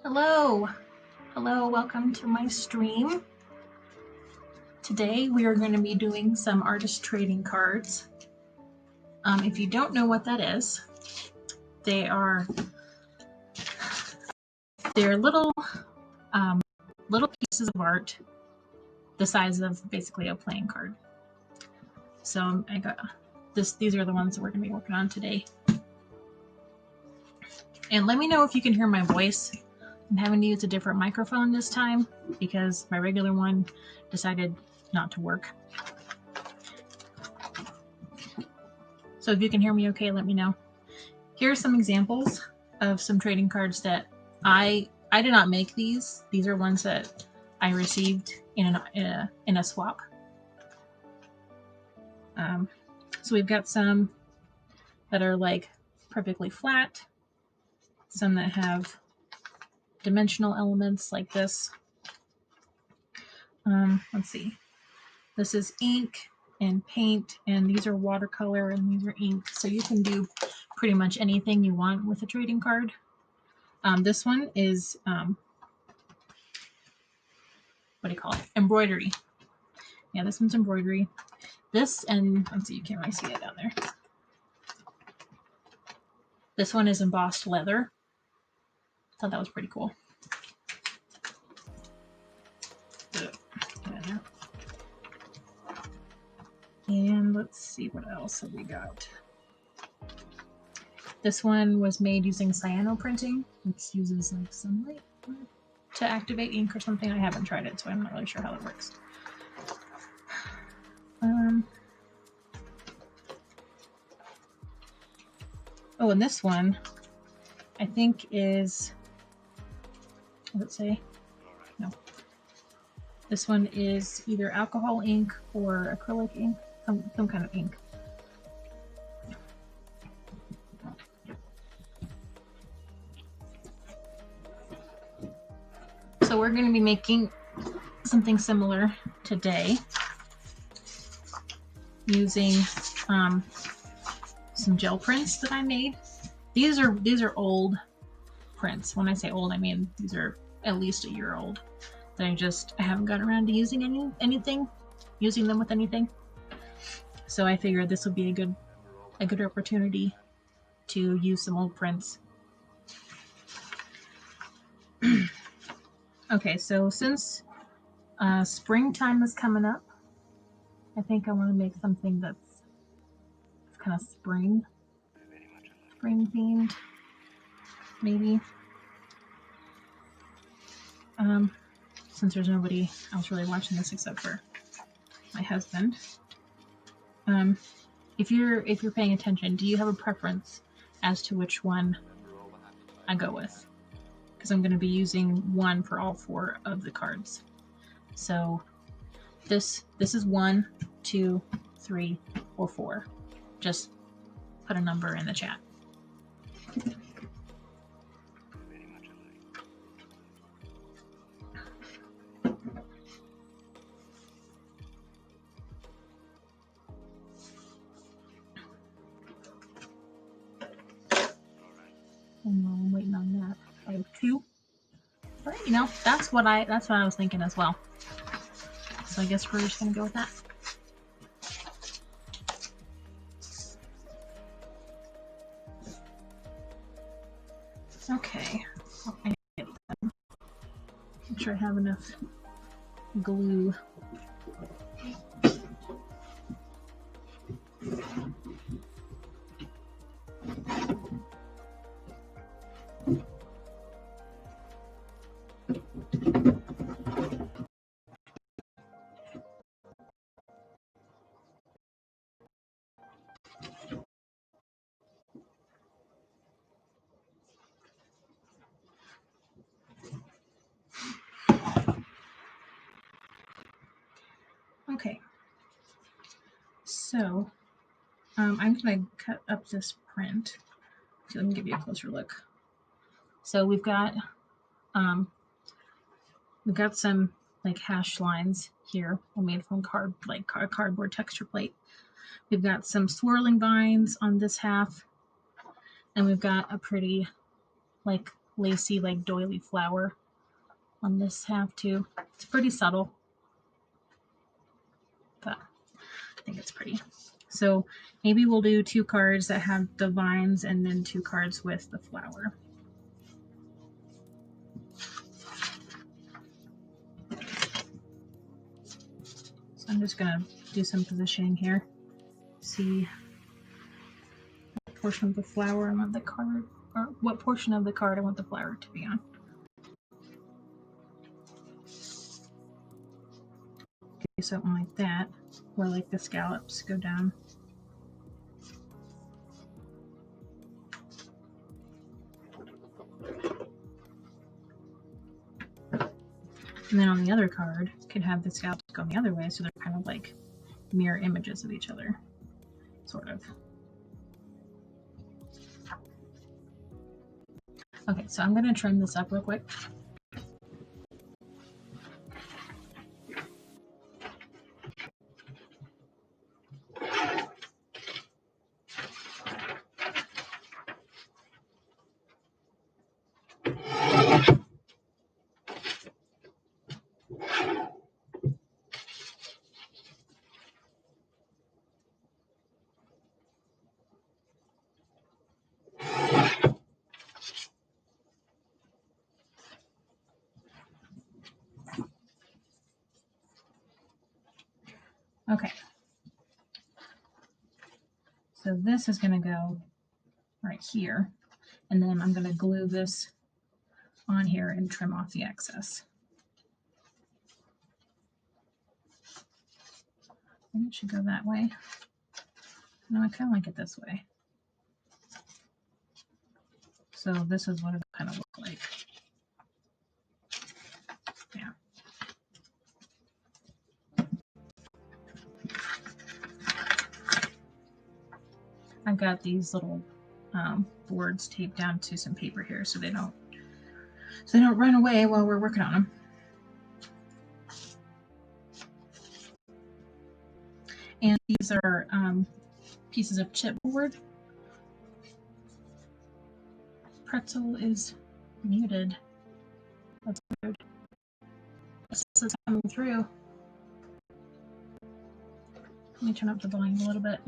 Hello, welcome to my stream. Today we are going to be doing some artist trading cards. If you don't know what that is, they're little pieces of art the size of basically a playing card. So I got this. These are the ones that we're going to be working on today. And let me know if you can hear my voice. I'm having to use a different microphone this time because my regular one decided not to work. So if you can hear me okay, let me know. Here are some examples of some trading cards that I did not make these. These are ones that I received in a swap. So we've got some that are like perfectly flat, some that have dimensional elements like this. Let's see. This is ink and paint, and these are watercolor, and these are ink. So you can do pretty much anything you want with a trading card. This one is what do you call it? Embroidery. Yeah, this one's embroidery. This, and let's see, you can't really see it down there. This one is embossed leather. Thought that was pretty cool. And let's see, what else have we got? This one was made using cyano printing, which uses like sunlight to activate ink or something. I haven't tried it, so I'm not really sure how it works. Oh, and this one, I think is, what does it say? No. This one is either alcohol ink or acrylic ink, some kind of ink. So we're going to be making something similar today using some gel prints that I made. These are old prints. When I say old, I mean these are at least a year old. That I haven't gotten around to using them with anything. So I figured this would be a good opportunity to use some old prints. Okay, so since springtime is coming up, I think I want to make something that's kind of spring themed, maybe. Since there's nobody else really watching this except for my husband. If you're paying attention, do you have a preference as to which one I go with? Because I'm going to be using one for all 4 of the cards. So this is 1, 2, 3, or 4. Just put a number in the chat. And I'm waiting on that. I have 2. But you know, that's what I was thinking as well. So I guess we're just gonna go with that. Okay. Make sure I have enough glue. Okay. So I'm going to cut up this print. So let me give you a closer look. So we've got some like hash lines here made from cardboard texture plate. We've got some swirling vines on this half, and we've got a pretty like lacy like doily flower on this half too. It's pretty subtle, but I think it's pretty. So maybe we'll do 2 cards that have the vines and then 2 cards with the flower. So I'm just gonna do some positioning here. See what portion of the flower I want the card, or what portion of the card I want the flower to be on. Do something like that, where like the scallops go down. And then on the other card, could have the scallops go the other way, so they're kind of like mirror images of each other, sort of. Okay, so I'm going to trim this up real quick. Okay. So this is going to go right here, and then I'm going to glue this on here and trim off the excess. And it should go that way. No, I kind of like it this way. So this is what it kind of look like. Yeah. I've got these little boards taped down to some paper here so they don't run away while we're working on them. And these are pieces of chipboard. Pretzel is muted. That's weird. This is coming through. Let me turn up the volume a little bit.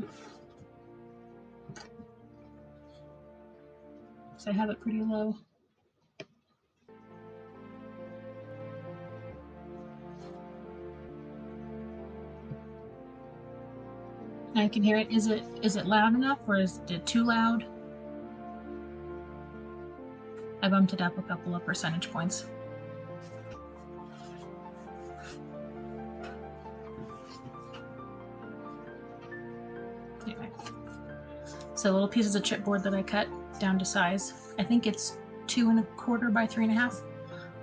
So I have it pretty low. I can hear it. Is it loud enough, or is it too loud? I bumped it up a couple of percentage points. Anyway, so little pieces of chipboard that I cut down to size. I think it's 2 1/4 by 3 1/2.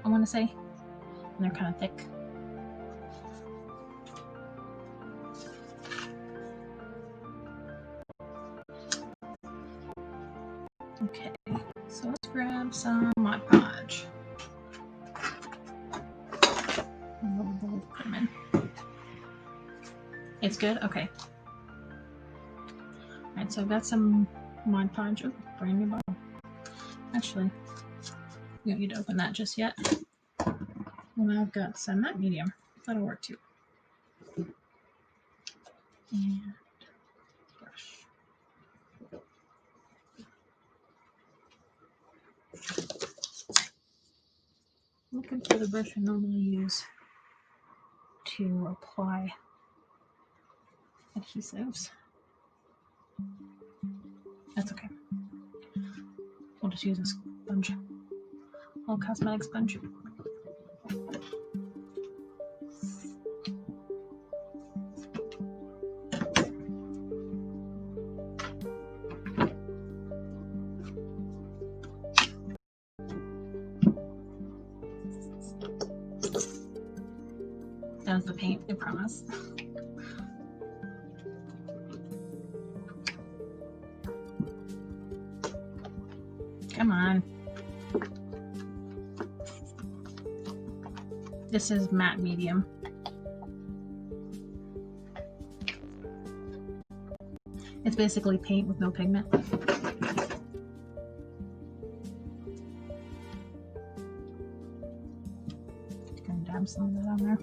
I want to say, and they're kind of thick. Okay, so let's grab some Mod Podge. Put them in. It's good? Okay. Alright, so I've got some Mod Podge. Oh, brand new bottle. Actually, you don't need to open that just yet. And I've got some matte medium. That'll work too. And brush. Looking for the brush I normally use to apply adhesives. That's okay. We'll just use a sponge, a little cosmetic sponge. That was the paint, I promise. Come on. This is matte medium. It's basically paint with no pigment. Just gonna dab some of that on there.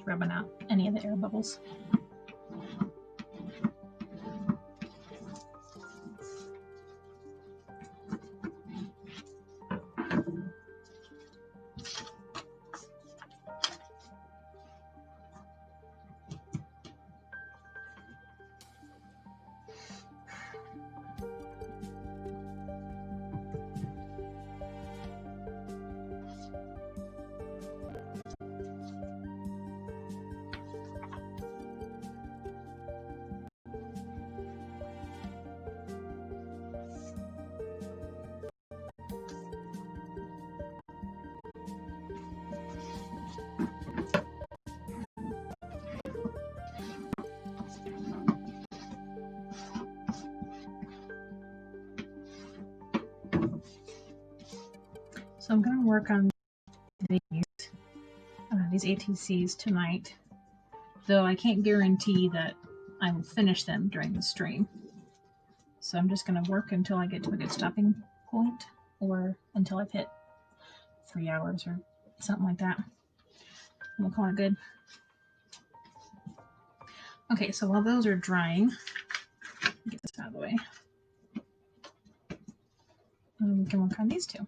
Rubbing out any of the air bubbles. So I'm going to work on these ATCs tonight, though I can't guarantee that I will finish them during the stream. So I'm just going to work until I get to a good stopping point, or until I've hit 3 hours or something like that. We'll call it good. Okay, so while those are drying, get this out of the way. We can work on these two.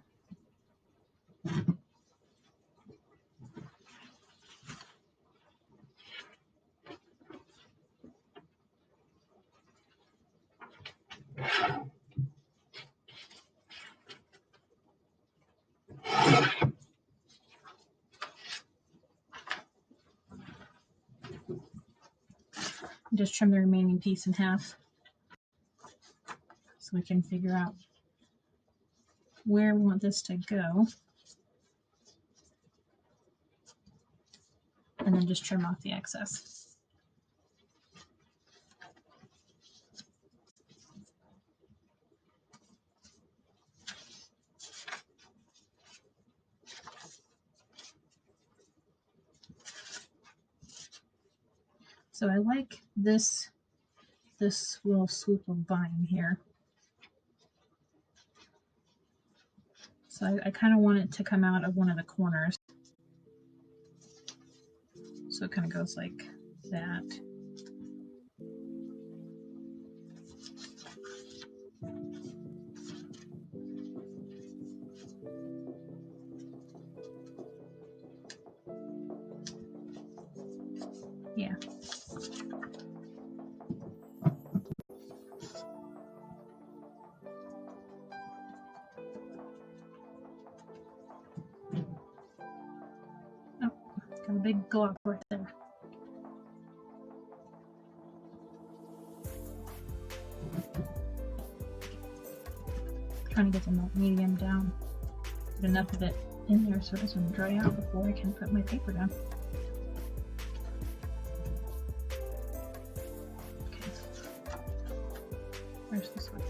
Just trim the remaining piece in half so we can figure out where we want this to go, and then just trim off the excess. So I like this little swoop of vine here. So I kind of want it to come out of one of the corners. So it kind of goes like that. Yeah. Oh, got a big glob right there. Trying to get the medium down. Put enough of it in there so it doesn't dry out before I can put my paper down. Okay. Where's this one?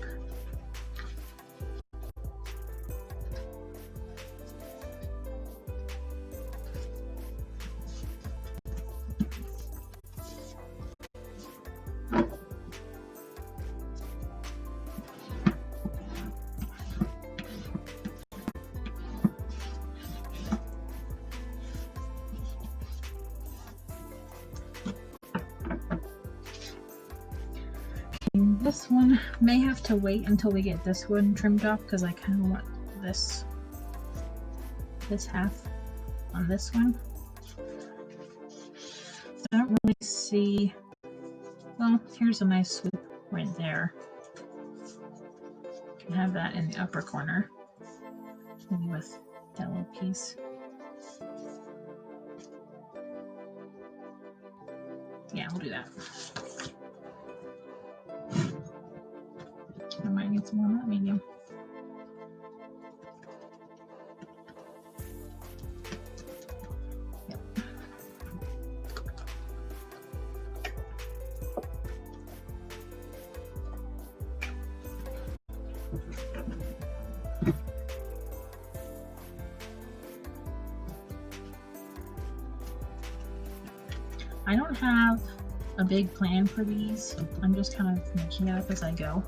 This one may have to wait until we get this one trimmed off because I kind of want this half on this one. I don't really see. Well, here's a nice swoop right there. Can have that in the upper corner, maybe with that little piece. Yeah, we'll do that. I might need some more matte medium. Yep. I don't have a big plan for these. I'm just kind of making it up as I go.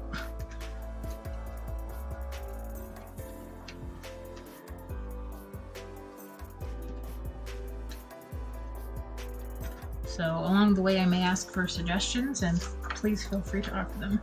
So along the way I may ask for suggestions, and please feel free to offer them.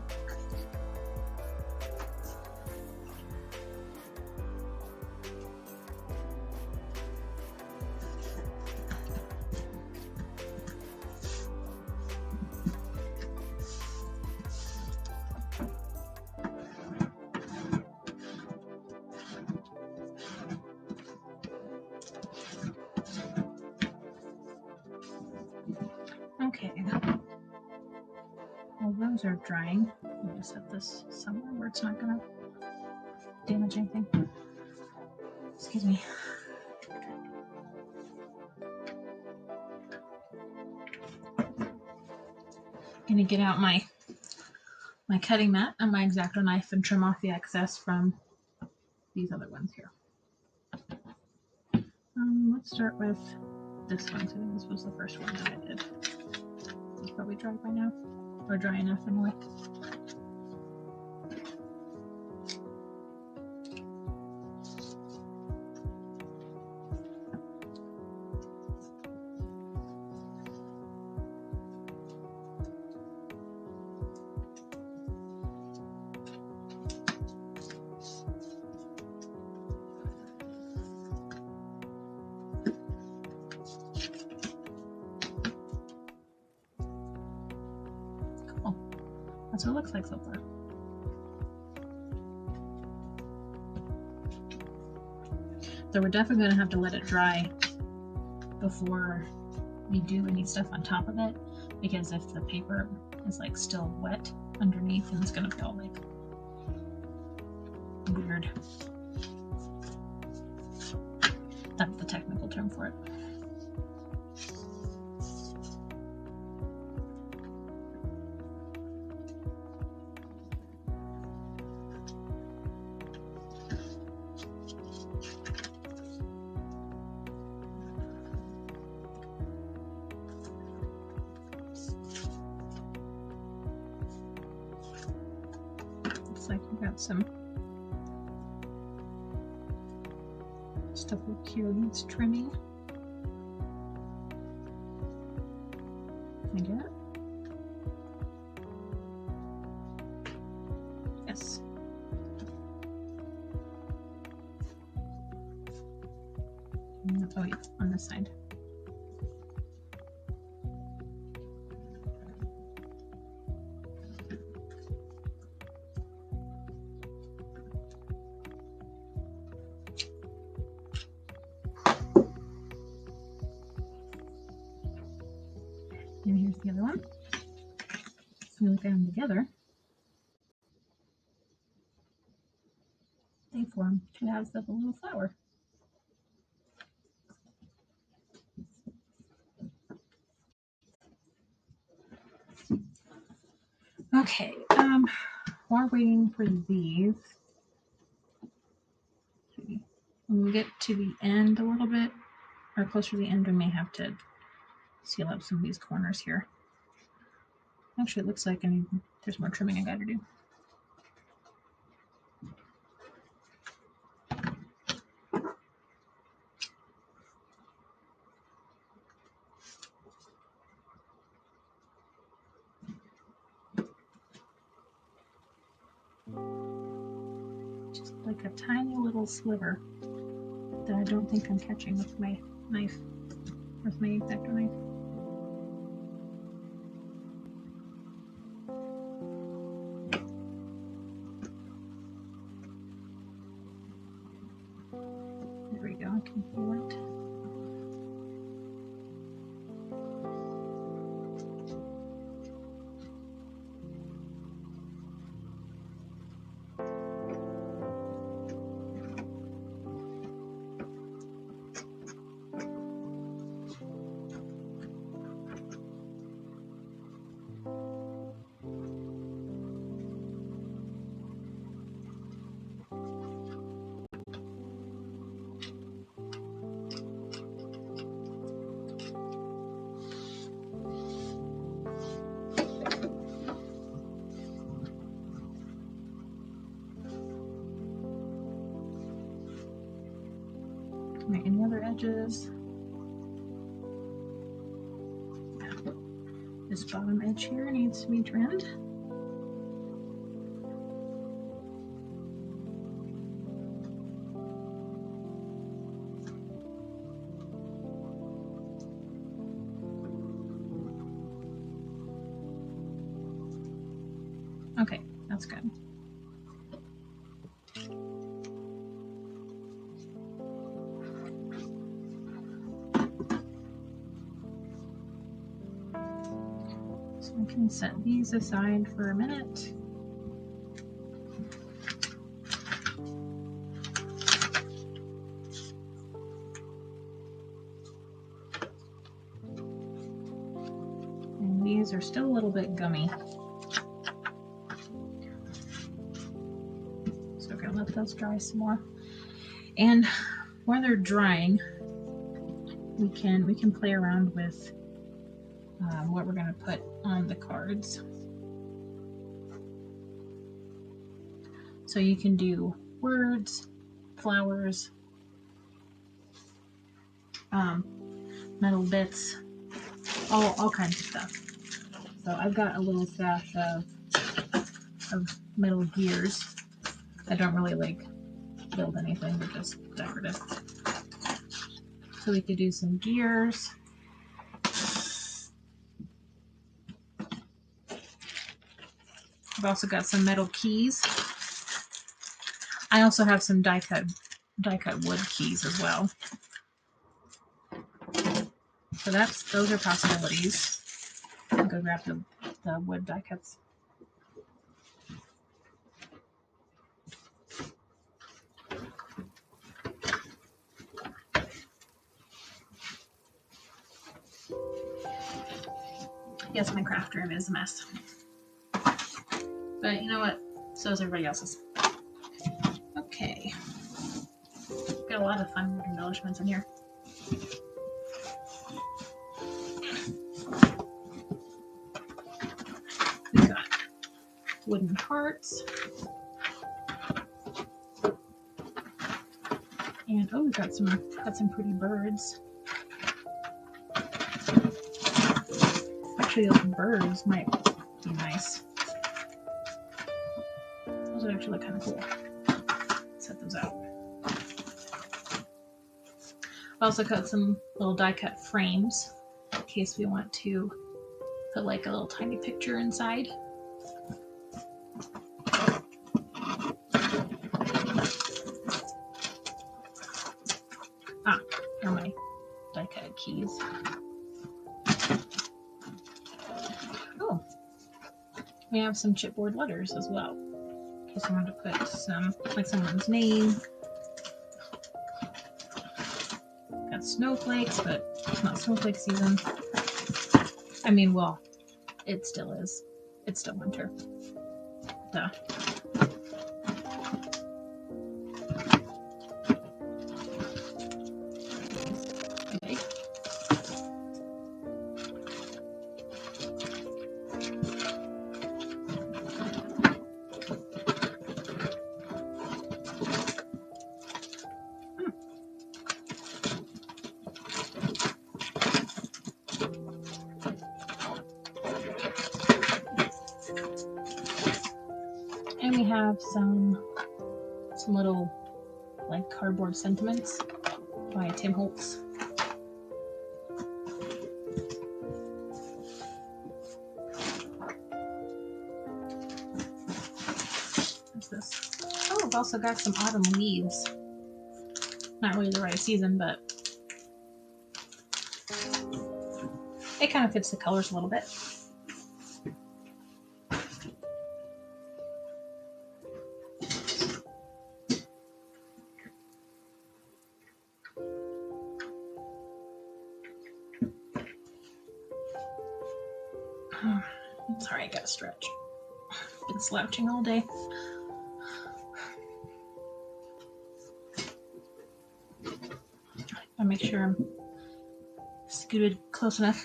Okay, well those are drying. Let me just set this somewhere where it's not gonna damage anything. Excuse me. Gonna get out my cutting mat and my X-Acto knife and trim off the excess from these other ones here. Let's start with this one. So I think this was the first one that I did. It's probably dry by now, or dry enough anyway. That's what it looks like so far. So we're definitely going to have to let it dry before we do any stuff on top of it, because if the paper is like still wet underneath, and it's going to feel like weird. That's the technical term for it. Like we got some stuff up here needs trimming. Can I get it? Yes. Oh yeah, on this side. And here's the other one. So we look at them together. They form two halves of a little flower. Okay, while waiting for these, when we get to the end a little bit, or closer to the end, we may have to seal up some of these corners here. Actually, it looks like there's more trimming I gotta do. like a tiny little sliver that I don't think I'm catching with my knife, with my X-Acto knife. There we go, I can feel it. Any other edges? This bottom edge here needs to be trimmed. Okay, that's good. So I can set these aside for a minute. And these are still a little bit gummy. So we're gonna let those dry some more. And while they're drying, we can play around with what we're going to put on the cards. So you can do words, flowers, metal bits, all kinds of stuff. So I've got a little stash of metal gears. I don't really like build anything, they're just decorative. So we could do some gears. I've also got some metal keys. I also have some die-cut wood keys as well. So those are possibilities. I'll go grab the wood die cuts. Yes, my craft room is a mess. But you know what? So is everybody else's. Okay. Got a lot of fun wood embellishments in here. We got wooden hearts. And oh, we got some pretty birds. Actually, those birds might be nice. Those would actually look kind of cool. Set those out. I also got some little die-cut frames in case we want to put like a little tiny picture inside. Here are my die-cut keys. Oh, we have some chipboard letters as well. In case I want to put some, like someone's name. Got snowflakes, but it's not snowflake season. I mean, well, it still is. It's still winter. Duh. Okay. And we have some some little like cardboard sentiments by Tim Holtz. What's this? Oh, I've also got some autumn leaves. Not really the right season, but it kind of fits the colors a little bit. Sorry, I gotta stretch. Been slouching all day. I'll make sure I'm scooted close enough.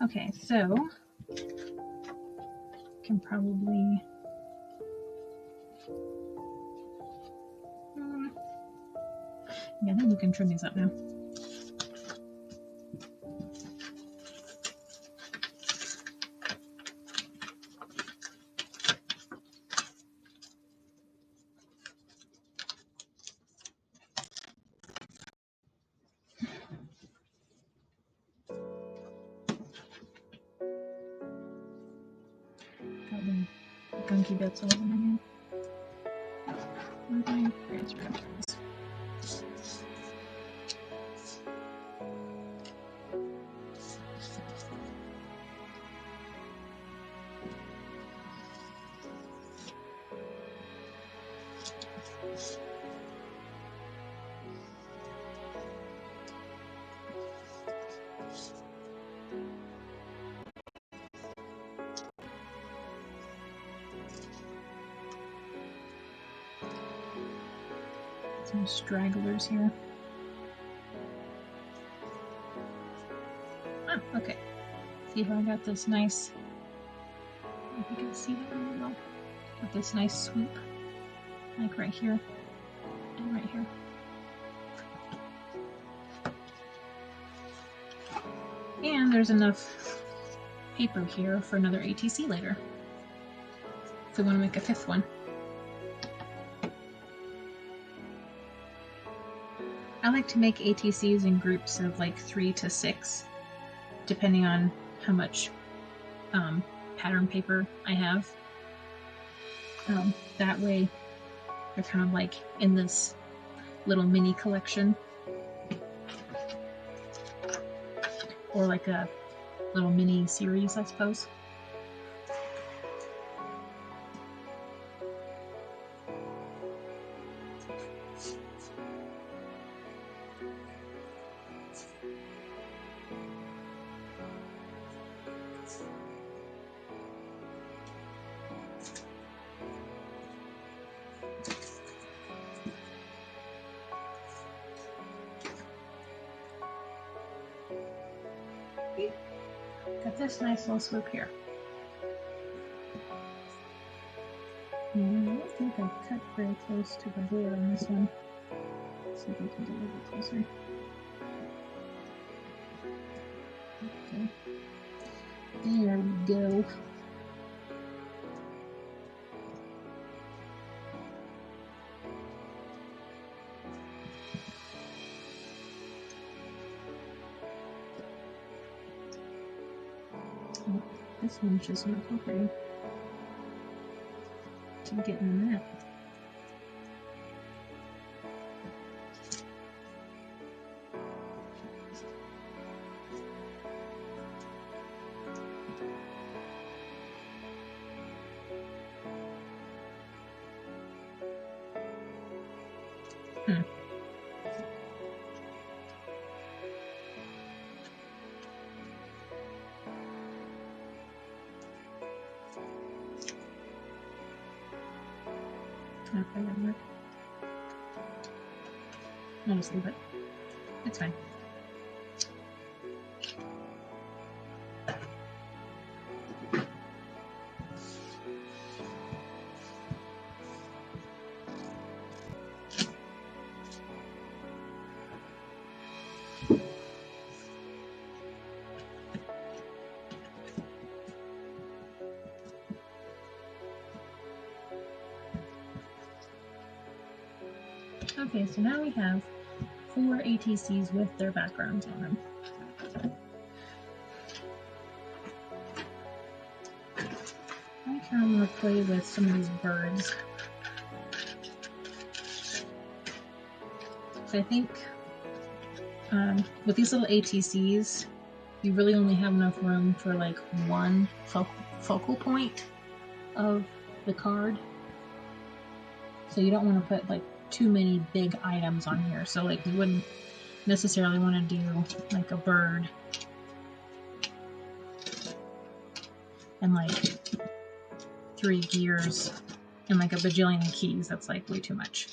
Okay, so can probably yeah, I think we can trim these up now. Got the gunky bits all over my hand. Where's my razor? Some stragglers here. Ah, okay. See how I got this nice, if you can see that really well. Got this nice swoop, like right here and right here. And there's enough paper here for another ATC later, if we want to make a fifth one. I like to make ATCs in groups of like 3 to 6, depending on how much pattern paper I have. That way they're kind of like in this little mini collection, or like a little mini series, I suppose. Got this nice little swoop here. And I don't think I cut very close to the bore on this one. Let's see if we can get a little bit closer. Okay. There we go. Oh, this one's just not so pretty. Keep getting in that. Not quite that work. I'll just leave it. It's fine. Okay, so now we have 4 ATCs with their backgrounds on them. I kind of want to play with some of these birds. So I think with these little ATCs, you really only have enough room for like one focal point of the card. So you don't want to put like too many big items on here. So like you wouldn't necessarily want to do like a bird and like 3 gears and like a bajillion keys. That's like way too much.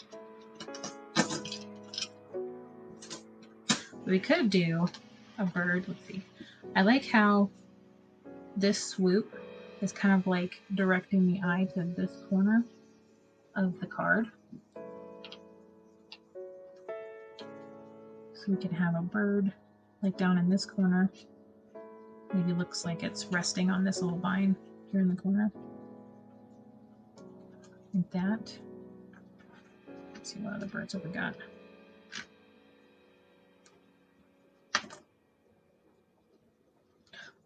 We could do a bird. Let's see. I like how this swoop is kind of like directing the eye to this corner of the card. So we can have a bird like down in this corner. Maybe looks like it's resting on this little vine here in the corner. Like that. Let's see what other birds have we got.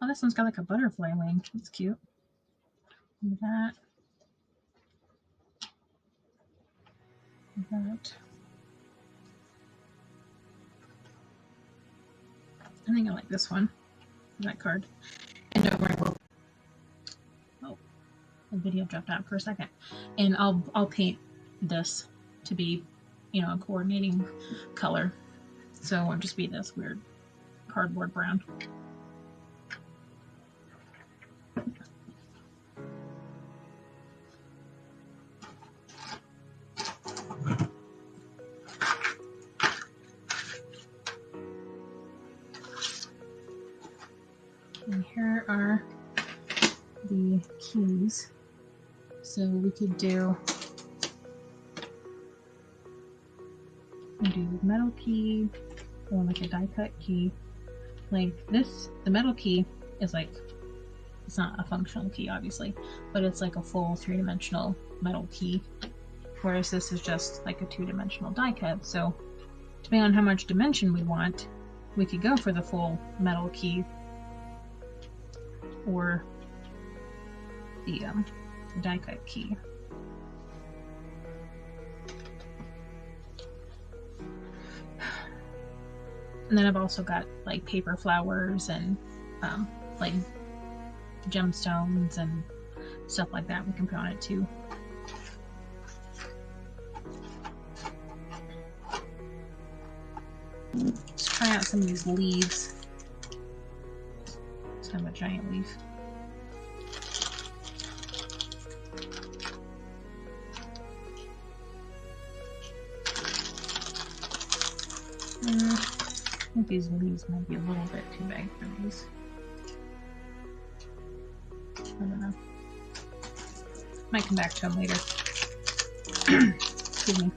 Oh, this one's got like a butterfly wing. That's cute. And that. And that. I think I like this one. That card. And don't worry, oh, the video dropped out for a second. And I'll paint this to be, you know, a coordinating color. So it won't just be this weird cardboard brown. And here are the keys. So we could do metal key or like a die cut key. Like this, the metal key is like, it's not a functional key obviously, but it's like a full 3-dimensional metal key. Whereas this is just like a 2-dimensional die cut. So depending on how much dimension we want, we could go for the full metal key or the die cut key. And then I've also got like paper flowers and like gemstones and stuff like that we can put on it too. Let's try out some of these leaves. Let's have a giant leaf. I think these leaves might be a little bit too big for these. I don't know. Might come back to them later. Excuse me.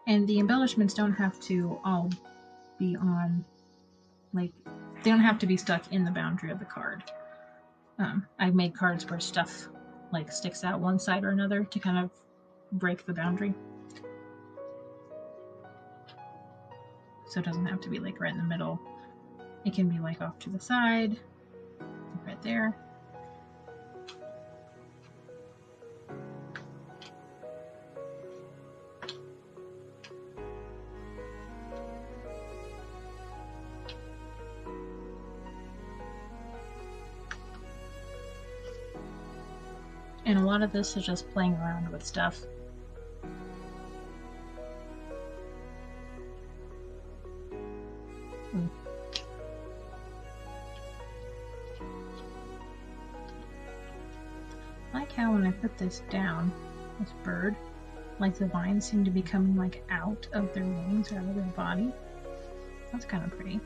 And the embellishments don't have to all be on, like, they don't have to be stuck in the boundary of the card. I've made cards where stuff like sticks out one side or another to kind of break the boundary. So it doesn't have to be like right in the middle. It can be like off to the side, right there. And a lot of this is just playing around with stuff. I like how when I put this down, this bird, like the vines seem to be coming like out of their wings or out of their body. That's kind of pretty.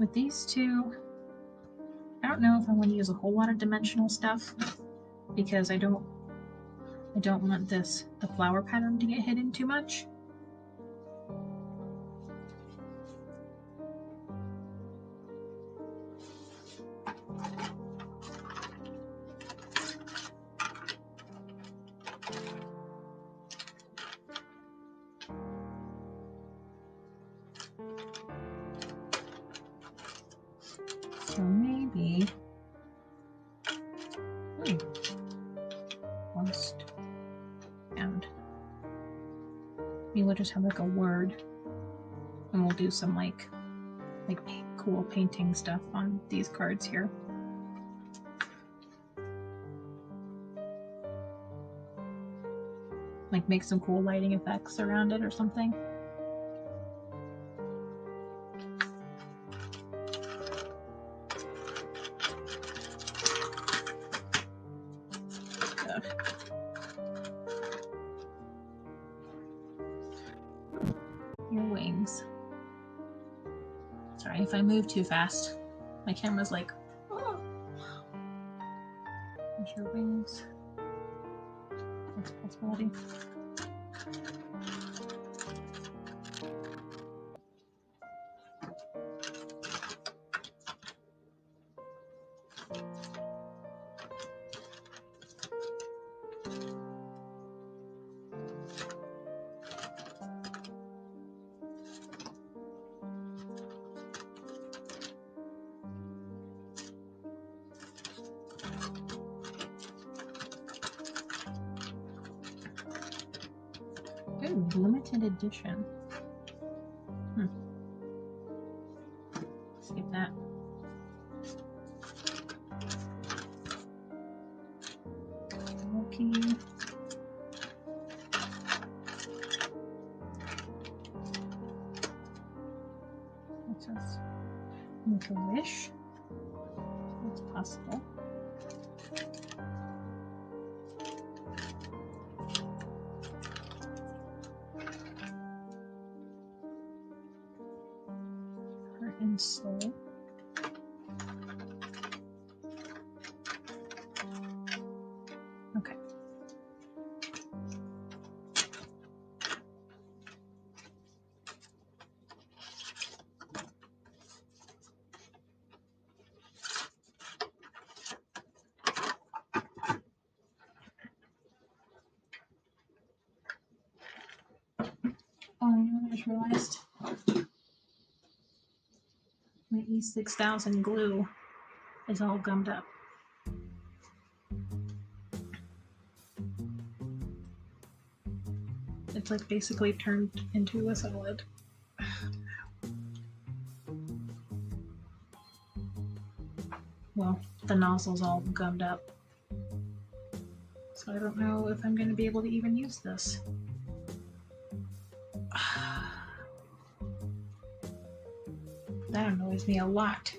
with these two, I don't know if I want to use a whole lot of dimensional stuff because I don't want the flower pattern to get hidden too much. So maybe lost and maybe we'll just have like a word, and we'll do some like cool painting stuff on these cards here. Like make some cool lighting effects around it or something. Your wings. Sorry if I move too fast. My camera's like, oh. There's your wings. That's a possibility. Ooh, limited edition. Skip that. Okay. What's this? Make a wish. That's possible. Heart and soul. Okay. Oh, you know what I just realized? My E6000 glue is all gummed up. It's like basically turned into a solid. Well, the nozzle's all gummed up. So I don't know if I'm going to be able to even use this. That annoys me a lot.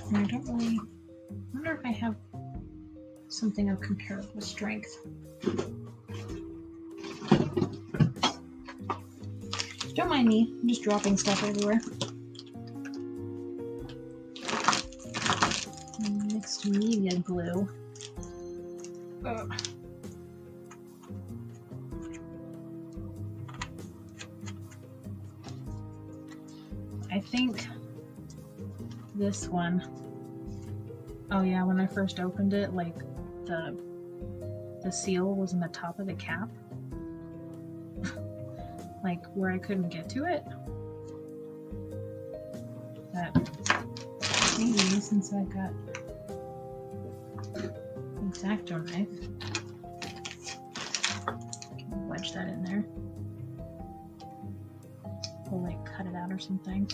And I don't really... I wonder if I have something of comparable strength. Don't mind me, I'm just dropping stuff everywhere. Mixed media glue. Ugh. I think this one. Oh yeah, when I first opened it, like the seal was in the top of the cap. Like where I couldn't get to it. But maybe since I got an X-Acto knife, I can wedge that in there. Or like cut it out or something.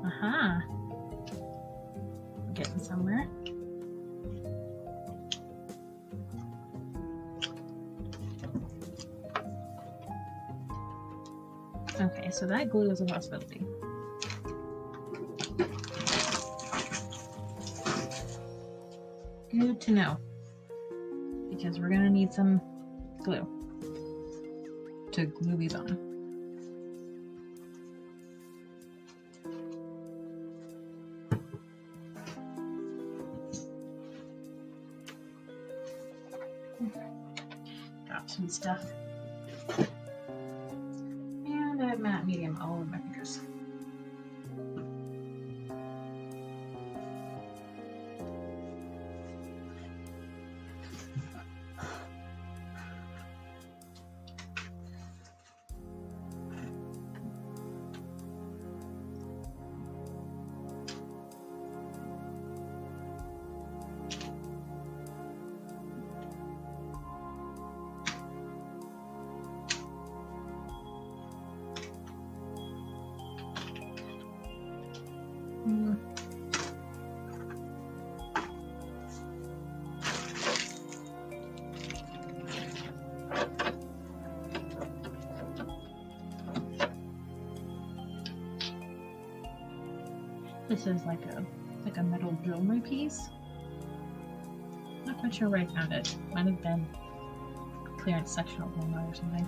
Aha! We're getting somewhere. Okay, so that glue is a possibility. Good to know. because we're gonna need some glue to glue these on. Drop some stuff. And I have matte medium all over my fingers. This is like a metal jewelry piece. Not quite sure where I found it. Might have been clearance section at Walmart or something.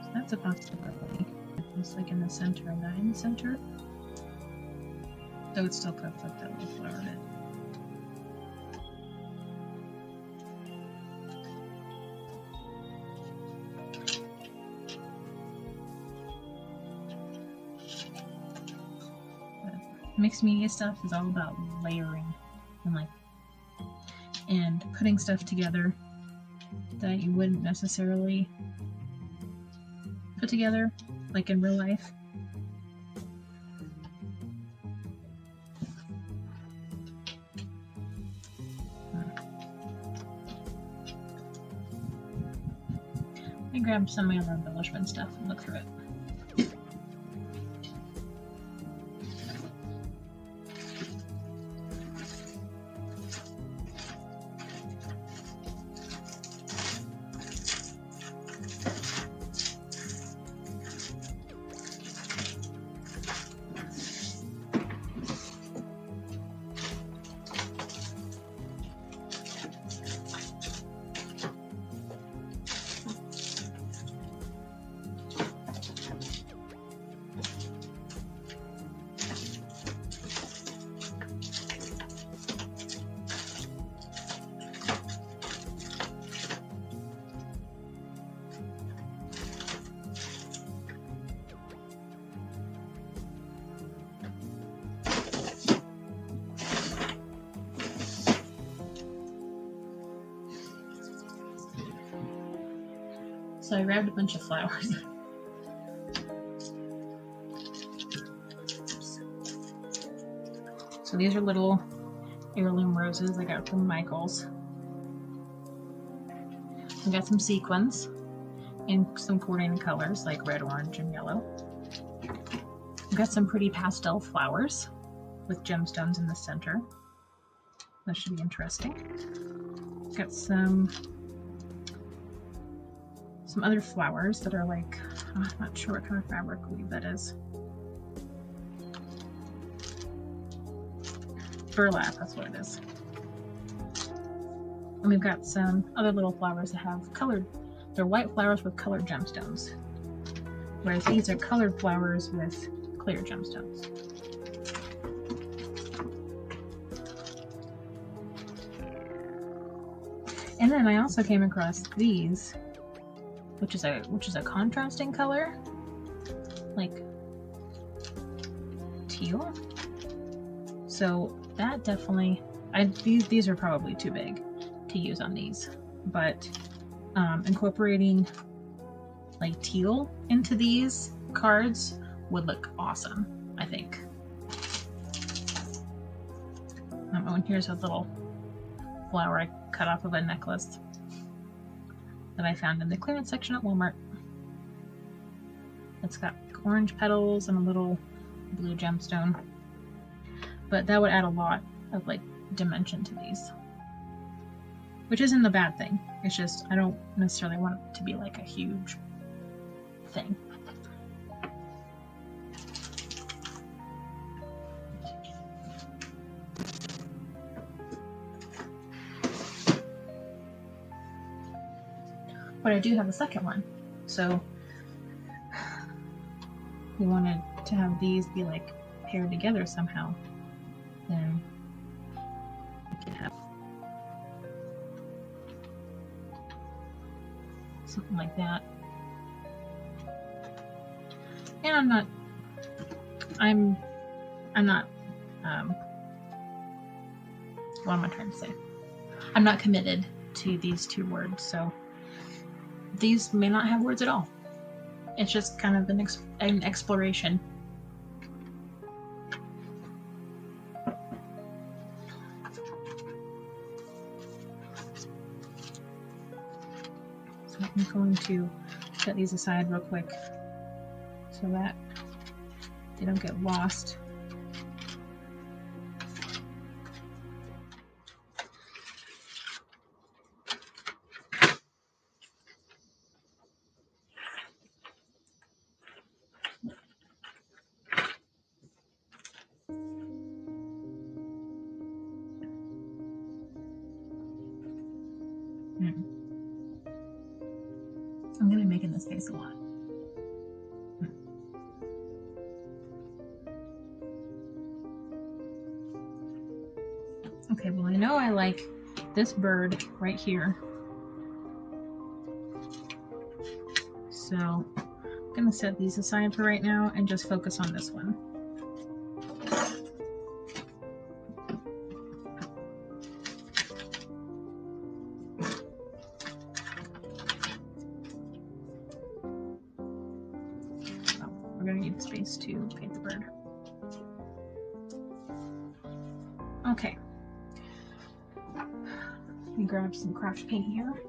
So that's a possibility. It's like in the center and not in the center. Though it still could have like that little flower bit. Mixed media stuff is all about layering and putting stuff together that you wouldn't necessarily put together like in real life. I grabbed some of my other embellishment stuff and look through it. So I grabbed a bunch of flowers. So these are little heirloom roses I got from Michael's. We got some sequins in some coordinating colors like red, orange, and yellow. We got some pretty pastel flowers with gemstones in the center. That should be interesting. Got some other flowers that are like, I'm not sure what kind of fabric weave that is. Burlap, that's what it is. And we've got some other little flowers that have colored, they're white flowers with colored gemstones. Whereas these are colored flowers with clear gemstones. And then I also came across these, which is a contrasting color, like teal. So that definitely, these are probably too big to use on these, but incorporating like teal into these cards would look awesome, I think. Oh, and here's a little flower I cut off of a necklace that I found in the clearance section at Walmart. It's got orange petals and a little blue gemstone, but that would add a lot of like dimension to these, which isn't a bad thing. It's just I don't necessarily want it to be like a huge thing. But I do have a second one. So we wanted to have these be like paired together somehow. Then we could have something like that. And I'm not what am I trying to say? I'm not committed to these two words, so these may not have words at all. It's just kind of an exploration. So I'm going to set these aside real quick so that they don't get lost. I'm going to be making this face a lot. Okay, well I know I like this bird right here. So I'm going to set these aside for right now and just focus on this one. We're going to need space to paint the bird. Okay. Let me grab some craft paint here.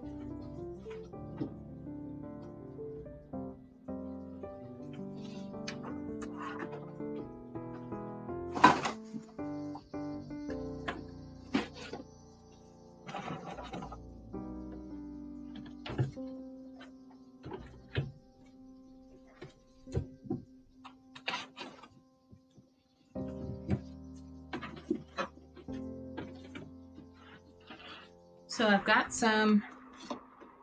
So I've got some,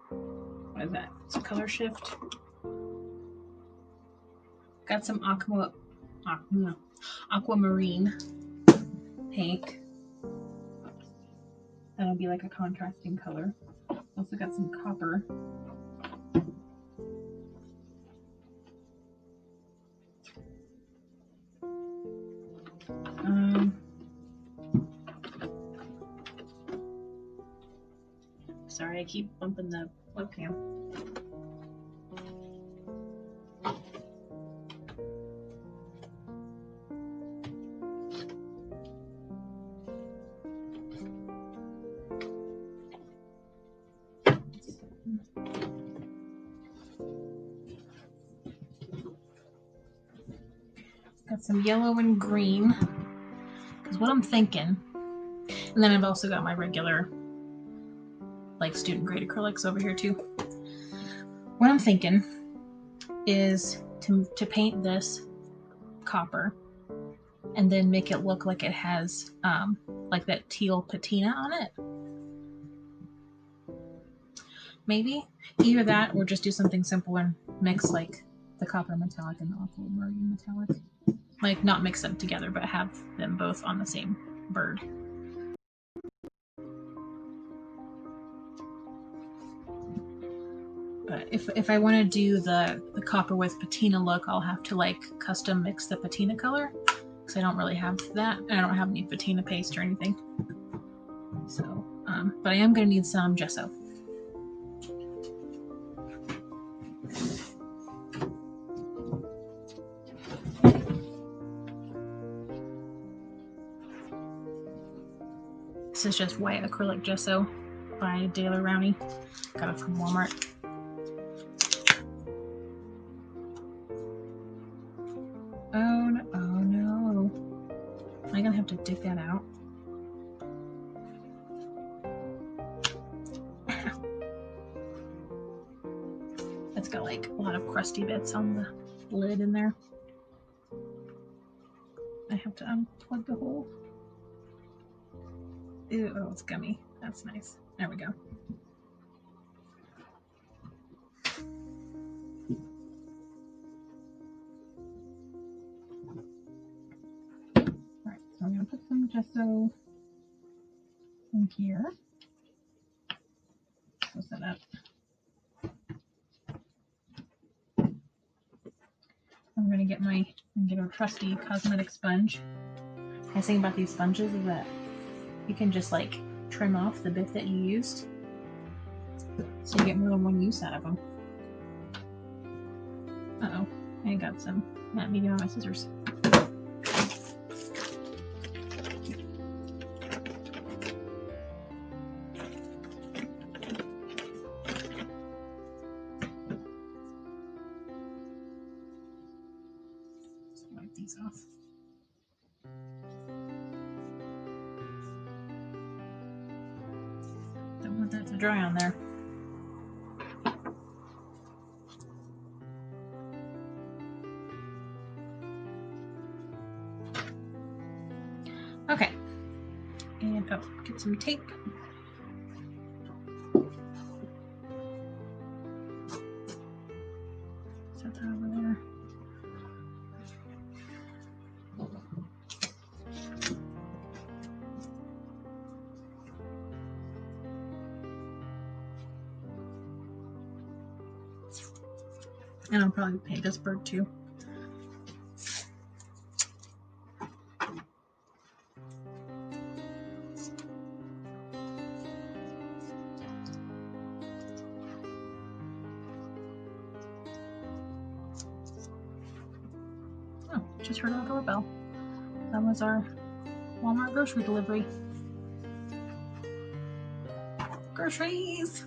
what is that? Some color shift. Got some aquamarine paint. That'll be like a contrasting color. Also got some copper. Sorry, I keep bumping the webcam. Got some yellow and green, because what I'm thinking, and then I've also got my regular like student grade acrylics over here too. What I'm thinking is to paint this copper and then make it look like it has like that teal patina on it. Maybe either that or just do something simple and mix like the copper metallic and the aquamarine metallic. Like not mix them together, but have them both on the same bird. But if I want to do the copper with patina look, I'll have to like custom mix the patina color because I don't really have that. I don't have any patina paste or anything. So, but I am going to need some gesso. This is just white acrylic gesso by Daler Rowney. Got it from Walmart. Oh no, oh no. Am I gonna have to dig that out? It's got like a lot of crusty bits on the lid in there. I have to unplug the hole. Ew, oh, it's gummy. That's nice. There we go. just throw in here. Close that up. I'm gonna get a trusty cosmetic sponge. The nice thing about these sponges is that you can just like trim off the bit that you used, so you get more than one use out of them. Uh-oh, I got some matte medium on my scissors. Wipe these off. Don't want that to dry on there. Okay, and get some tape. Set that over there. And I'll probably paint this bird too. Oh, just heard our doorbell. That was our Walmart grocery delivery. Groceries!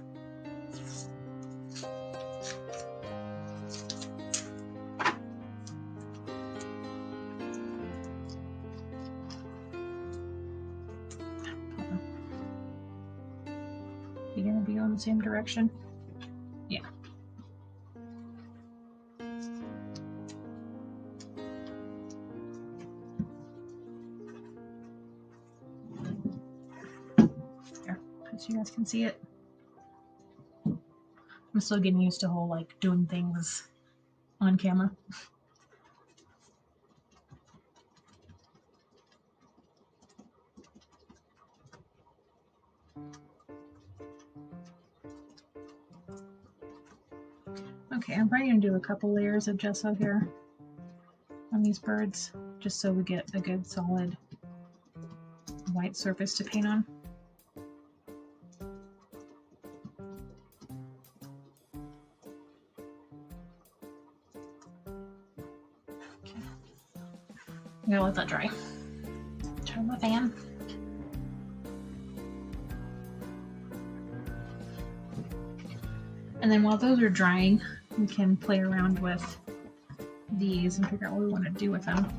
You gonna be going the same direction? Yeah. There, so you guys can see it. I'm still getting used to whole like doing things on camera. Okay, I'm probably gonna do a couple layers of gesso here on these birds, just so we get a good solid white surface to paint on. Okay. I'm gonna let that dry. Turn the fan. And then while those are drying, we can play around with these and figure out what we want to do with them.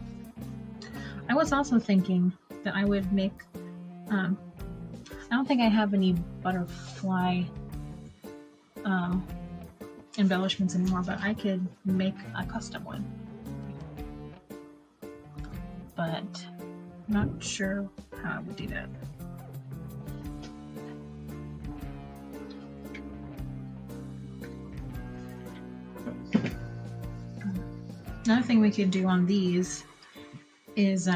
I was also thinking that I would make, I don't think I have any butterfly embellishments anymore, but I could make a custom one. But I'm not sure how I would do that. Another thing we could do on these is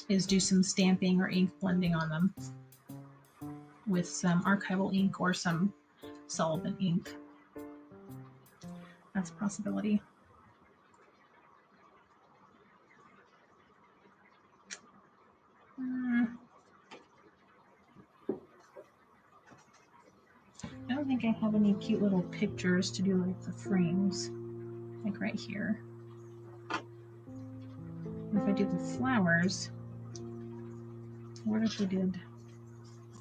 do some stamping or ink blending on them with some archival ink or some solvent ink. That's a possibility. I don't think I have any cute little pictures to do like the frames, like right here. If I do the flowers, what if we did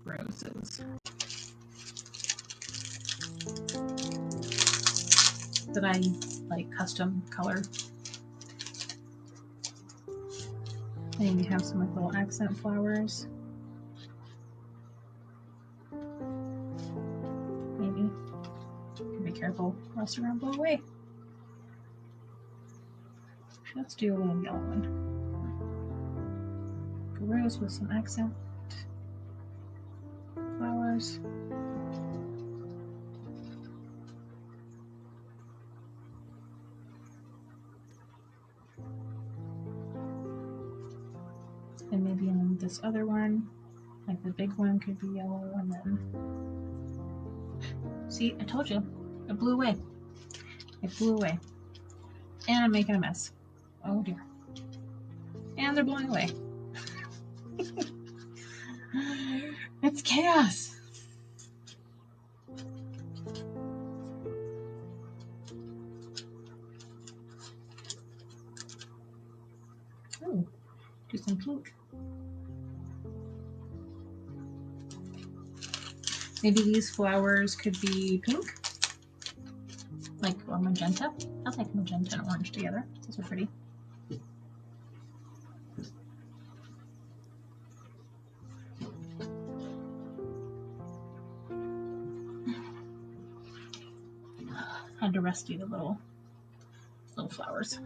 roses? That I like custom color. And you have some like little accent flowers. Maybe. Be careful, or else you're gonna blow away. Let's do a little yellow one. A rose with some accent flowers. And maybe in this other one, like the big one could be yellow, and then... See, I told you. It blew away. It blew away. And I'm making a mess. Oh dear. And they're blowing away. It's chaos. Oh, do some pink. Maybe these flowers could be pink, like or magenta. I like magenta and orange together. Those are pretty. Had to rescue the little flowers.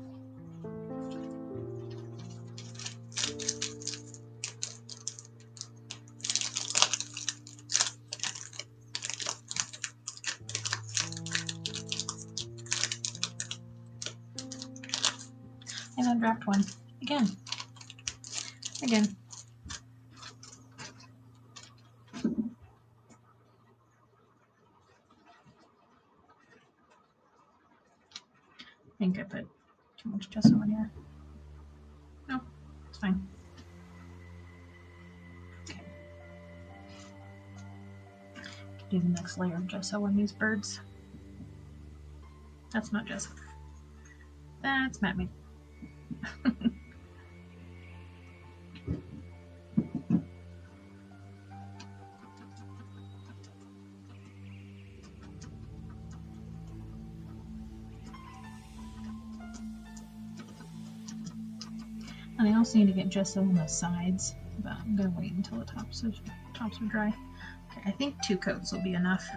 And then dropped one again. Again. I think I put too much gesso in here. No, it's fine. Okay. Do the next layer of gesso on these birds. That's not gesso. That's matte made. And I also need to get gesso on the sides, but I'm gonna wait until the tops are dry. Okay, I think 2 coats will be enough.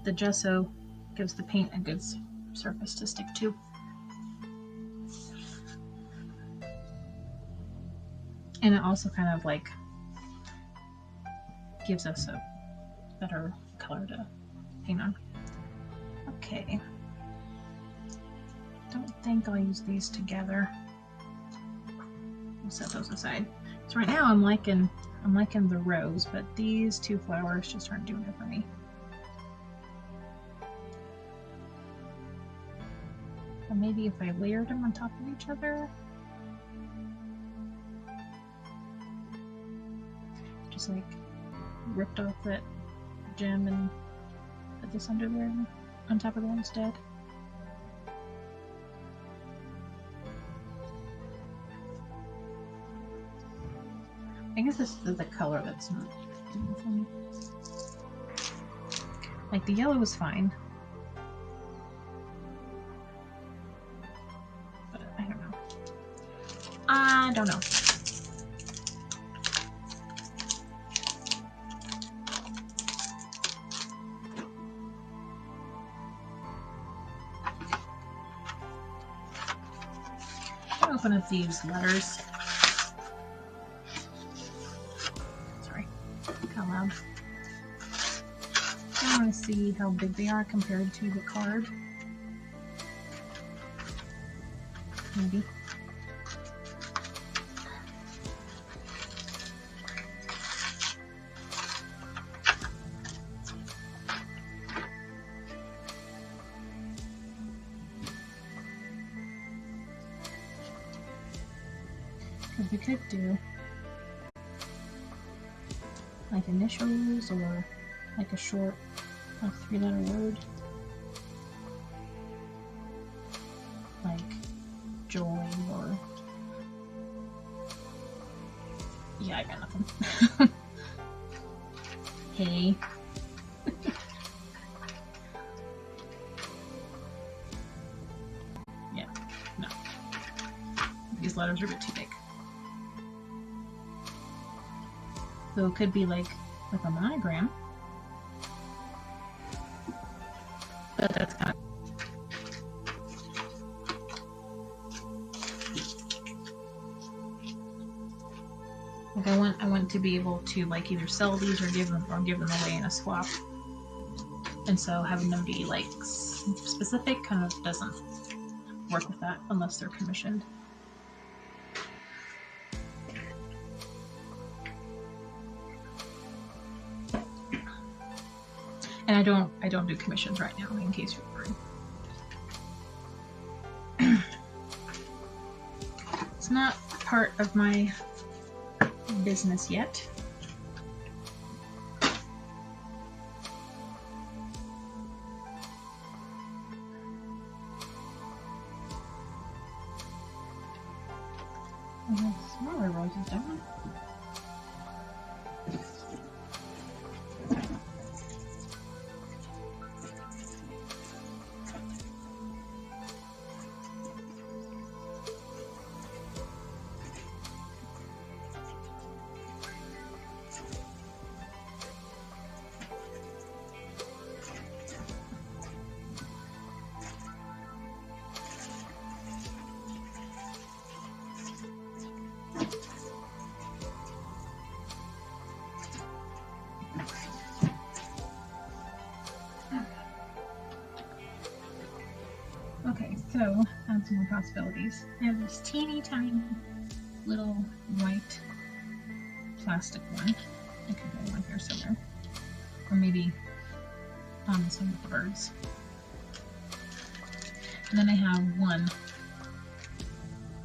The gesso gives the paint a good surface to stick to. And it also kind of like gives us a better color to paint on. Okay. Don't think I'll use these together. I'll set those aside. So right now I'm liking the rose, but these 2 flowers just aren't doing it for me. Or maybe if I layered them on top of each other. Just like ripped off that gem and put this under there on top of there instead. I guess this is the color that's not doing for me. Like the yellow is fine. But I don't know. I don't know. I'll open up these letters. Sorry, how loud. I want to see how big they are compared to the card. Maybe. Because we could do like initials or like a short, like 3-letter word. Like joy or... Yeah, I got nothing. Hey. Yeah, no. These letters are a bit too big. So it could be like a monogram. But that's kind of... Like I want to be able to like either sell these or give them away in a swap. And so having them be like specific kind of doesn't work with that unless they're commissioned. And I don't do commissions right now, in case you're worried. It's not part of my business yet. I have smaller roses, don't I? Okay, so add some more possibilities. I have this teeny tiny little white plastic one. I could go one here somewhere. Or maybe on some of the birds. And then I have one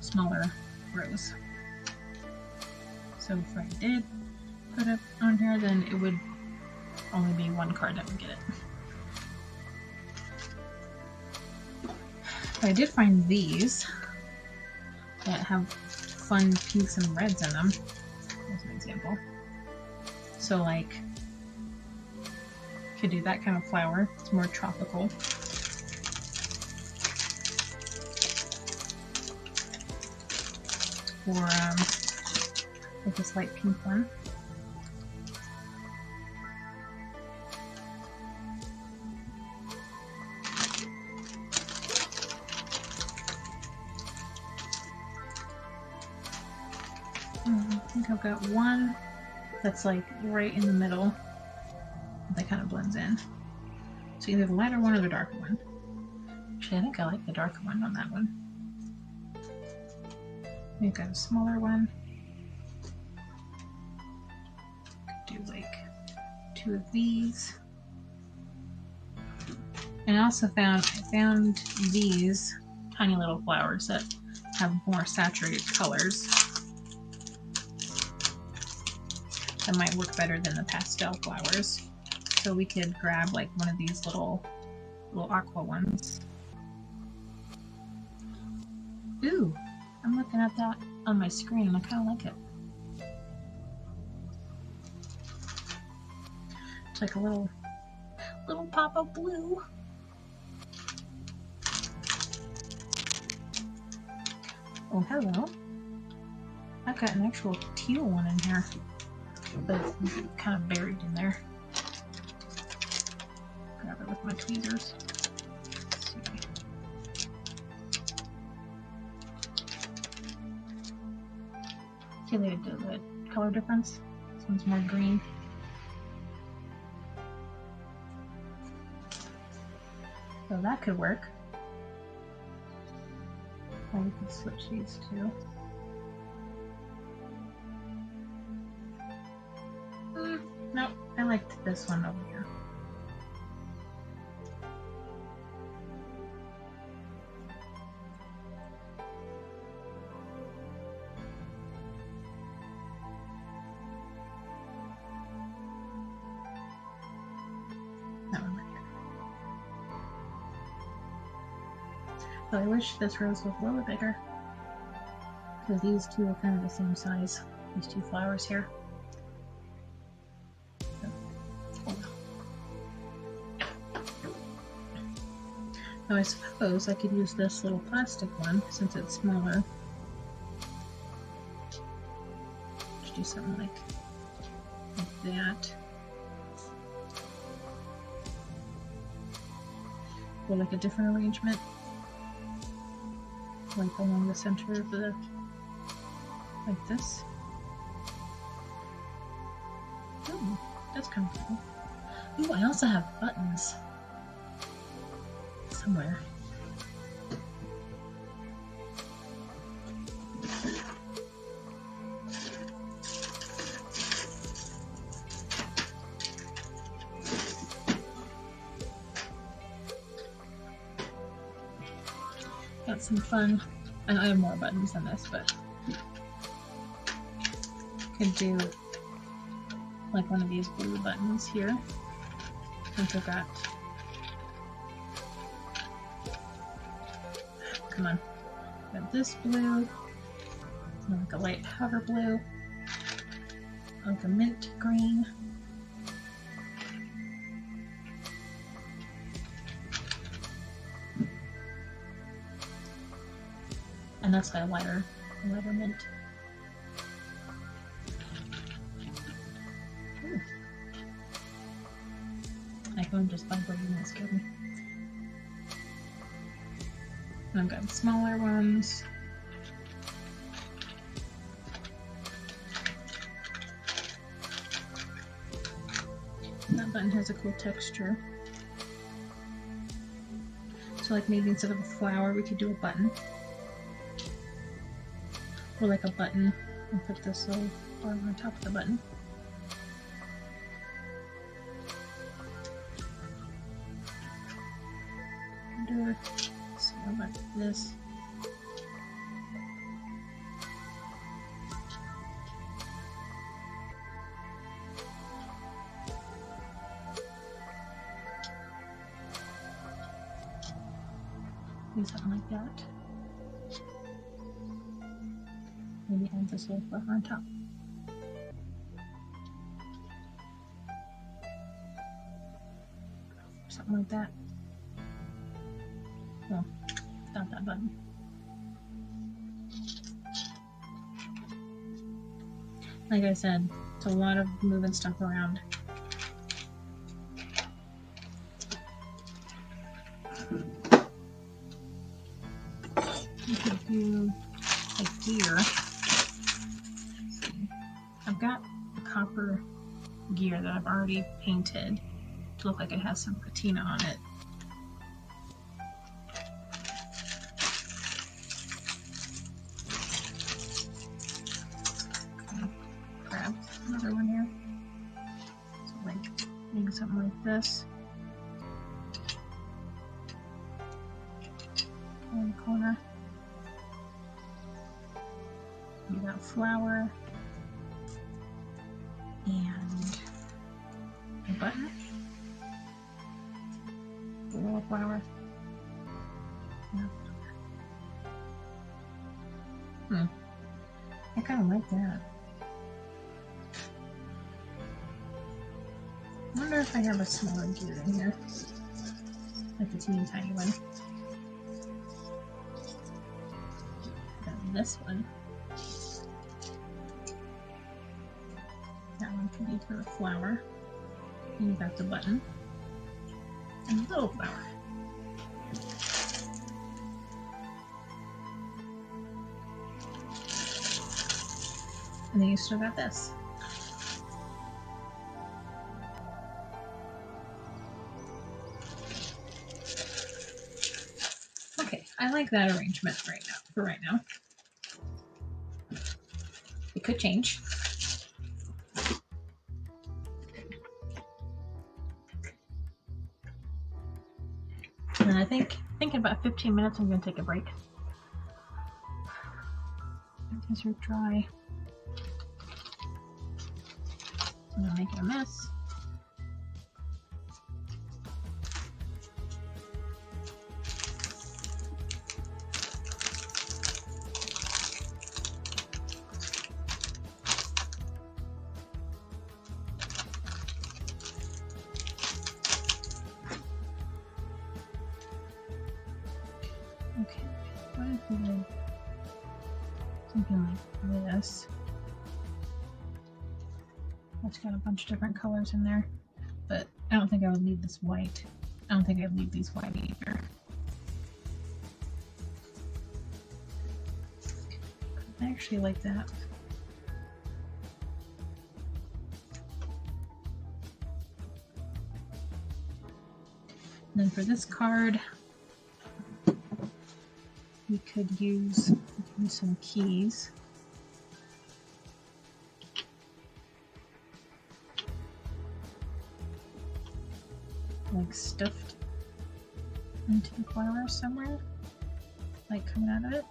smaller rose. So if I did put it on here, then it would only be one card that would get it. But I did find these that have fun pinks and reds in them, as an example. So like, could do that kind of flower. It's more tropical. Or like this light pink one. I think I've got one that's like right in the middle that kind of blends in. So either the lighter one or the darker one. Actually, I think I like the darker one on that one. We've got a smaller one. Could do like 2 of these. And I also found these tiny little flowers that have more saturated colors that might work better than the pastel flowers. So we could grab like one of these little aqua ones. Ooh, I'm looking at that on my screen and I kind of like it. It's like a little pop of blue. Oh, hello. I've got an actual teal one in here, but it's kind of buried in there. Grab it with my tweezers. Let's see. See the color difference? This one's more green. So that could work. Or we can switch these two. Nope, I liked this one over here. That one right here. So I wish this rose was a little bigger, because these two are kind of the same size. These two flowers here. Now I suppose I could use this little plastic one since it's smaller. Just do something like that. Or like a different arrangement. Like along the center of the, like this. Ooh, that's kind of cool. Ooh, I also have buttons somewhere. Got some fun. And I have more buttons than this, but could do like one of these blue buttons here. I think I've got. Come on. Got this blue, like a light powder blue, like a mint green. And that's a lighter mint. Ooh. iPhone just vibrating, that scared me. And I've got smaller ones. That button has a cool texture. So like maybe instead of a flower, we could do a button. Or like a button and put this little bar on top of the button. Or something like this. Do something like that. Maybe add this little bar on top. Something like that. Well, without that button. Like I said, it's a lot of moving stuff around. You could do a gear. I've got a copper gear that I've already painted to look like it has some patina on it. Grab another one here. So like maybe something like this. In the corner. You got flower and a button. A little flower. Yeah. I kind of like that. I wonder if I have a smaller gear in here. Like a teeny tiny one. Got this one. That one can be for a flower. And you've got the button. And a little flower. And then you still got this. Okay, I like that arrangement right now. For right now, it could change. And then I think in about 15 minutes, I'm going to take a break. These are dry. I'm going to make it a mess. Okay, what if we did something like this? It's got a bunch of different colors in there, but I don't think I would leave this white. I don't think I'd leave these white either. I actually like that. then for this card, we could use some keys. Like stuffed into the flowers somewhere, like coming out of it.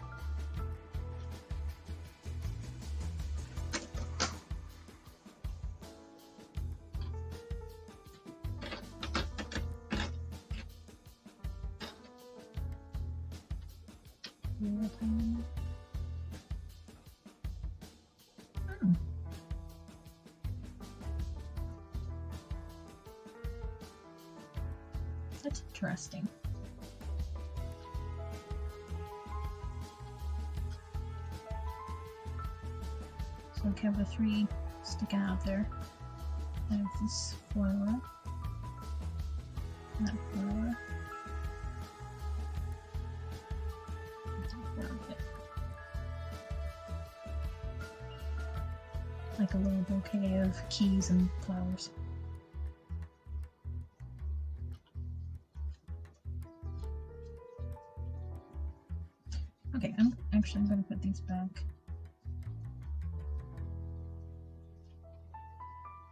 That's interesting. So I have the 3 sticking out there. I have this flower, that flower, like a little bouquet of keys and flowers. Okay, I'm going to put these back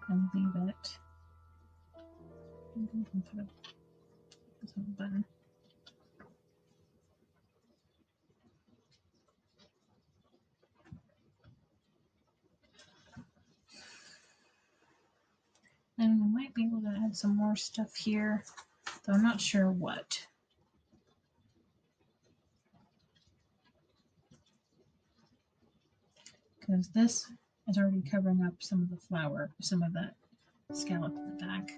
and leave it. I'm going to put this on the button. And we might be able to add some more stuff here, though I'm not sure what. Because this is already covering up some of the flower, some of that scallop at the back.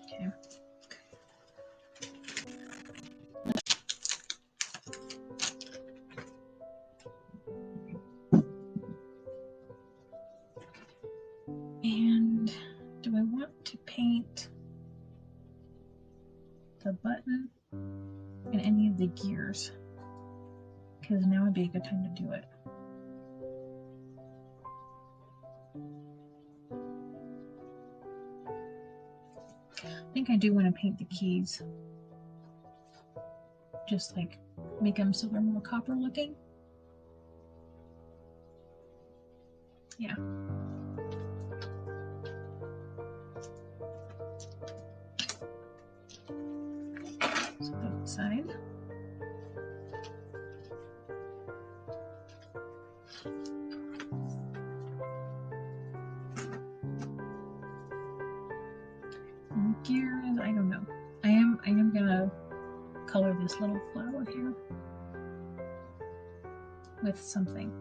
Okay. And do I want to paint the button and any of the gears? Because now would be a good time to do it. I think I do want to paint the keys. Just like make them so they're more copper looking. Yeah. So put it aside. And gears, I don't know. I am gonna color this little flower here with something.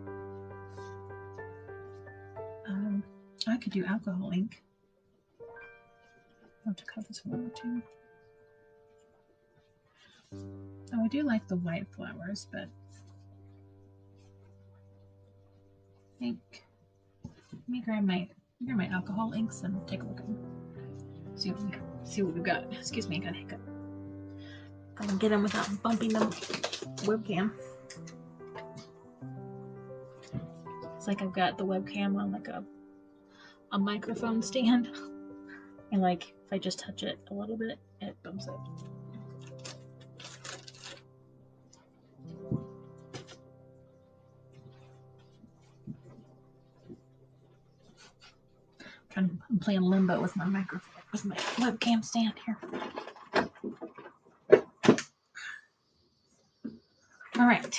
I could do alcohol ink. I'll have to cut this one too. Oh, I do like the white flowers, but I think let me grab my alcohol inks and take a look at them. See what we've got. Excuse me, I got a hiccup. I can get them without bumping the webcam. It's like I've got the webcam on like a microphone stand, and like if I just touch it a little bit, it bumps it. I'm playing limbo with my microphone, with my webcam stand here. All right.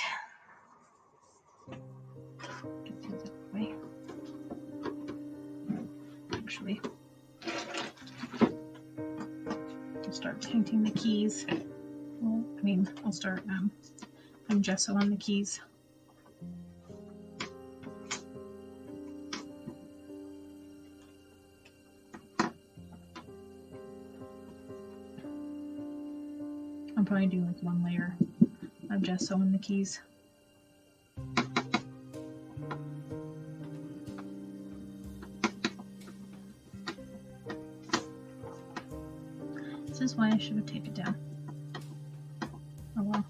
Actually, I'll start painting the keys. Well, I mean, I'll start putting gesso on the keys. I'll probably do like 1 layer of gesso on the keys. This is why I should have taken it down. Oh well.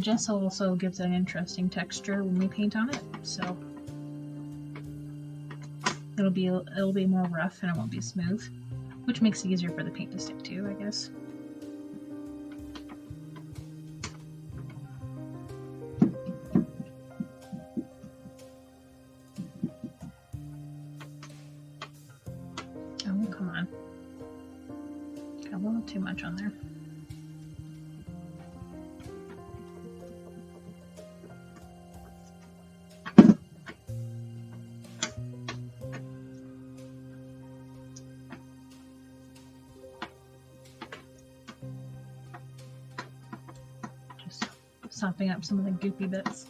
gesso also gives it an interesting texture when we paint on it, so it'll be more rough and it won't be smooth, which makes it easier for the paint to stick to, I guess. Oh, come on. Got a little too much on there. Sopping up some of the goopy bits.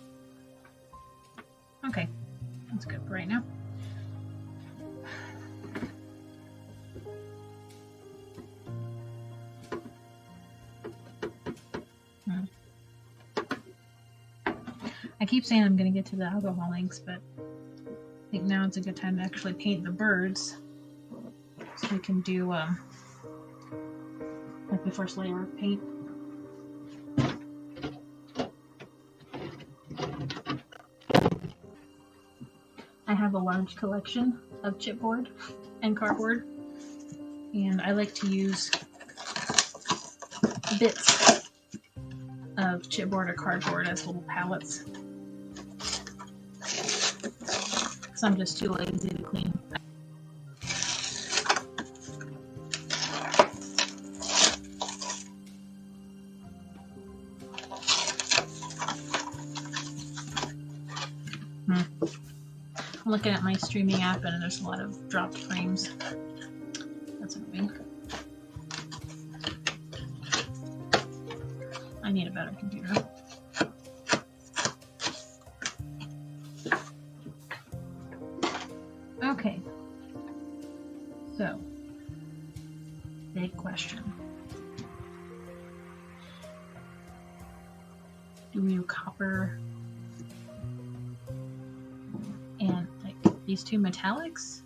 Okay, that's good for right now. I keep saying I'm going to get to the alcohol inks, but I think now it's a good time to actually paint the birds, so we can do like the first layer of paint. I have a large collection of chipboard and cardboard, and I like to use bits of chipboard or cardboard as little palettes, because I'm just too lazy to clean. I'm looking at my streaming app and there's a lot of dropped frames. That's annoying. I need a better computer. Okay. So, big question. Do we do copper and like these two metallics,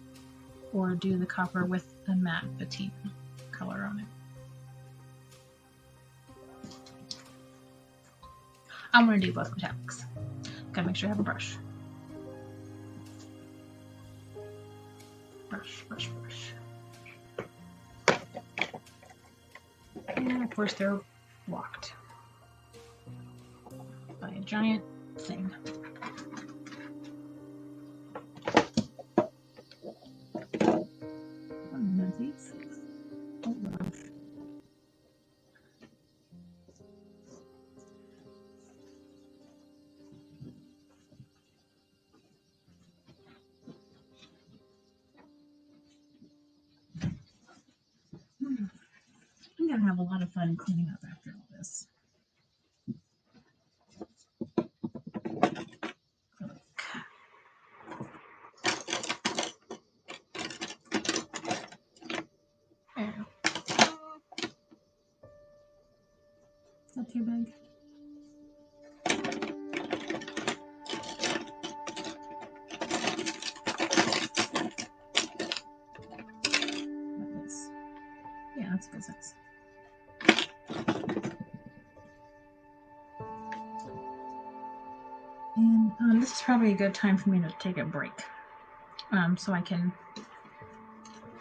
or do the copper with a matte petite color on it? I'm going to do both metallics. Gotta make sure I have a brush. Brush. And of course they're blocked by a giant thing. I'm gonna have a lot of fun cleaning up after all this. Not too big. Yeah, that's good size. And this is probably a good time for me to take a break, so I can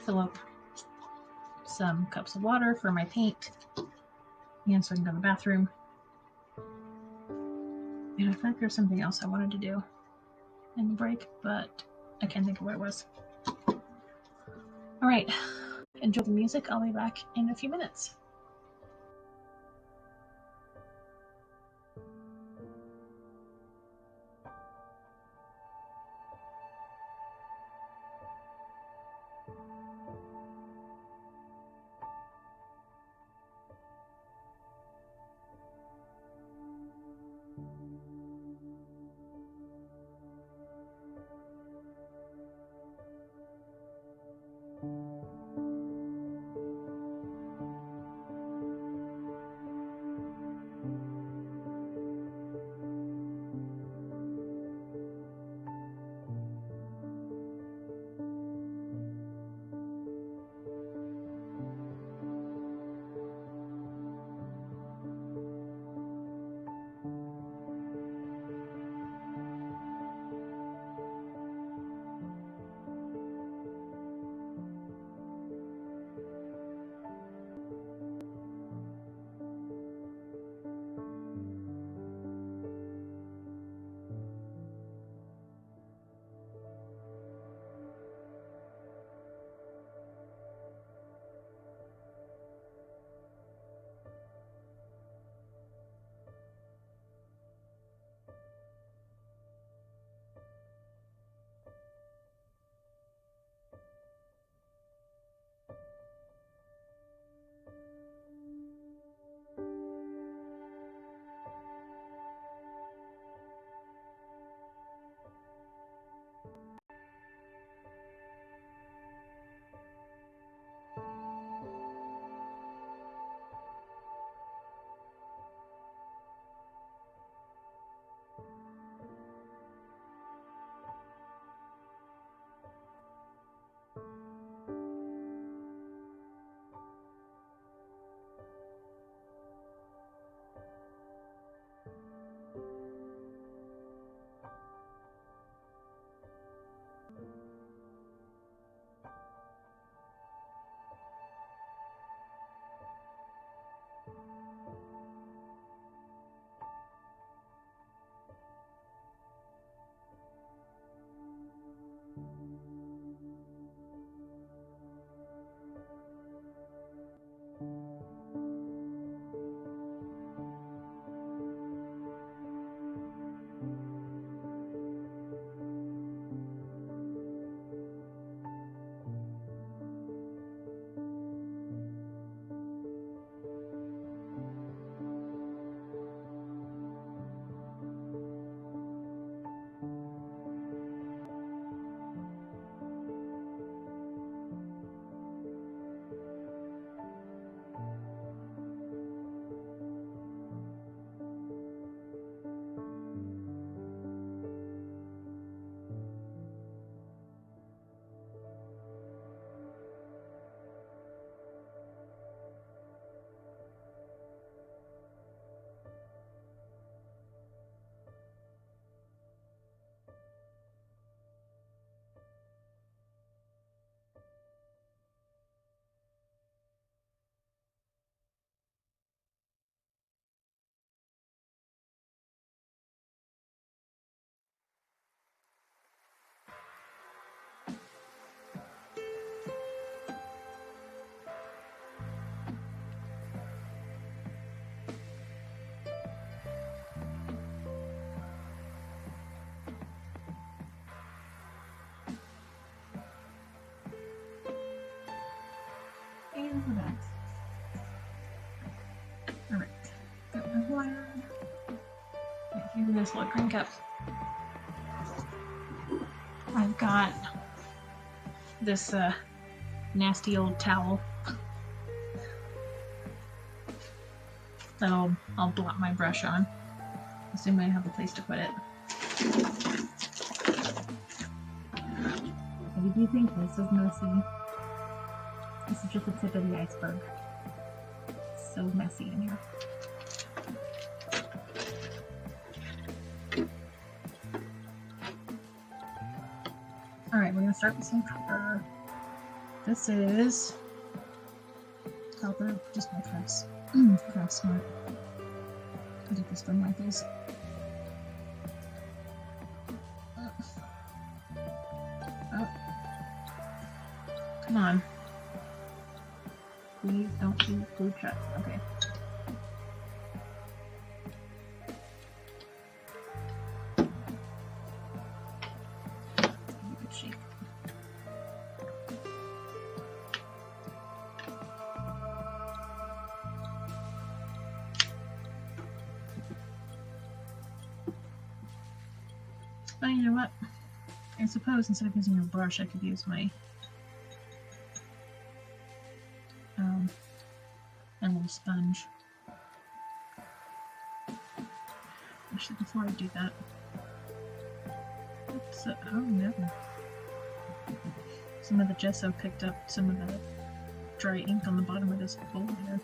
fill up some cups of water for my paint, and so I can go to the bathroom. And I feel like there's something else I wanted to do in the break, but I can't think of what it was. All right, enjoy the music. I'll be back in a few minutes. nice little drink cup. I've got this nasty old towel that I'll blot my brush on, assuming I have a place to put it. If you think this is messy, this is just the tip of the iceberg. It's so messy in here. Alright, we're going to start with some copper. This is copper, just my Craft Smart. I did this from Michael's. Oh. Come on. Please don't be glued shut. Okay. Good shake. But you know what? I suppose instead of using a brush, I could use my a little sponge. Actually, before I do that, oops, oh no. Some of the gesso picked up some of the dry ink on the bottom of this bowl here.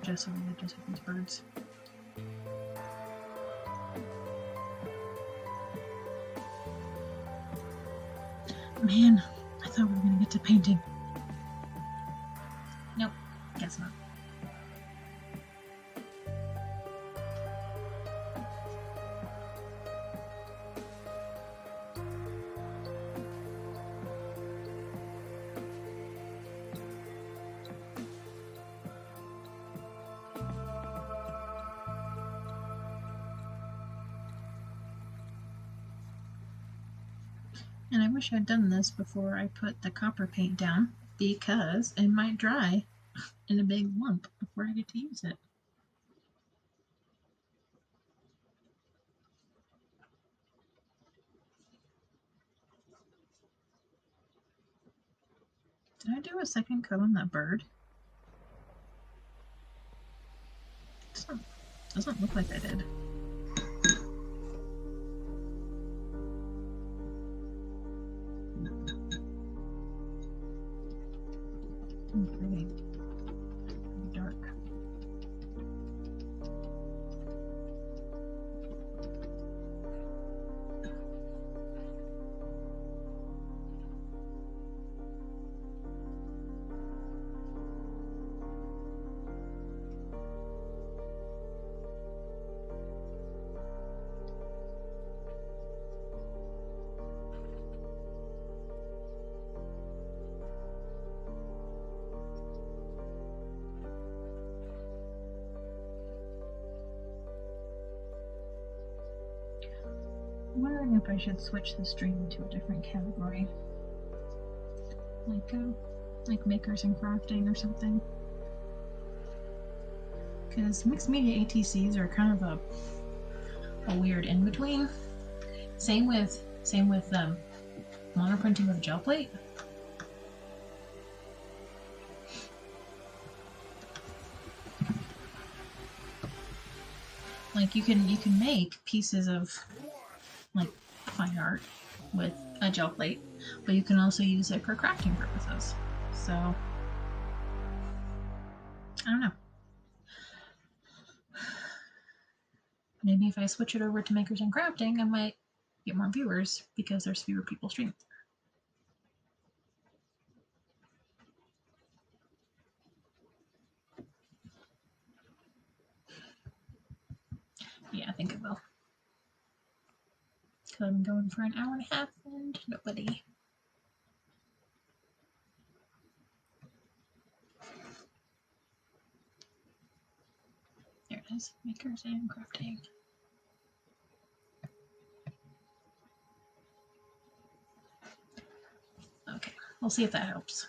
Gesso related to these birds. Man, I thought we were gonna get to painting. Nope, guess not. And I wish I'd done this before I put the copper paint down, because it might dry in a big lump before I get to use it. Did I do a second coat on that bird? Doesn't look like I did. Pretty dark. I'm wondering if I should switch the stream to a different category, like makers and crafting or something. Because mixed media ATCs are kind of a weird in between. Same with monoprinting with a gel plate. Like you can make pieces of like fine art with a gel plate, but you can also use it for crafting purposes. So I don't know. Maybe if I switch it over to makers and crafting, I might get more viewers because there's fewer people streaming. Yeah, I think it will. Because I'm going for an hour and a half and nobody. There it is, makers and crafting. Okay, we'll see if that helps.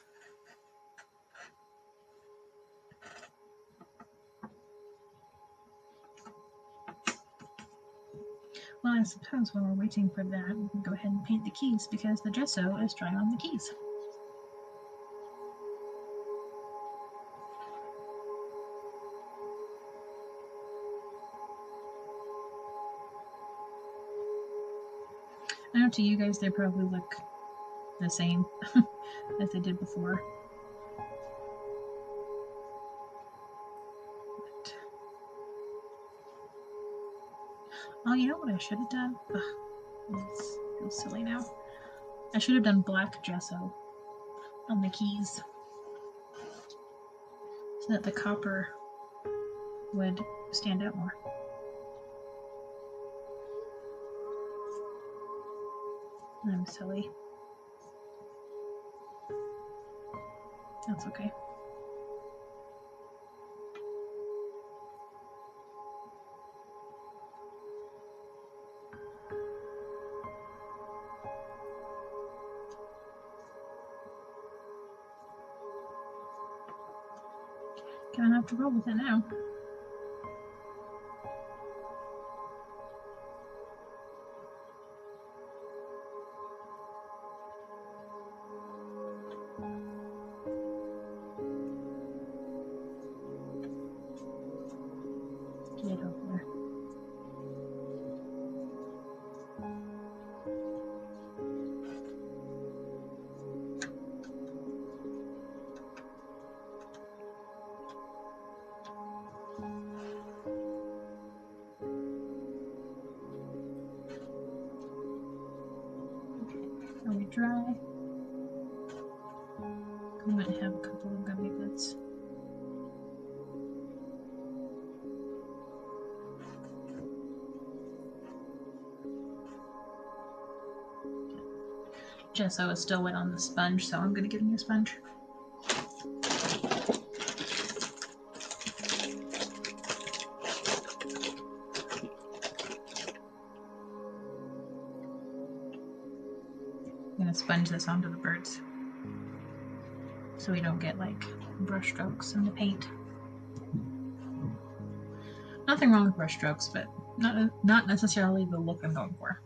Well, I suppose while we're waiting for that, we can go ahead and paint the keys because the gesso is drying on the keys. I know to you guys they probably look the same as they did before. But... oh, you know what I should have done? Ugh, this feels silly now. I should have done black gesso on the keys so that the copper would stand out more. I'm silly. That's okay. Gonna have to roll with it now. Get over there. Are we dry? We might have a couple of gummy bits. Gesso is still wet on the sponge, so I'm going to give you a sponge. I'm going to sponge this onto the birds so we don't get like brush strokes in the paint. Nothing wrong with brush strokes, but not necessarily the look I'm going for.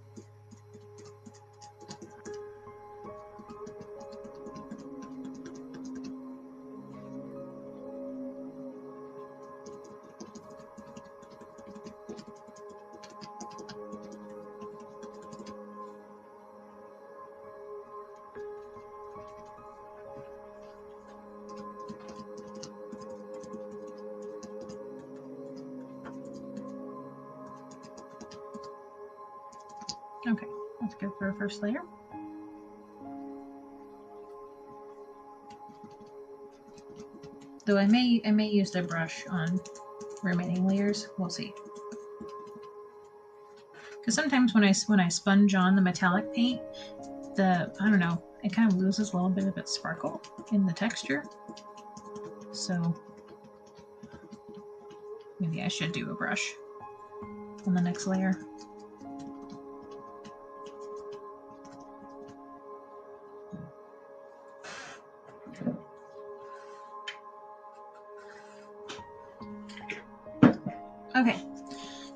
Okay, let's go for our first layer. Though I may use the brush on remaining layers. We'll see. Because sometimes when I sponge on the metallic paint, I don't know, it kind of loses a little bit of its sparkle in the texture. So maybe I should do a brush on the next layer. Okay,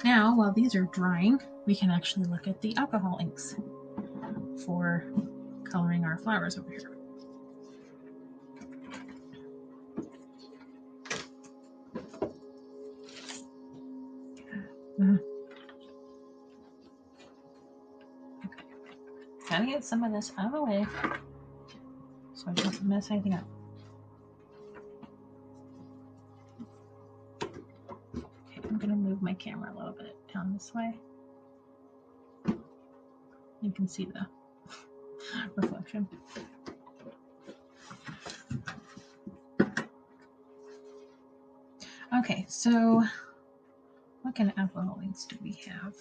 now while these are drying, we can actually look at the alcohol inks for coloring our flowers over here. Okay, gotta get some of this out of the way so I don't mess anything up. I'm going to move my camera a little bit down this way. You can see the reflection. Okay, so what kind of alcohol inks do we have?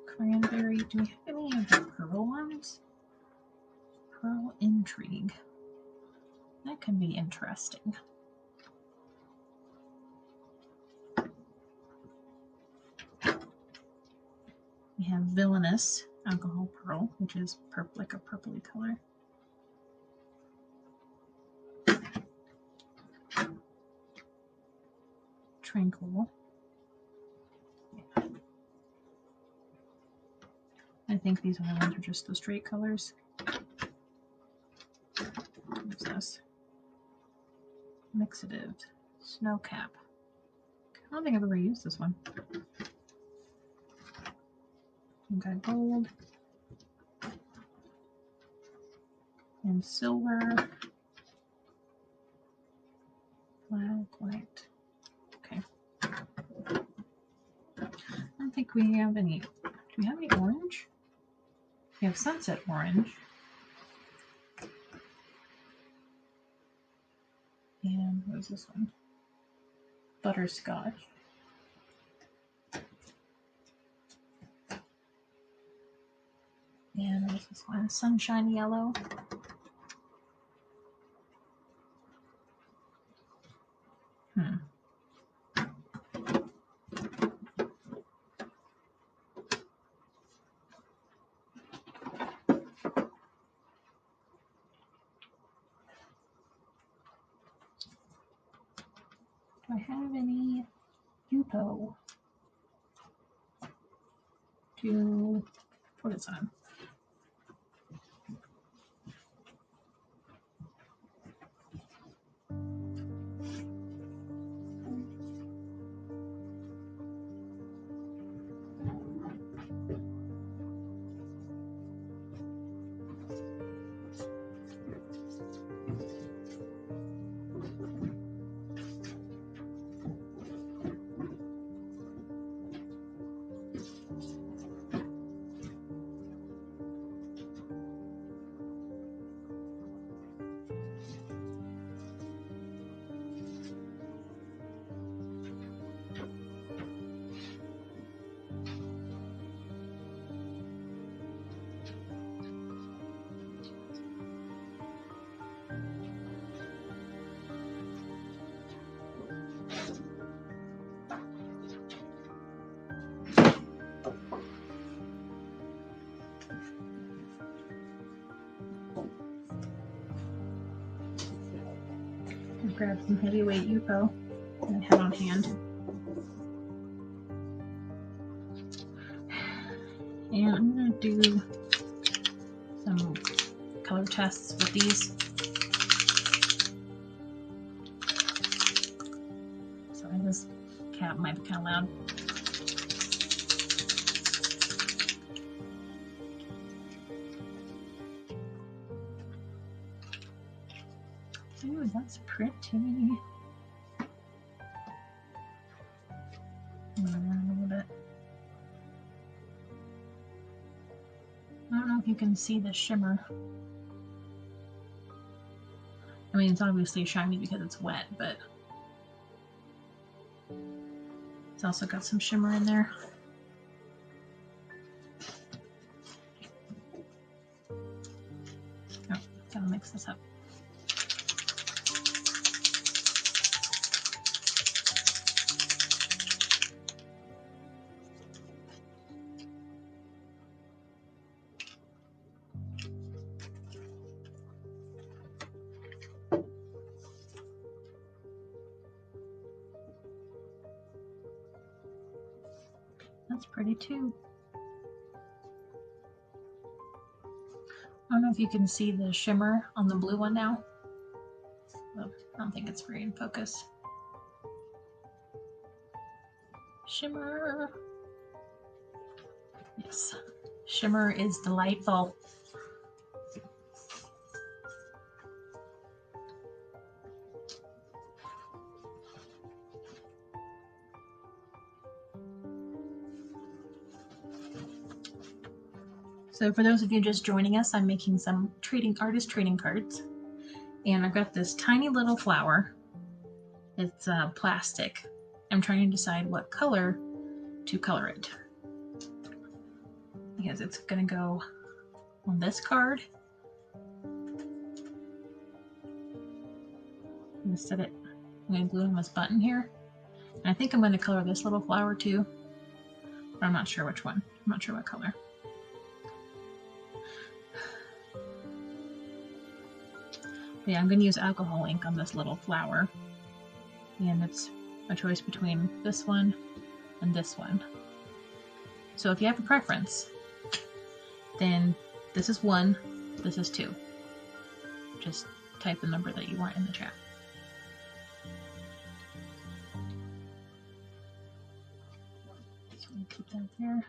Cranberry. Do we have any of the pearl ones? Pearl Intrigue. That could be interesting. We have Villainous Alcohol Pearl, which is like a purpley color. Tranquil. I think these other ones are just the straight colors. What's this? Mixative. Snowcap. I don't think I've ever used this one. We've got gold. And silver. Black, white. Okay. I don't think we have any. Do we have any orange? We have sunset orange. And what is this one? Butterscotch. And what is this one? Sunshine yellow. Do I have any Yupo to put this on? Grab some heavyweight Yupo that I have on hand. And I'm going to do some color tests with these. Sorry, this cap might be kind of loud. Ooh, that's pretty. Around a little bit. I don't know if you can see the shimmer. I mean, it's obviously shiny because it's wet, but it's also got some shimmer in there. Oh, gotta mix this up. That's pretty too. I don't know if you can see the shimmer on the blue one now. Oh, I don't think it's very in focus. Shimmer. Yes, shimmer is delightful. So for those of you just joining us, I'm making some artist trading cards. And I've got this tiny little flower. It's plastic. I'm trying to decide what color to color it. Because it's going to go on this card. I'm going to set it, I'm going to glue on this button here. And I think I'm going to color this little flower too. But I'm not sure which one. I'm not sure what color. Yeah, I'm going to use alcohol ink on this little flower. And it's a choice between this one and this one. So if you have a preference, then this is 1, this is 2. Just type the number that you want in the chat. So we'll keep that there.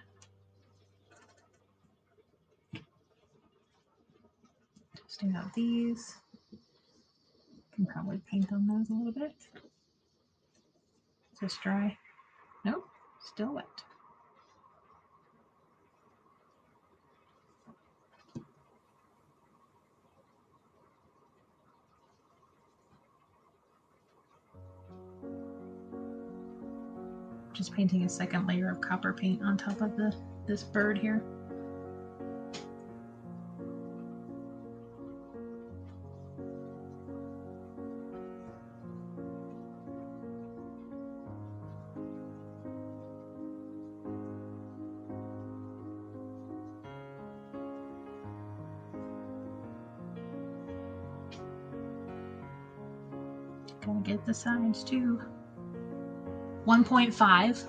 Testing out these. Can probably paint on those a little bit. Is this dry? Nope, still wet. Just painting a second layer of copper paint on top of this bird here. Gotta get the sides too. 1.5.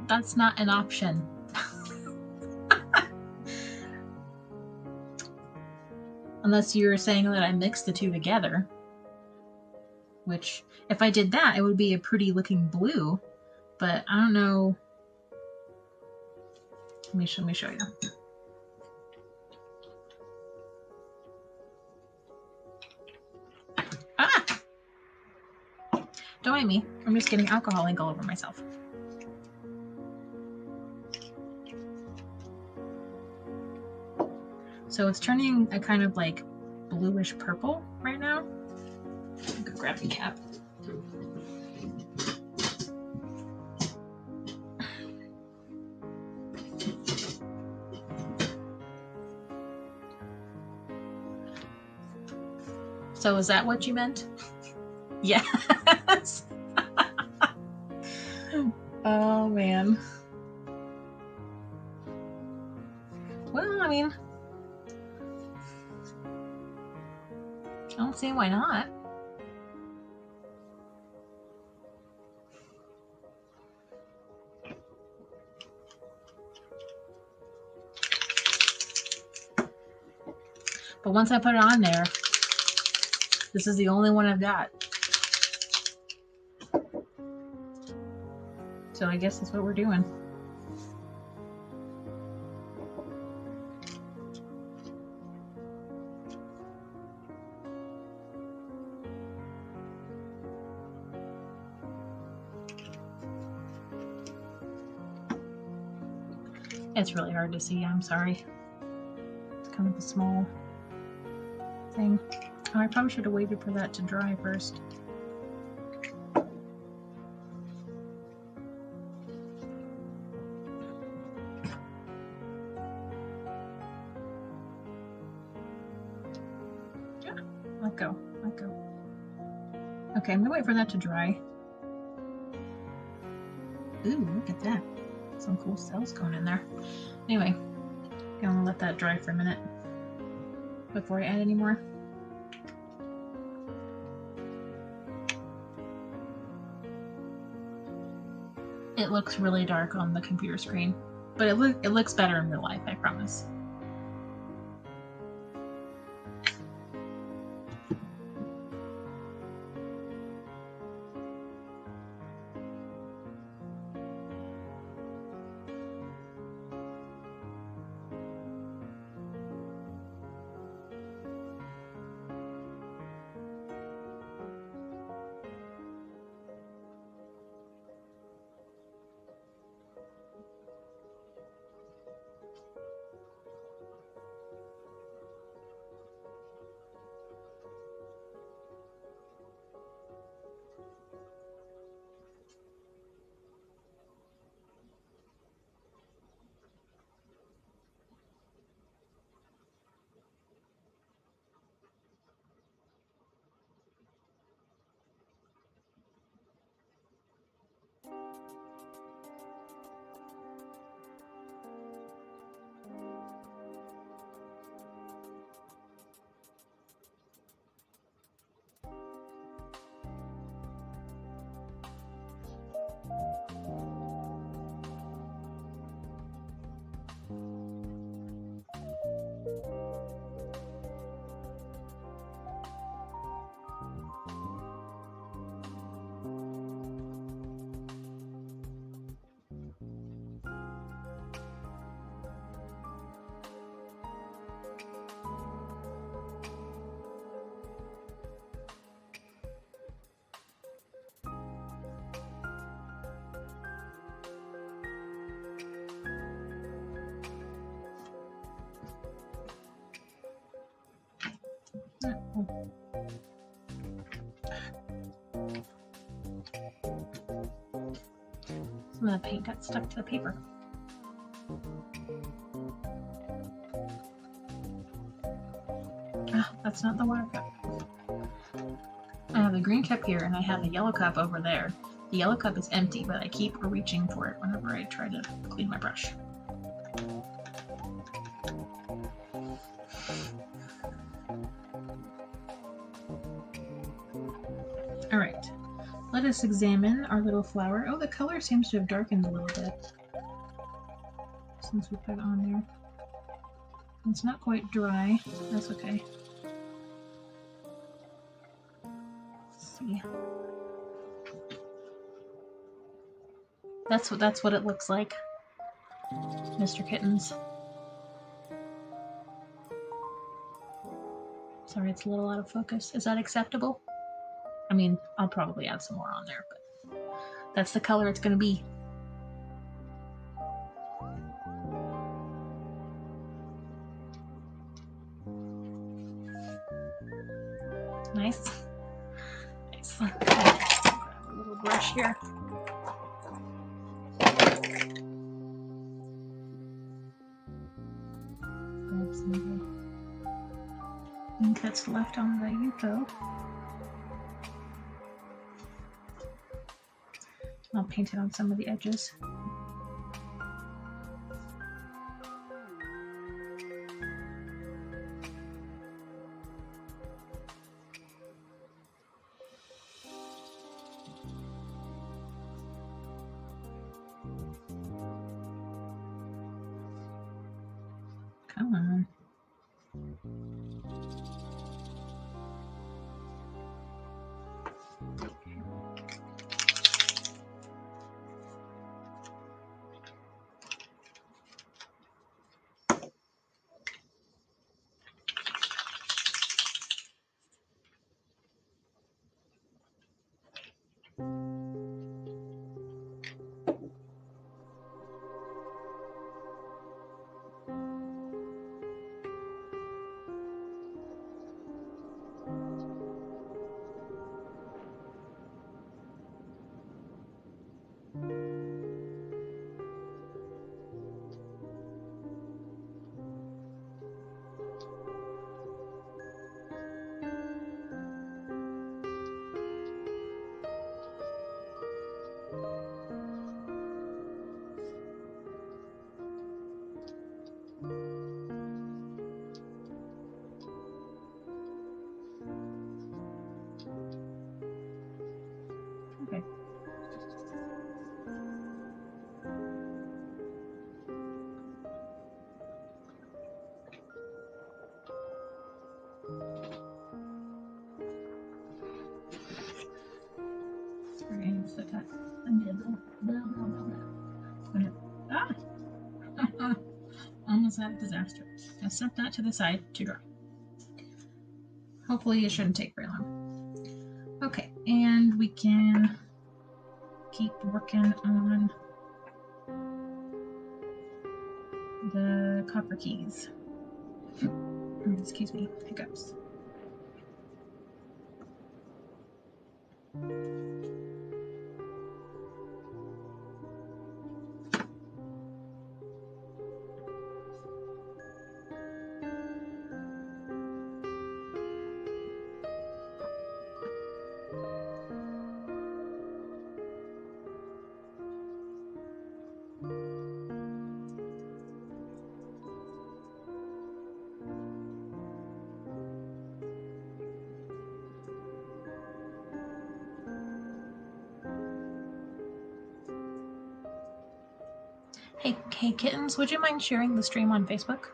That's not an option. Unless you're saying that I mixed the two together. Which, if I did that, it would be a pretty looking blue. But I don't know. Let me show you. Ah! Don't mind me. I'm just getting alcohol ink all over myself. So it's turning a kind of like bluish purple right now. I'll go grab the cap. So is that what you meant? Yes. Oh man. Well, I mean, I don't see why not. But once I put it on there, this is the only one I've got. So I guess that's what we're doing. It's really hard to see, I'm sorry. It's kind of a small thing. Oh, I probably should have waited for that to dry first. Yeah, let go, let go. Okay, I'm gonna wait for that to dry. Ooh, look at that. Some cool cells going in there. Anyway, I'm gonna let that dry for a minute before I add any more. It looks really dark on the computer screen, but it looks better in real life, I promise. Some of the paint got stuck to the paper. Ah, that's not the water cup. I have the green cup here and I have the yellow cup over there. The yellow cup is empty, but I keep reaching for it whenever I try to clean my brush. Alright, let us examine our little flower. Oh, the color seems to have darkened a little bit since we put it on there. It's not quite dry. That's okay. Let's see. That's what it looks like, Mr. Kittens. Sorry, it's a little out of focus. Is that acceptable? I mean, I'll probably add some more on there, but that's the color it's going to be. Nice. Nice. Grab a little brush here. Grab some of the ink that's left on the Yuko. I'll paint it on some of the edges. Come on. Okay. Set that. Ah! Almost had a disaster. I set that to the side to dry. Hopefully it shouldn't take very long. Okay, and we can keep working on the copper keys. Excuse me, hiccups. Hey kittens, would you mind sharing the stream on Facebook?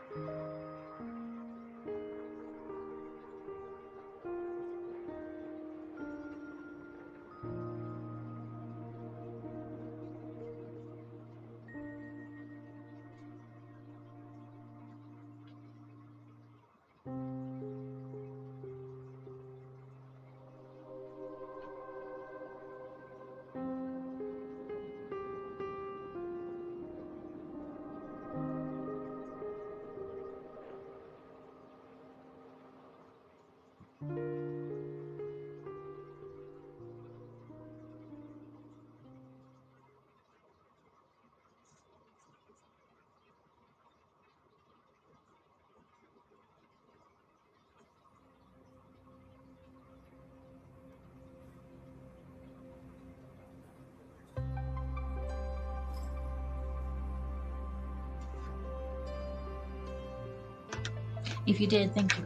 If you did, thank you.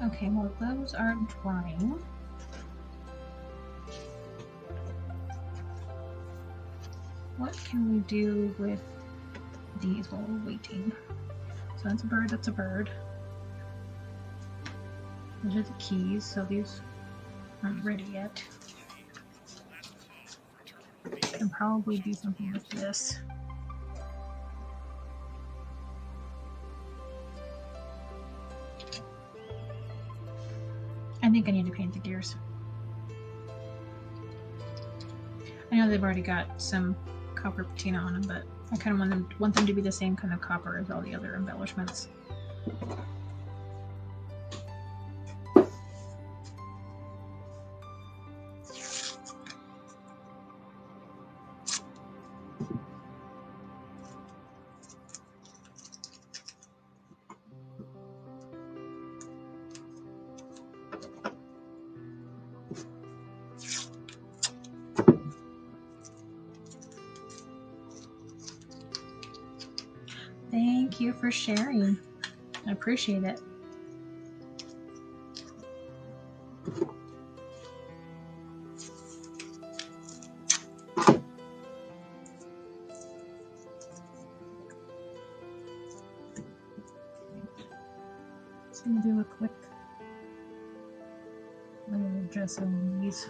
Okay, well, those are drying. What can we do with these while we're waiting? So that's a bird, that's a bird. Those are the keys, so these aren't ready yet. Can probably do something with this. I think I need to paint the gears. I know they've already got some copper patina on them, but I kind of want them to be the same kind of copper as all the other embellishments. Thank you for sharing. I appreciate it. Just gonna do a quick layer dress on these.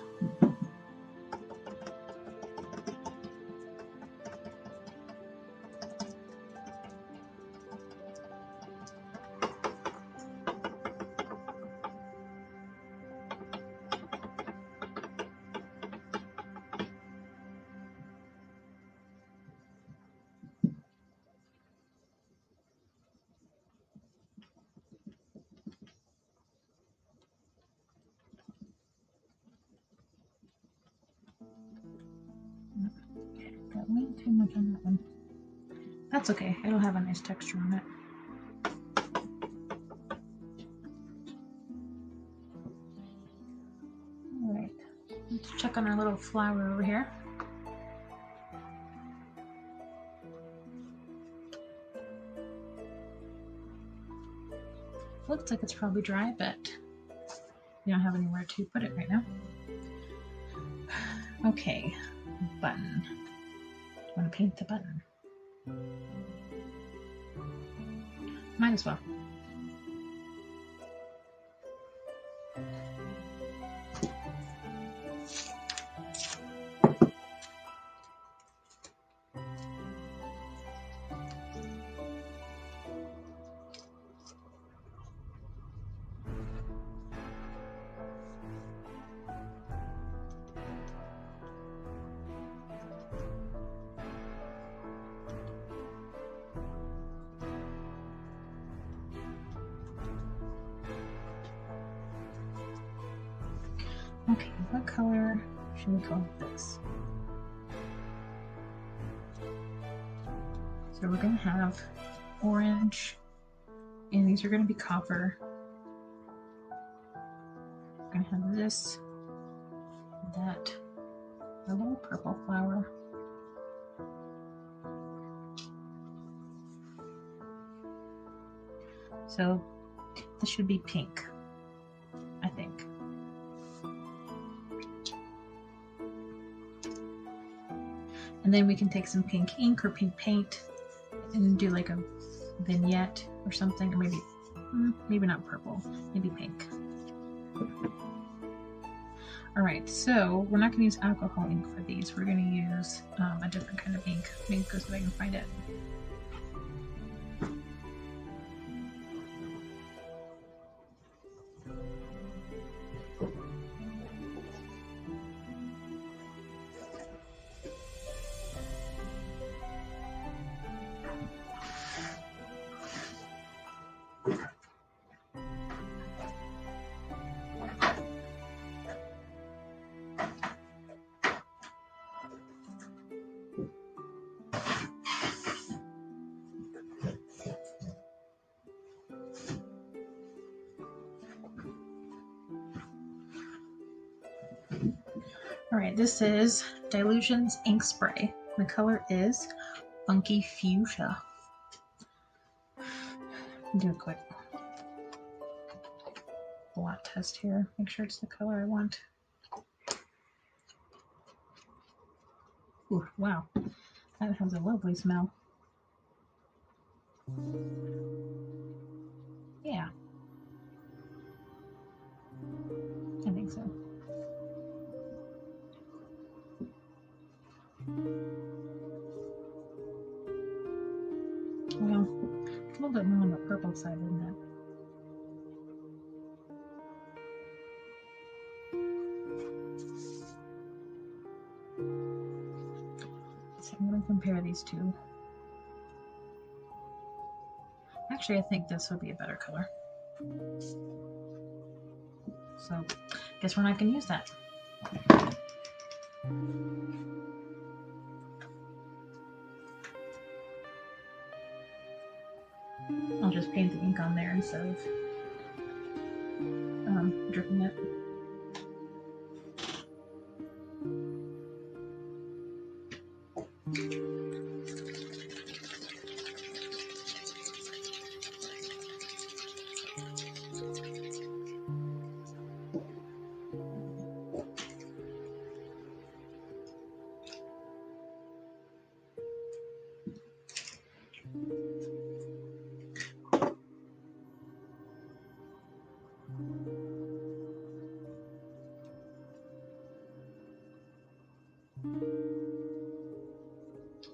Got way too much on that one. That's okay. It'll have a nice texture on it. All right. Let's check on our little flower over here. Looks like it's probably dry, but we don't have anywhere to put it right now. Okay, button. I want to paint the button. Might as well. Okay, what color should we call this? So we're going to have orange, and these are going to be copper. We're going to have this, that, a little purple flower. So this should be pink, I think. And then we can take some pink ink or pink paint and do like a vignette or something, or maybe not purple, maybe pink. All right, so we're not going to use alcohol ink for these. We're going to use a different kind of ink. Maybe go so that I can find it. Alright, this is Dilutions Ink Spray. The color is Funky Fuchsia. Do a quick blot test here. Make sure it's the color I want. Ooh, wow. That has a lovely smell. Yeah. I think so. Well, a little bit more on the purple side, isn't it? So I'm going to compare these two. Actually, I think this would be a better color. So, guess we're not going to use that. I'll just paint the ink on there instead of dripping it.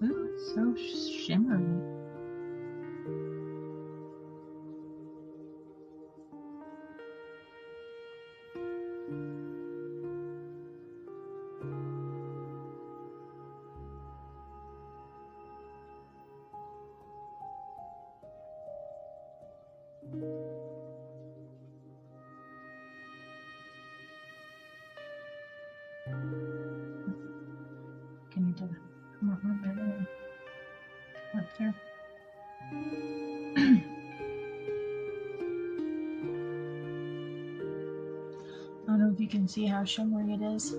Ooh, it's so shimmery. Can you do that? Come on, up there. I don't know if you can see how shimmery it is.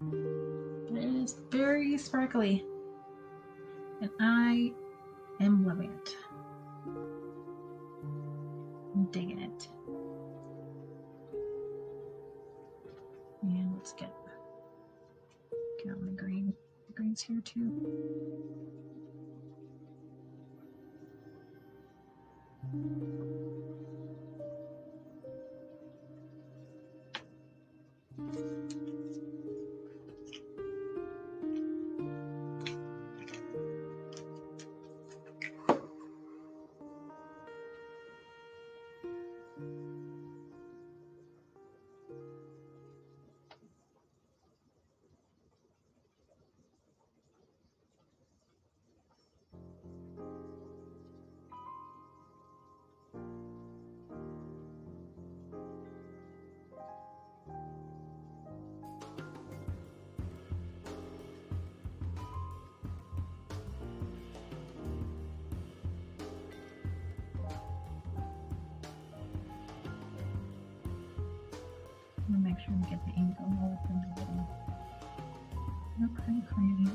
But it is very sparkly. And I am loving it. I'm digging it. And let's get on the green. The green's here too. I'm gonna make sure to get the ink all over the bottom. Look pretty crazy.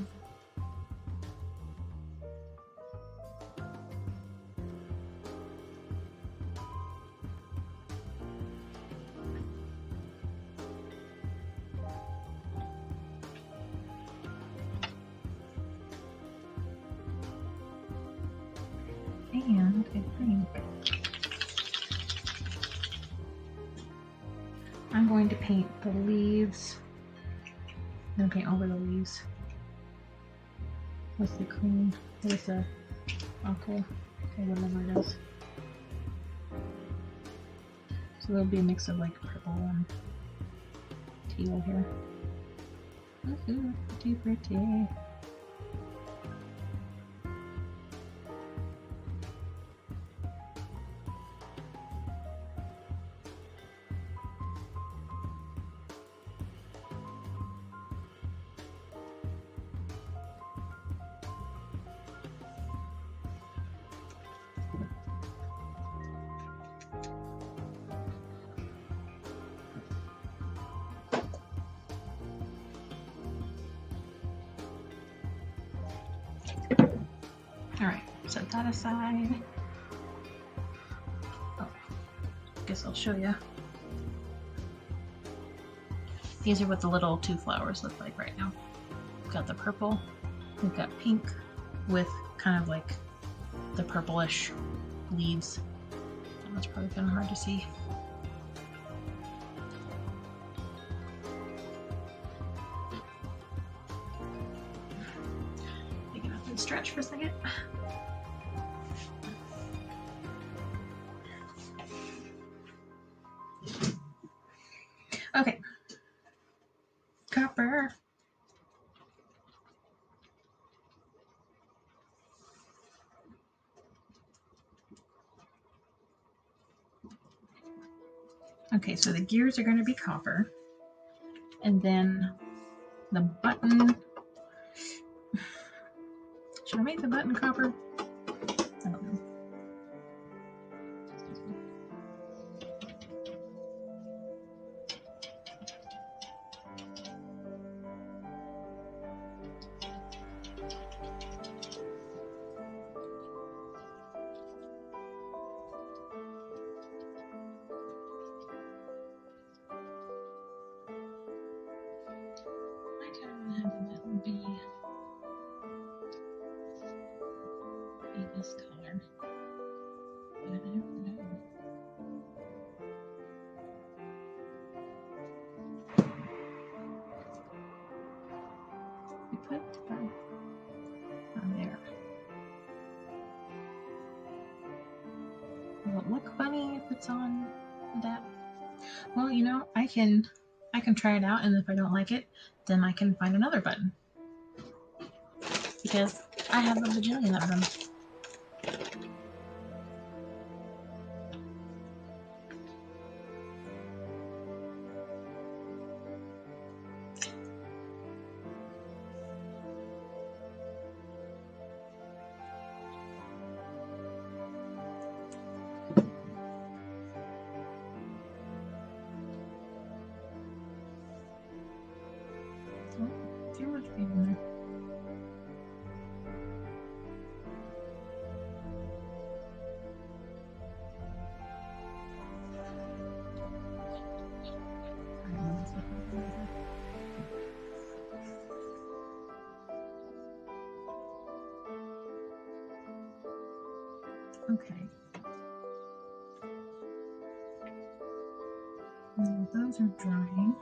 And I think I'm going to paint the leaves. I'm going to paint over the leaves. What's the cream? What is the aqua? Or whatever it is. So there'll be a mix of like purple and teal here. Ooh, pretty pretty. set that aside. Oh, guess I'll show you. These are what the little two flowers look like right now. We've got the purple, we've got pink with kind of like the purplish leaves. That's probably kind of hard to see. Take it up and stretch for a second. Okay. Copper. Okay, so the gears are going to be copper. And then the button. Should I make the button copper? I don't know. Be this color, but I don't know. We put on there. Will it look funny if it's on that? Well, you know, I can try it out, and if I don't like it, then I can find another button. Because I have a bajillion of them. Oh, too much paint in there. Okay. Now those are drying.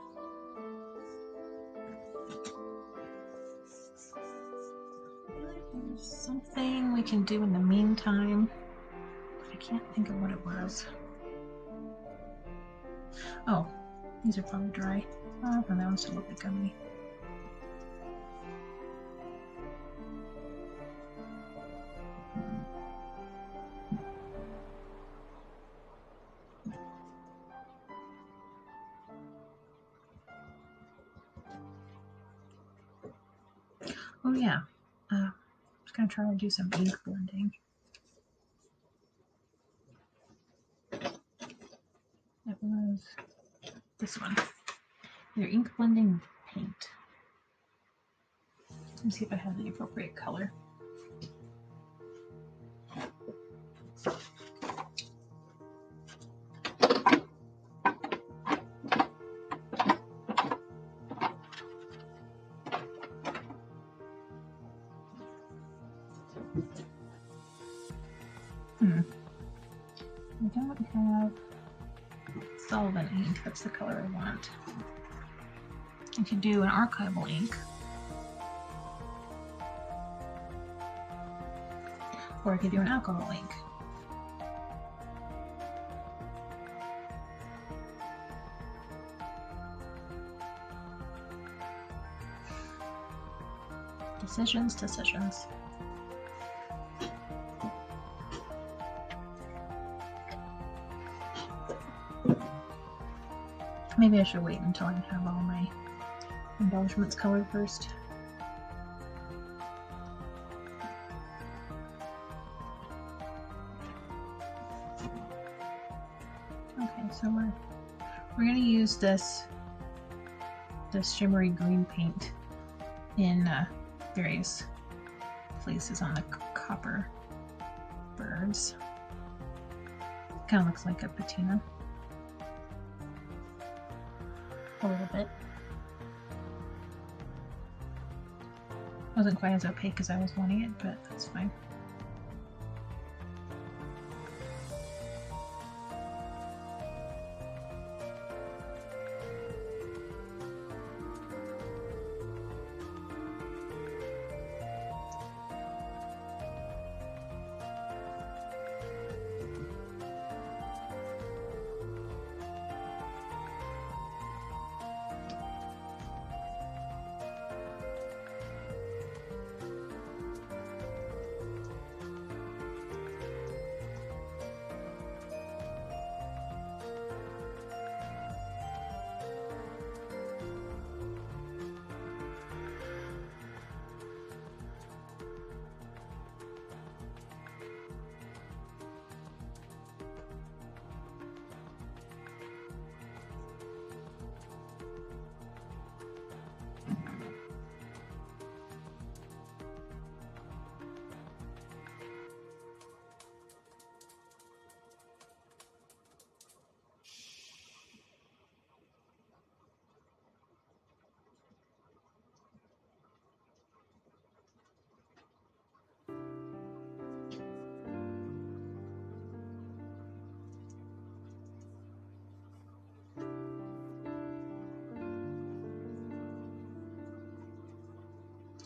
There's something we can do in the meantime. I can't think of what it was. Oh, these are probably dry. Oh, and that one still look like gummy. Oh yeah, I was gonna try to do some ink blending. It was this one. Either ink blending or paint. Let me see if I have the appropriate color. I don't have solvent ink. That's the color I want. I could do an archival ink. Or I could do an alcohol ink. Decisions. Maybe I should wait until I have all my embellishments colored first. Okay, so we're gonna use this shimmery green paint in various places on the copper. birds. Kind of looks like a patina. A little bit. Wasn't quite as opaque as I was wanting it, but that's fine.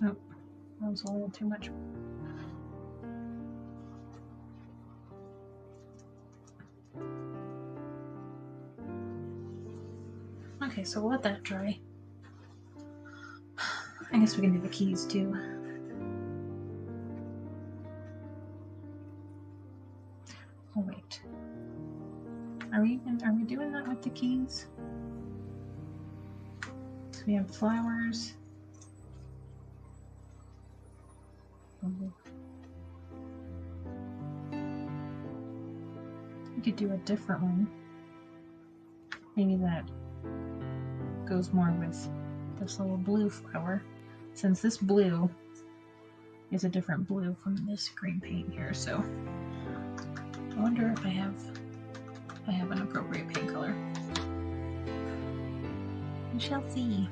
Oh, that was a little too much. Okay, so we'll let that dry. I guess we can do the keys too. Oh wait. Are we doing that with the keys? So we have flowers. We could do a different one. Maybe that goes more with this little blue flower, since this blue is a different blue from this green paint here. So I wonder if I have an appropriate paint color. We shall see.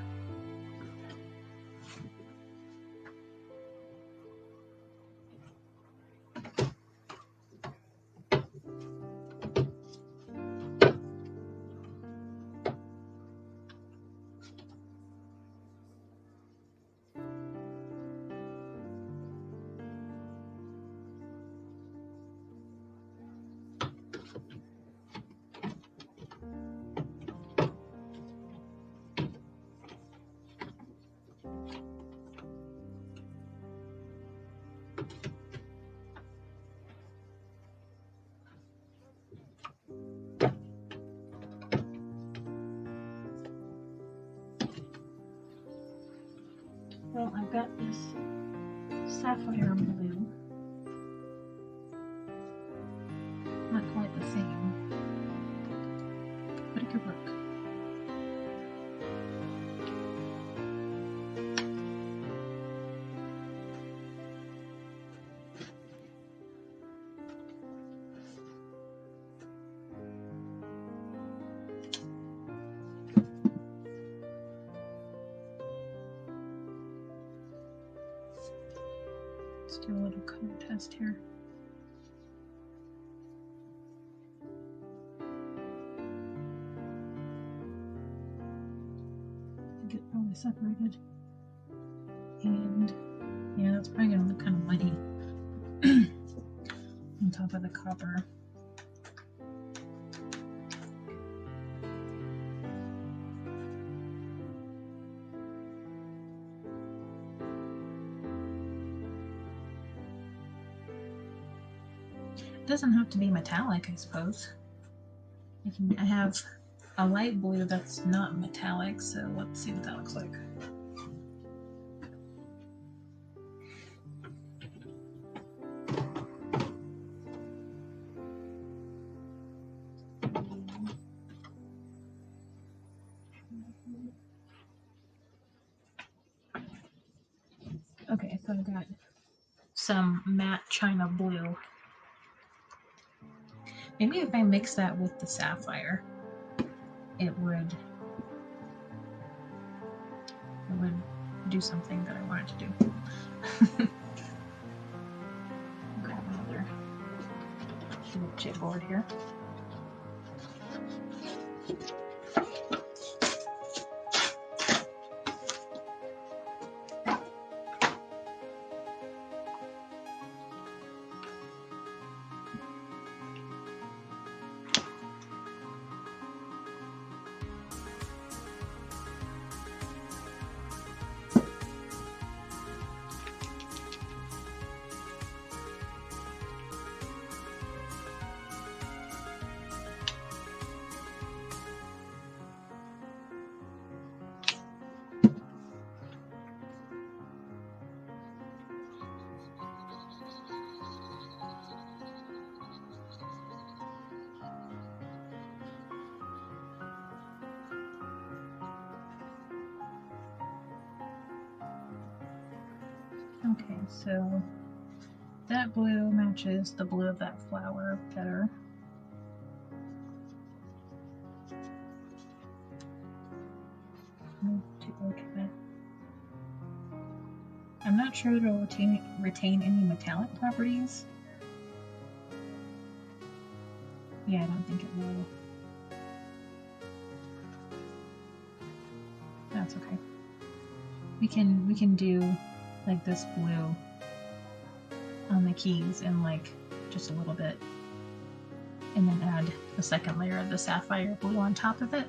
Well, I've got this sapphire blue. Not quite the same, but it could work. Let's do a little color test here. Get probably separated. And yeah, that's probably gonna look kind of muddy on top of the copper. It doesn't have to be metallic, I suppose. I have a light blue that's not metallic, so let's see what that looks like. Okay, so I've got some matte china blue Maybe if I mix that with the sapphire, it would do something that I want it to do. Grab another chipboard here. Okay, so that blue matches the blue of that flower better. I'm not sure it'll retain any metallic properties. Yeah, I don't think it will. That's okay. We can do like this blue on the keys and like just a little bit, and then add a second layer of the sapphire blue on top of it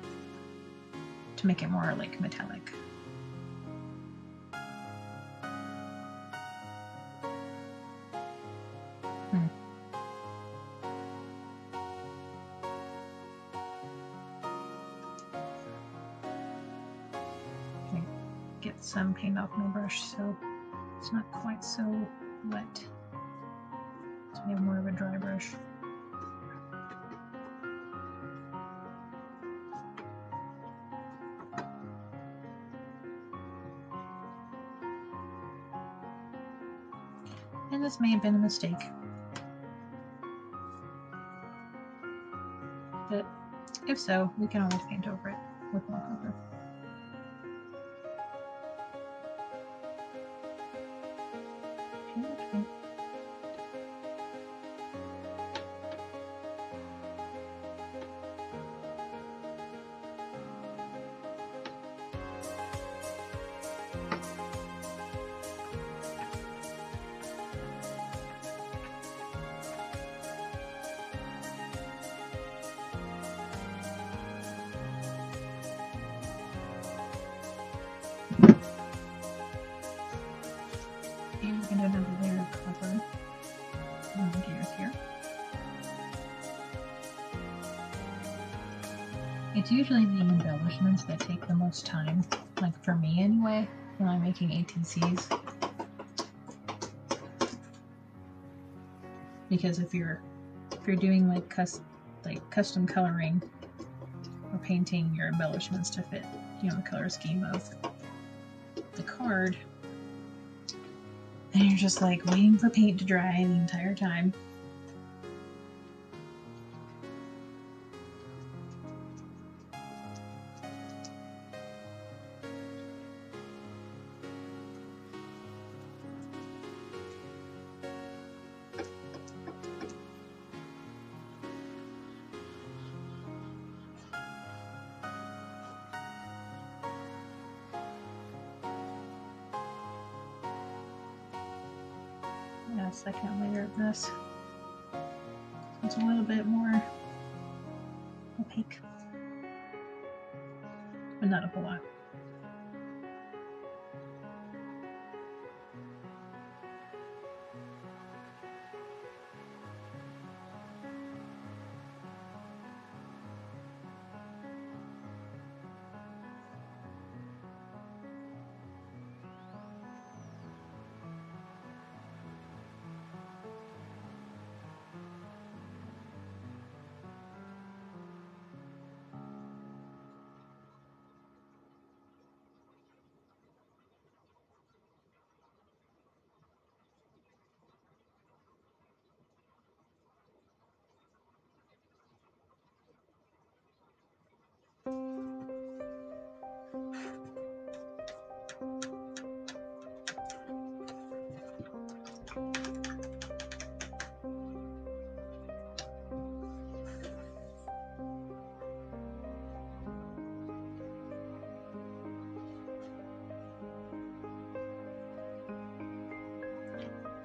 to make it more like metallic. Get some paint off my brush so it's not quite so wet. So we have more of a dry brush. And this may have been a mistake, but if so, we can always paint over it with more color. Okay. And we're going to do another layer of color on the gears here. It's usually the embellishments that take the most time, like for me anyway, when I'm making ATCs. Because if you're doing like custom coloring or painting your embellishments to fit, you know, the color scheme of the card, and you're just like waiting for paint to dry the entire time. A second layer of this. It's a little bit more opaque, but not a whole lot.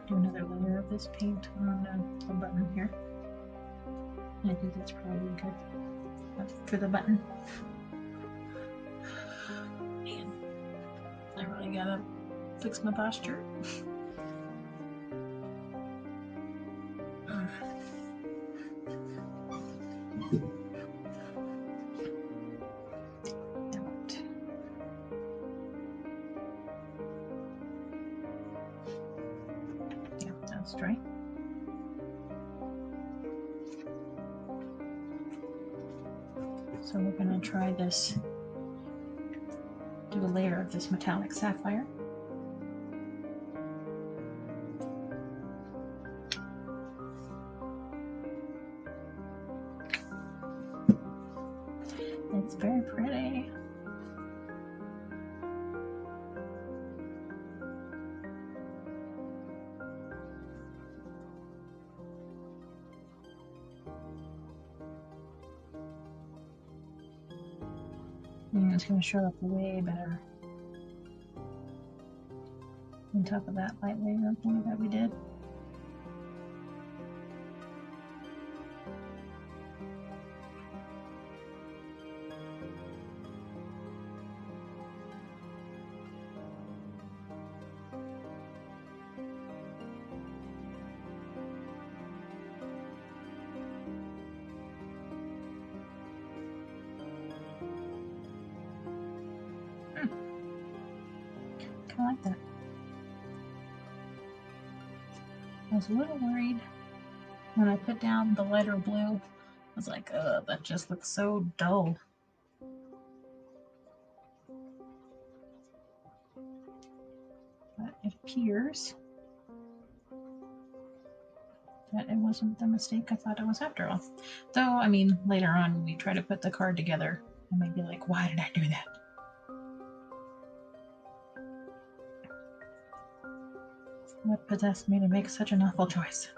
Do another layer of this paint on the button here. I think that's probably good for the button. Man, I really gotta fix my posture. Yeah, that's dry. So we're gonna try this, do a layer of this metallic sapphire. It's very pretty. And it's going to show up way better on top of that light layer of blue that we did. I like that. I was a little worried when I put down the lighter blue. I was like, ugh, that just looks so dull. But it appears that it wasn't the mistake I thought it was after all. Though, I mean, later on when we try to put the card together, I may be like, why did I do that? What possessed me to make such an awful choice?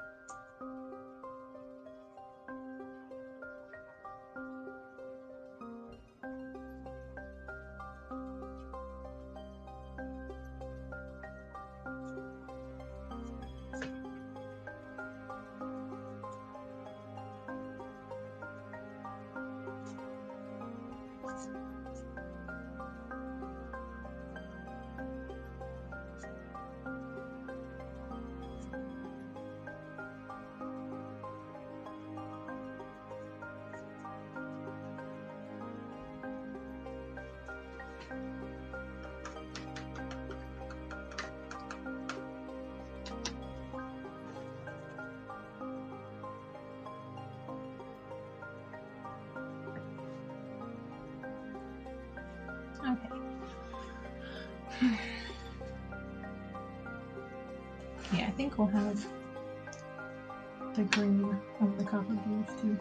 Okay. Yeah, I think we'll have the green of the copper blues too.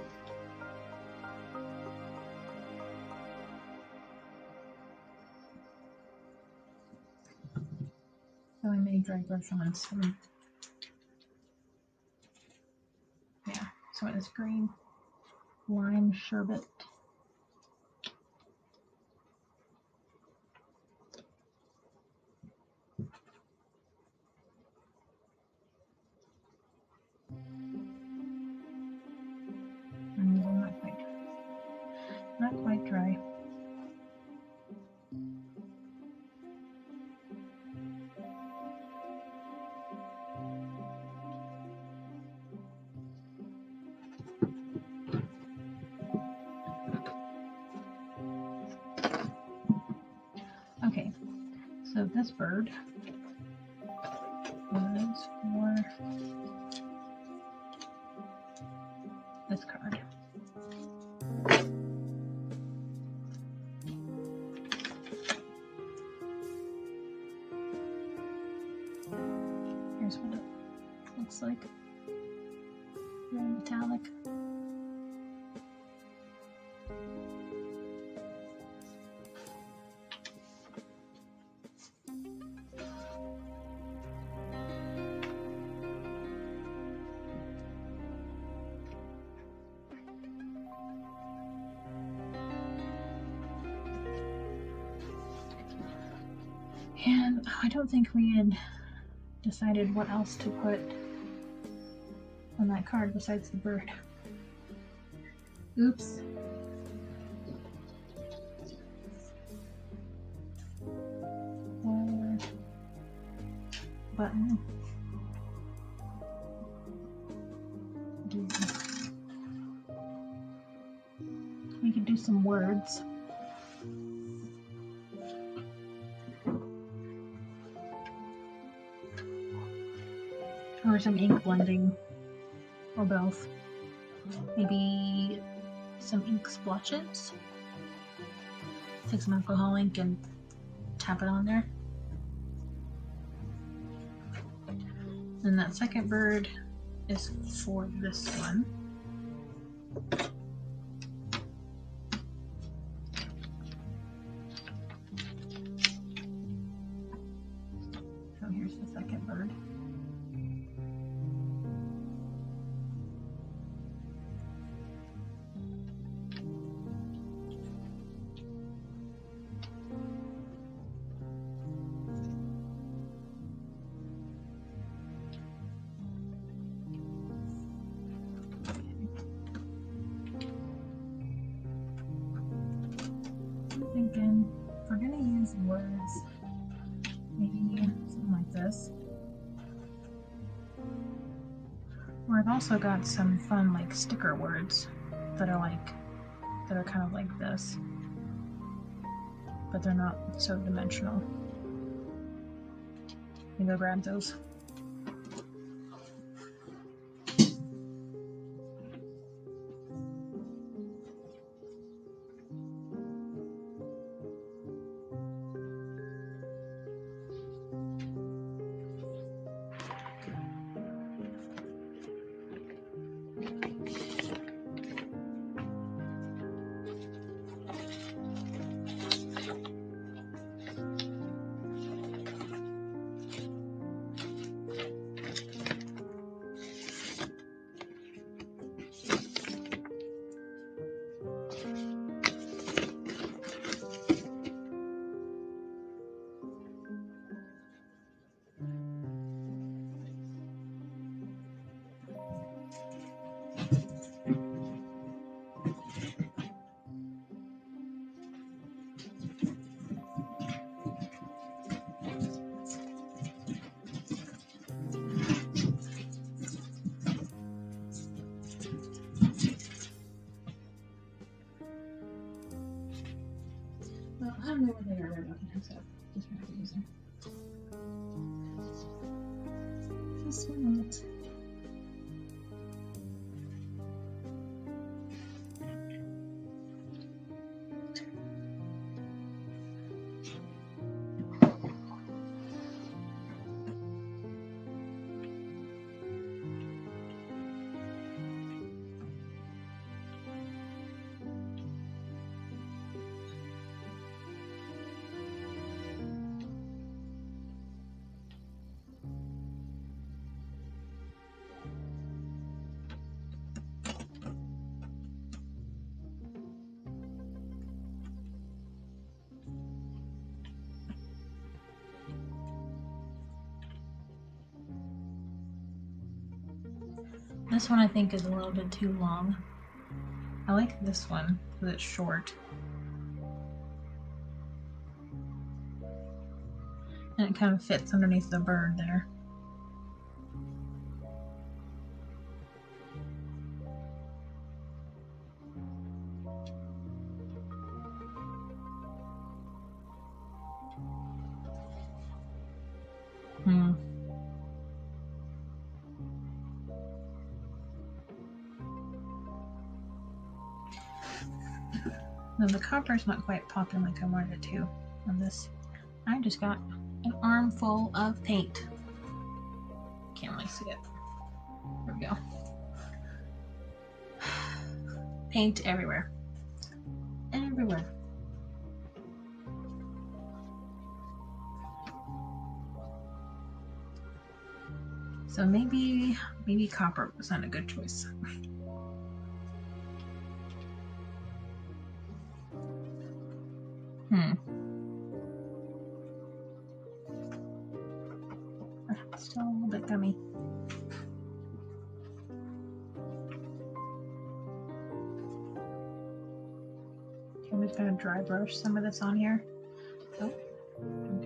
So I may dry brush on some. Yeah, some of this green lime sherbet. Not quite dry. Okay, so this bird was for this card. Here's what it looks like. Very metallic. And I don't think we had decided what else to put on that card besides the bird. Oops. Button. We could do some words. Or some ink blending. Or both. Maybe some ink splotches. Take some alcohol ink and tap it on there. And that second bird is for this one. So here's the second bird. Thinking if we're gonna use words, maybe something like this. Or I've also got some fun like sticker words that are kind of like this, but they're not so dimensional. Maybe I'll grab those. Well, I don't know what they are right now, so just trying to use them. This one. This one I think is a little bit too long. I like this one because it's short. And it kind of fits underneath the bird there. No, the copper's not quite popping like I wanted it to on this. I just got an armful of paint. Can't really see it. There we go. Paint everywhere. Everywhere. So maybe copper was not a good choice. I'm just gonna dry brush some of this on here. Oh, I'm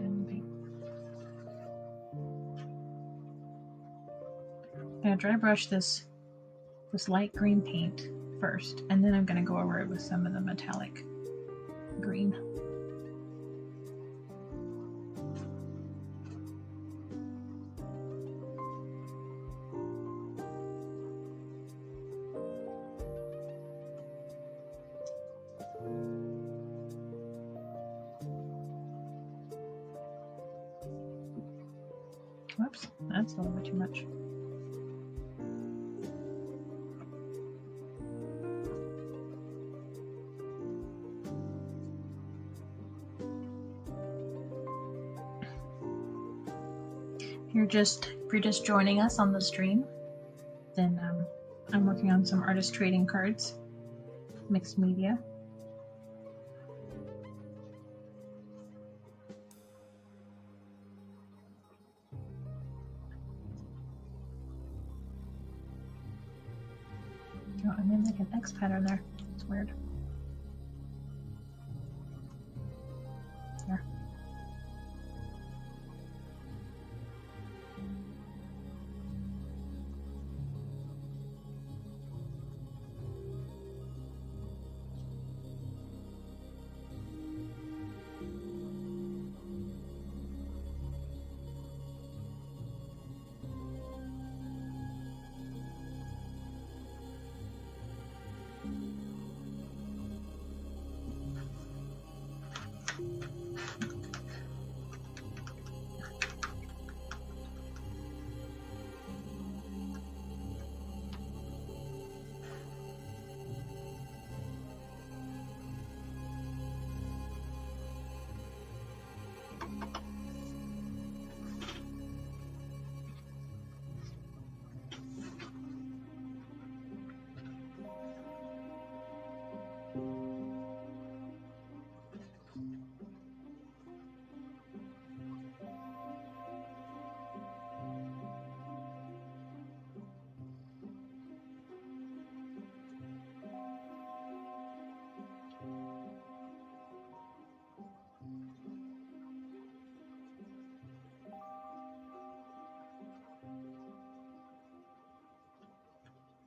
gonna dry brush this light green paint first, and then I'm gonna go over it with some of the metallic green. Whoops, that's a little bit too much. If you're just joining us on the stream, then I'm working on some artist trading cards, mixed media. Oh, I made like an X pattern there. It's weird. There.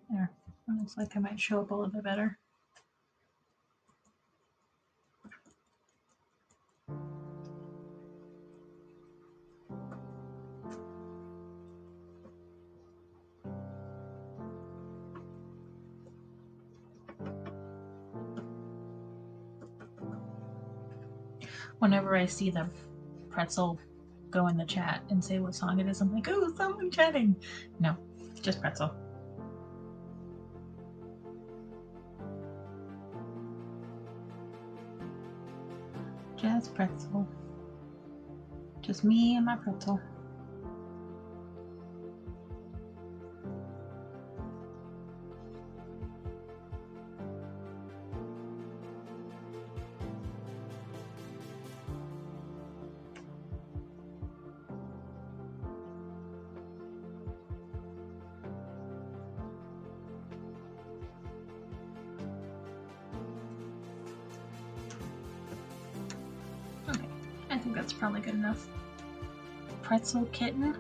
There. It looks like I might show up a little bit better. Whenever I see the pretzel go in the chat and say what song it is, I'm like, oh, someone chatting. No, just pretzel. Just pretzel. Just me and my pretzel. Okay, I think that's probably good enough. Pretzel kitten?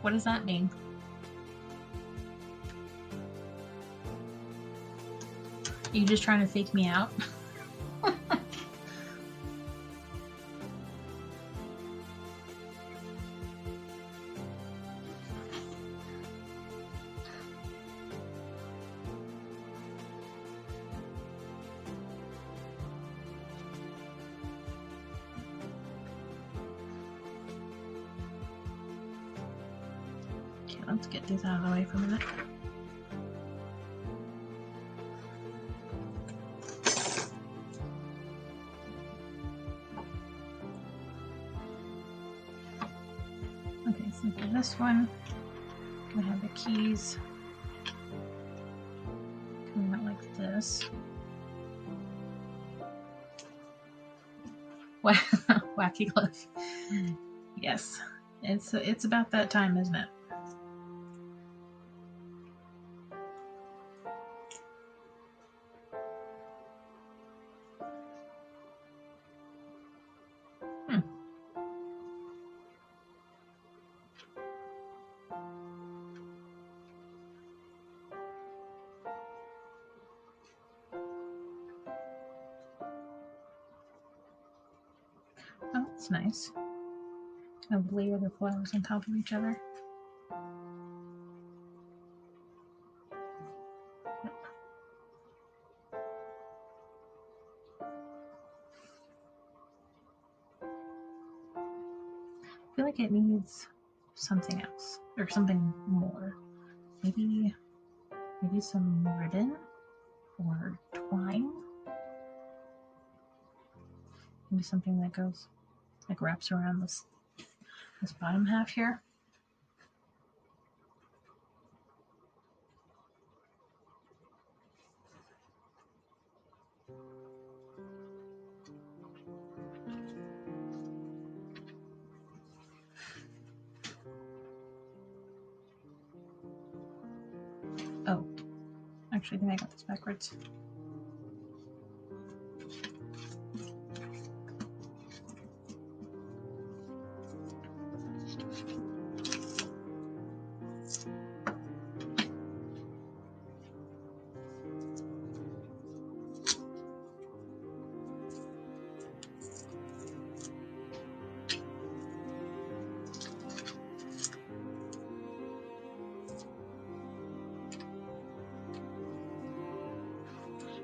What does that mean? Are you just trying to fake me out? Okay, let's get these out of the way for a minute. Okay, so for this one, I have the keys coming out like this. Wacky cliff. Yes, it's about that time, isn't it? It's nice. Kind of layer the flowers on top of each other. I feel like it needs something else or something more. Maybe some ribbon or twine. Maybe something that goes like wraps around this bottom half here. Oh, actually, I think I got this backwards.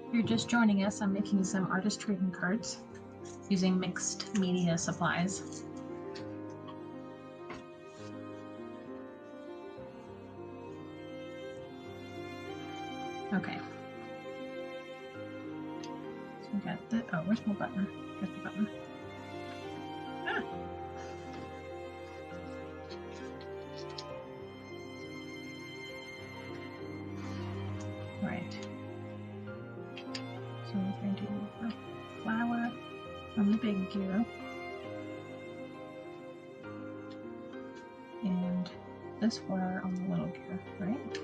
If you're just joining us, I'm making some artist trading cards using mixed media supplies. Okay. So we got the, oh, where's my button? Got the button. Ah. Right. So we're going to do a flower on the big gear. And this flower on the little gear, right?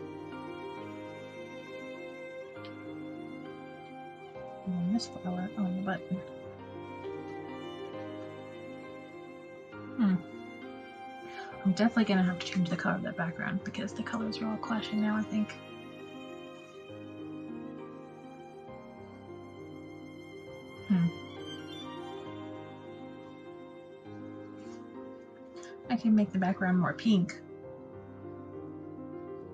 And then this flower on the button. I'm definitely going to have to change the color of that background because the colors are all clashing now, I think. I can make the background more pink.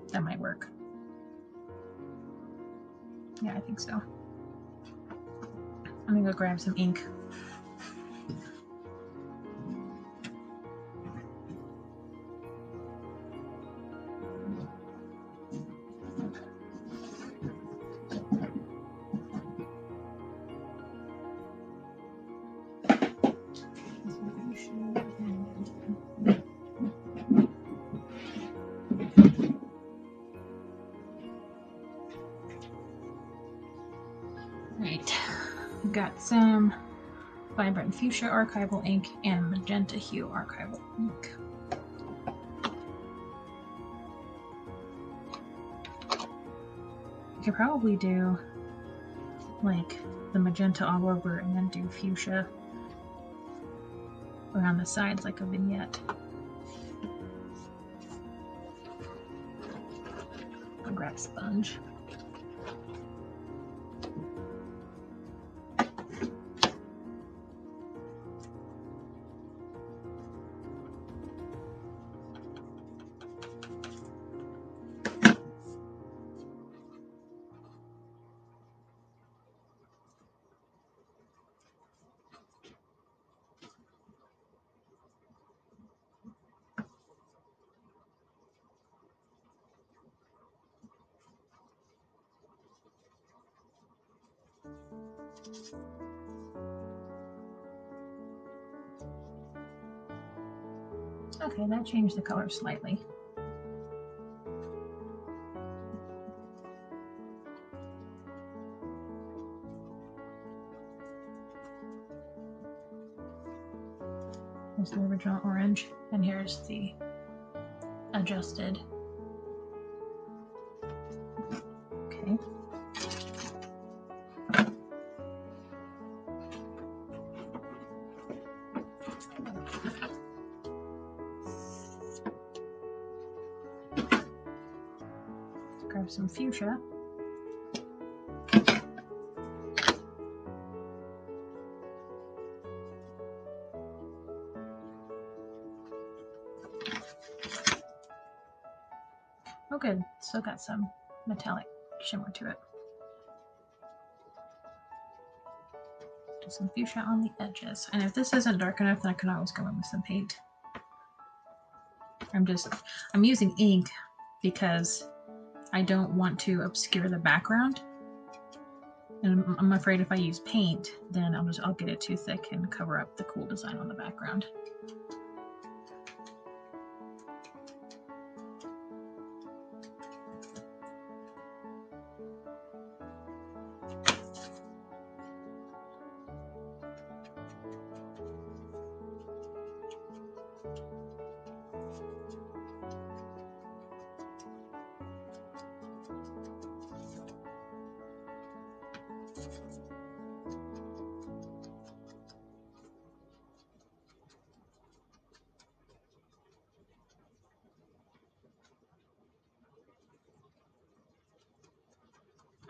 That might work. Yeah, I think so. I'm gonna go grab some ink. Right, we've got some vibrant fuchsia archival ink and magenta hue archival ink. You could probably do like the magenta all over and then do fuchsia around the sides like a vignette. I'll grab a sponge. Okay, that changed the color slightly. Here's the original orange, and here's the adjusted. Okay. Grab some fuchsia. Oh good, still got some metallic shimmer to it. Do some fuchsia on the edges. And if this isn't dark enough, then I can always go in with some paint. I'm using ink because I don't want to obscure the background. And I'm afraid if I use paint, then I'll get it too thick and cover up the cool design on the background.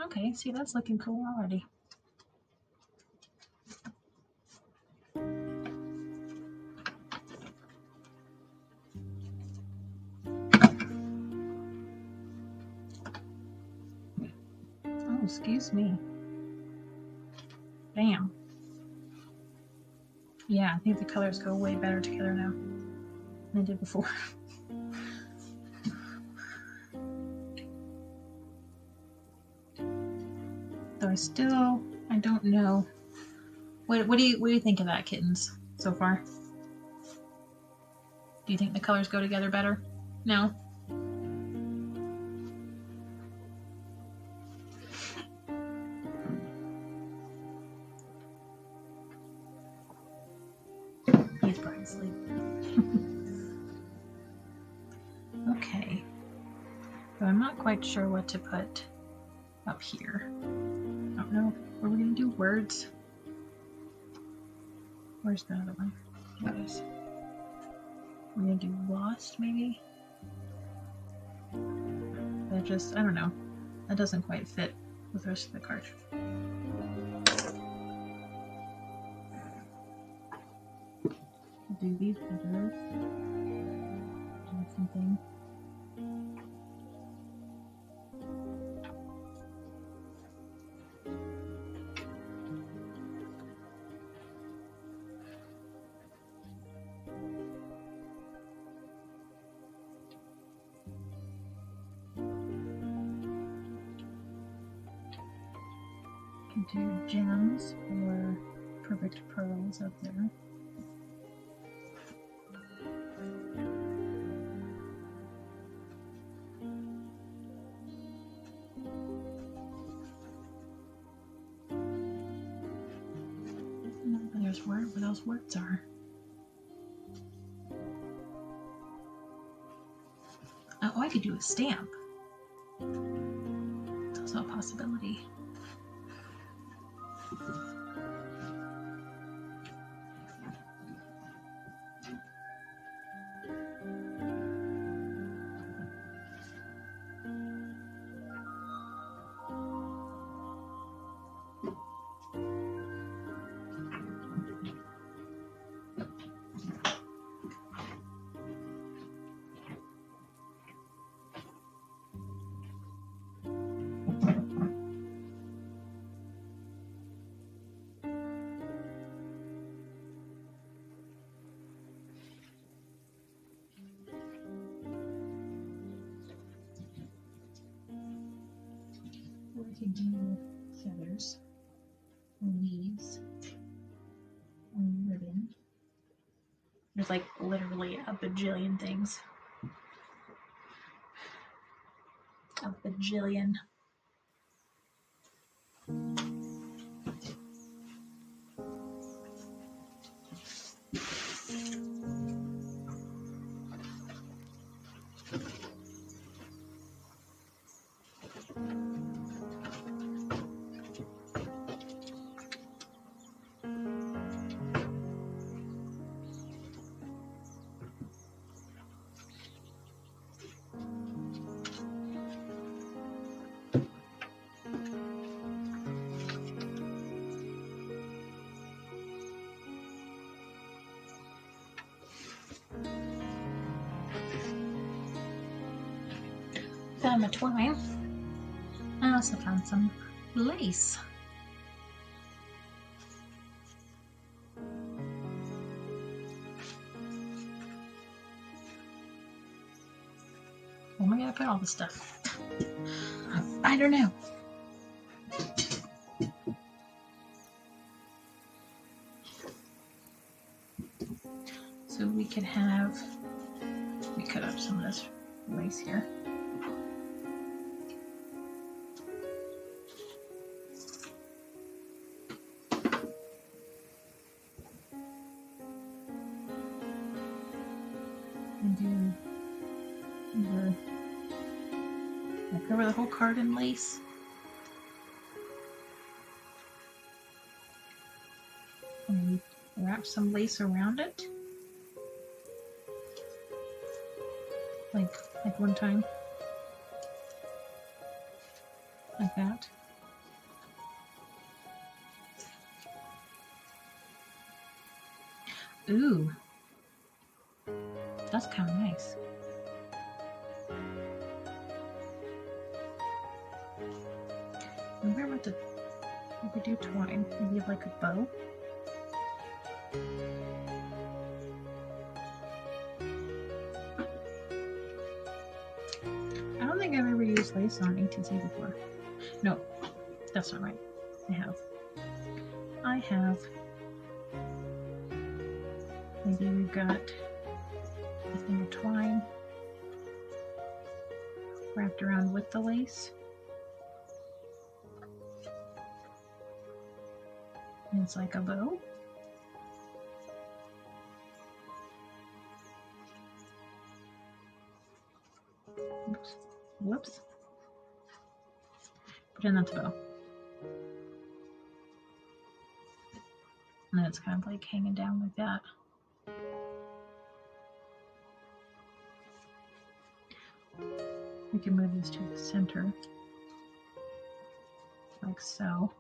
Okay, see, that's looking cool already. Oh, excuse me. Damn. Yeah, I think the colors go way better together now than they did before. Though I don't know. What do you think of that, kittens, so far? Do you think the colors go together better? No? He's probably asleep. Okay. But I'm not quite sure what to put up here. I don't know. Are we going to do words? Where's the other one? Here it is. We're going to do lost, maybe? That just, I don't know. That doesn't quite fit with the rest of the card. Do these better. Do something. Do gems or perfect pearls up there. There's where those words are. Oh, I could do a stamp. It's also a possibility. We could do feathers, or leaves, or ribbon. There's like literally a bajillion things. A bajillion. Found my twine. I also found some lace. Where am I gonna put all this stuff? I don't know. So we could have, we cut up some of this lace here. And do either like cover the whole card in lace. And wrap some lace around it. Like one time. Like that. Ooh. That's kind of nice. I wonder what the, if we do twine, maybe like a bow. I don't think I've ever used lace on ATC before. No, that's not right. I have. Maybe we've got a thing of twine wrapped around with the lace. And it's like a bow. Oops. Whoops. Pretend that's a bow. And then it's kind of like hanging down like that. We can move this to the center, like so,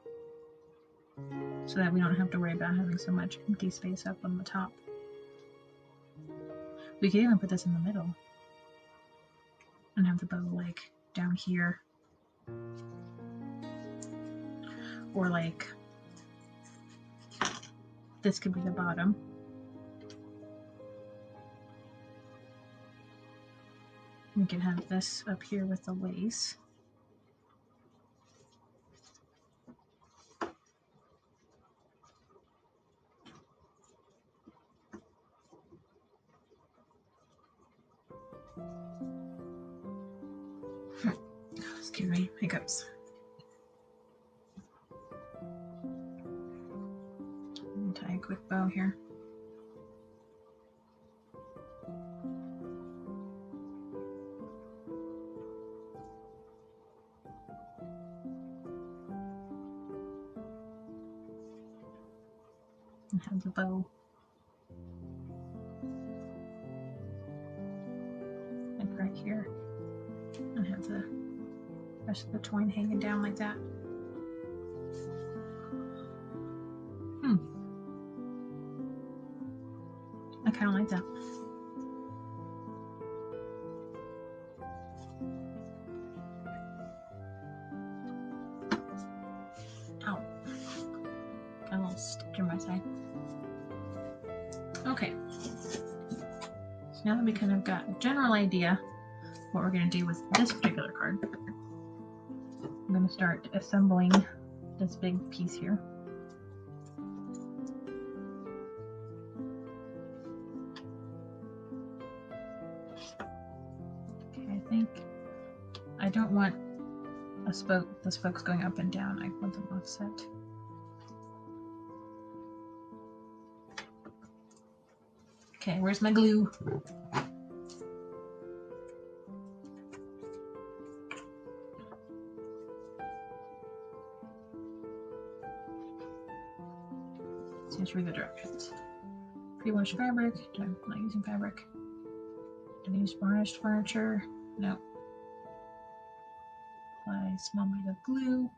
so that we don't have to worry about having so much empty space up on the top. We could even put this in the middle and have the bow like down here, or like this could be the bottom. We can have this up here with the lace. Excuse me, hiccups. Tie a quick bow here. And have the bow like right here, and have the rest of the twine hanging down like that. I kind of like that. Ow. Got a little stitch in my side. Okay. So now that we kind of got a general idea what we're going to do with this particular card, I'm going to start assembling this big piece here. Okay, I think I don't want a spoke, the spokes going up and down. I want them offset. Okay, where's my glue? So let's read the directions. Pre-washed fabric. I'm not using fabric. Don't use varnished furniture. No. Apply small bit of glue.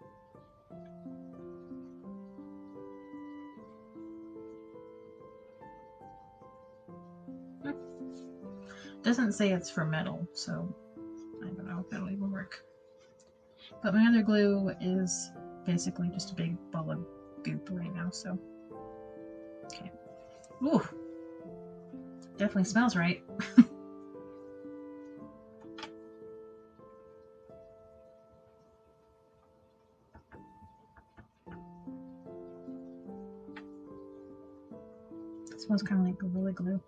Doesn't say it's for metal, so I don't know if that'll even work. But my other glue is basically just a big ball of goop right now, so. Okay. Ooh. Definitely smells right. It smells kind of like Gorilla Glue.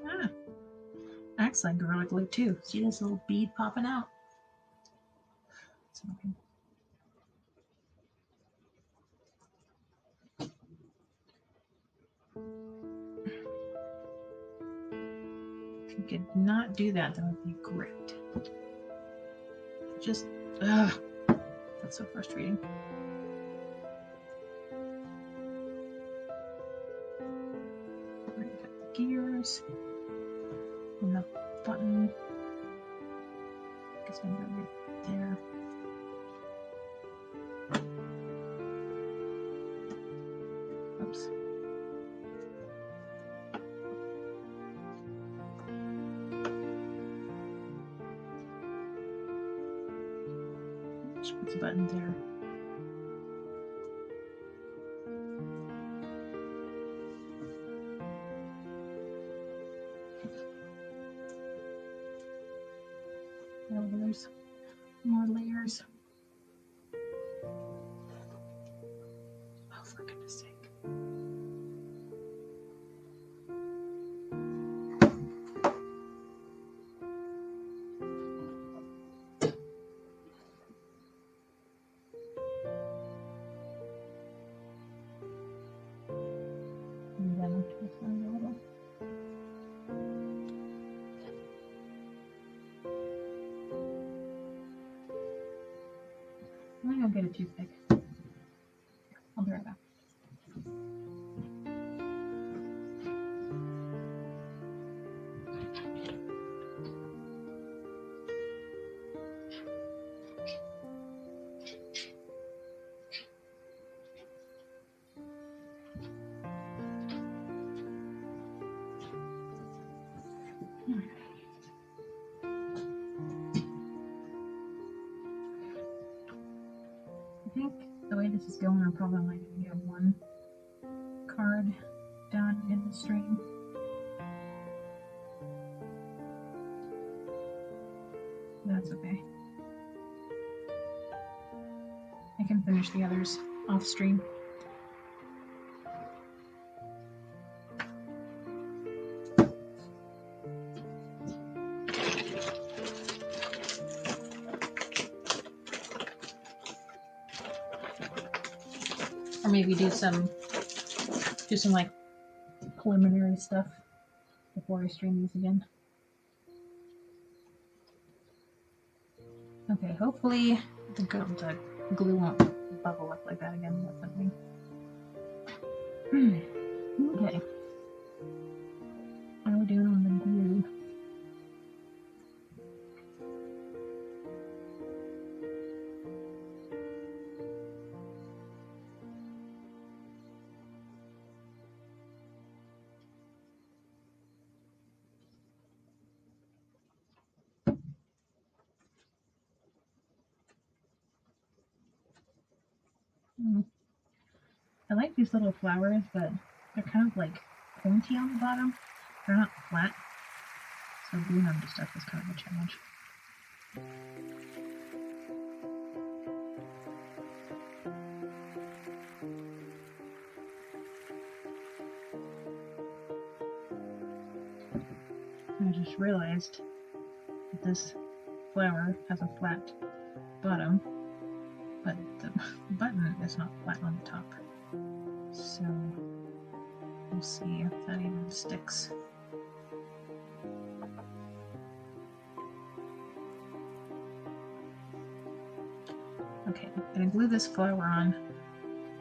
Ah, acts like Gorilla Glue too. See this little bead popping out? Smoking. If you could not do that, that would be great. Just, ugh, that's so frustrating. We're gonna cut the gears and the button. I guess I'm right there. Oops. Just put the button there. Oh, there's more layers. Oh, for goodness sake. And then twist it a little. I'm gonna go get a toothpick. I'll be right back. I think the way this is going, I'm probably only going to get one card done in the stream. That's okay. I can finish the others off stream. Or maybe do some like preliminary stuff before I stream these again. Okay, hopefully the glue won't bubble up like that again. That's something. Okay. How are we doing on the glue? I like these little flowers, but they're kind of like pointy on the bottom. They're not flat. So gluing them to stuff is kind of a challenge. I just realized that this flower has a flat bottom, but the button is not flat on the top. So we'll see if that even sticks. Okay, I'm gonna glue this flower on,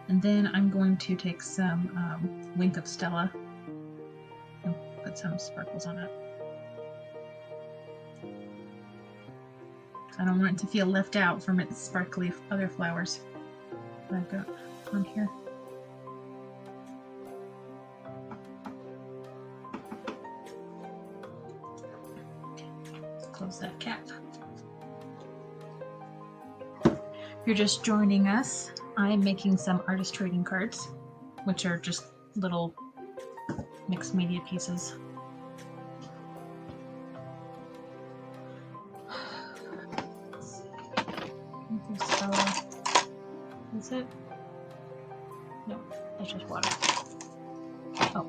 and then I'm going to take some Wink of Stella and put put some sparkles on it. I don't want it to feel left out from its sparkly other flowers that I've got on here. Close that cap. If you're just joining us, I'm making some artist trading cards, which are just little mixed media pieces. Is it? No, that's just water. Oh,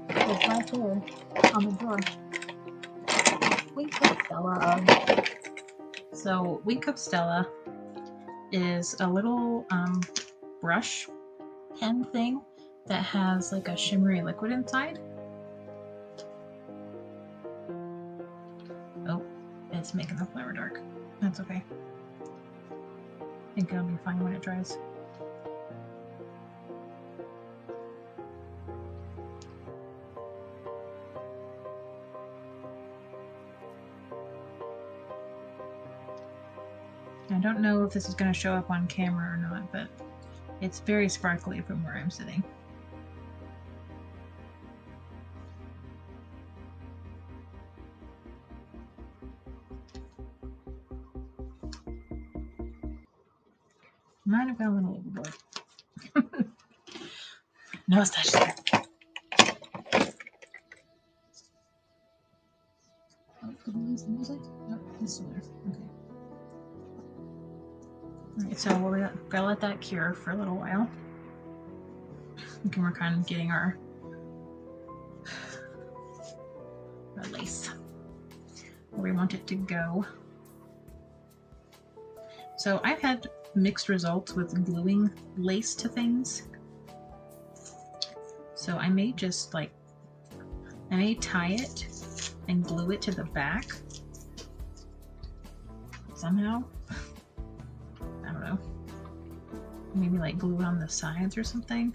it's right there on the door. Wink of Stella. So Wink of Stella is a little brush pen thing that has like a shimmery liquid inside. Oh, it's making the flower dark. That's okay. I think it'll be fine when it dries. I don't know if this is going to show up on camera or not, but it's very sparkly from where I'm sitting. Might have gone a little overboard. No such thing. Oh, did we lose the music? Nope, it's still there. Okay. Alright, so we're gonna let that cure for a little while. We can work on getting our lace where we want it to go. So I've had mixed results with gluing lace to things. So I may just I may tie it and glue it to the back somehow. I don't know. Maybe like glue it on the sides or something.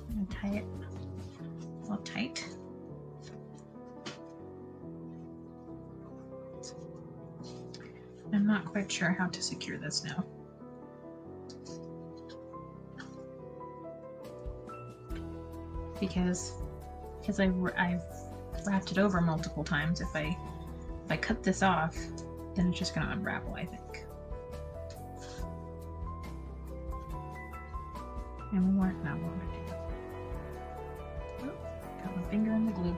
And tie it all tight. I'm not quite sure how to secure this now. Because I've wrapped it over multiple times. If I cut this off, then it's just going to unravel, I think. And we weren't not going to do. Oh, got my finger in the glue.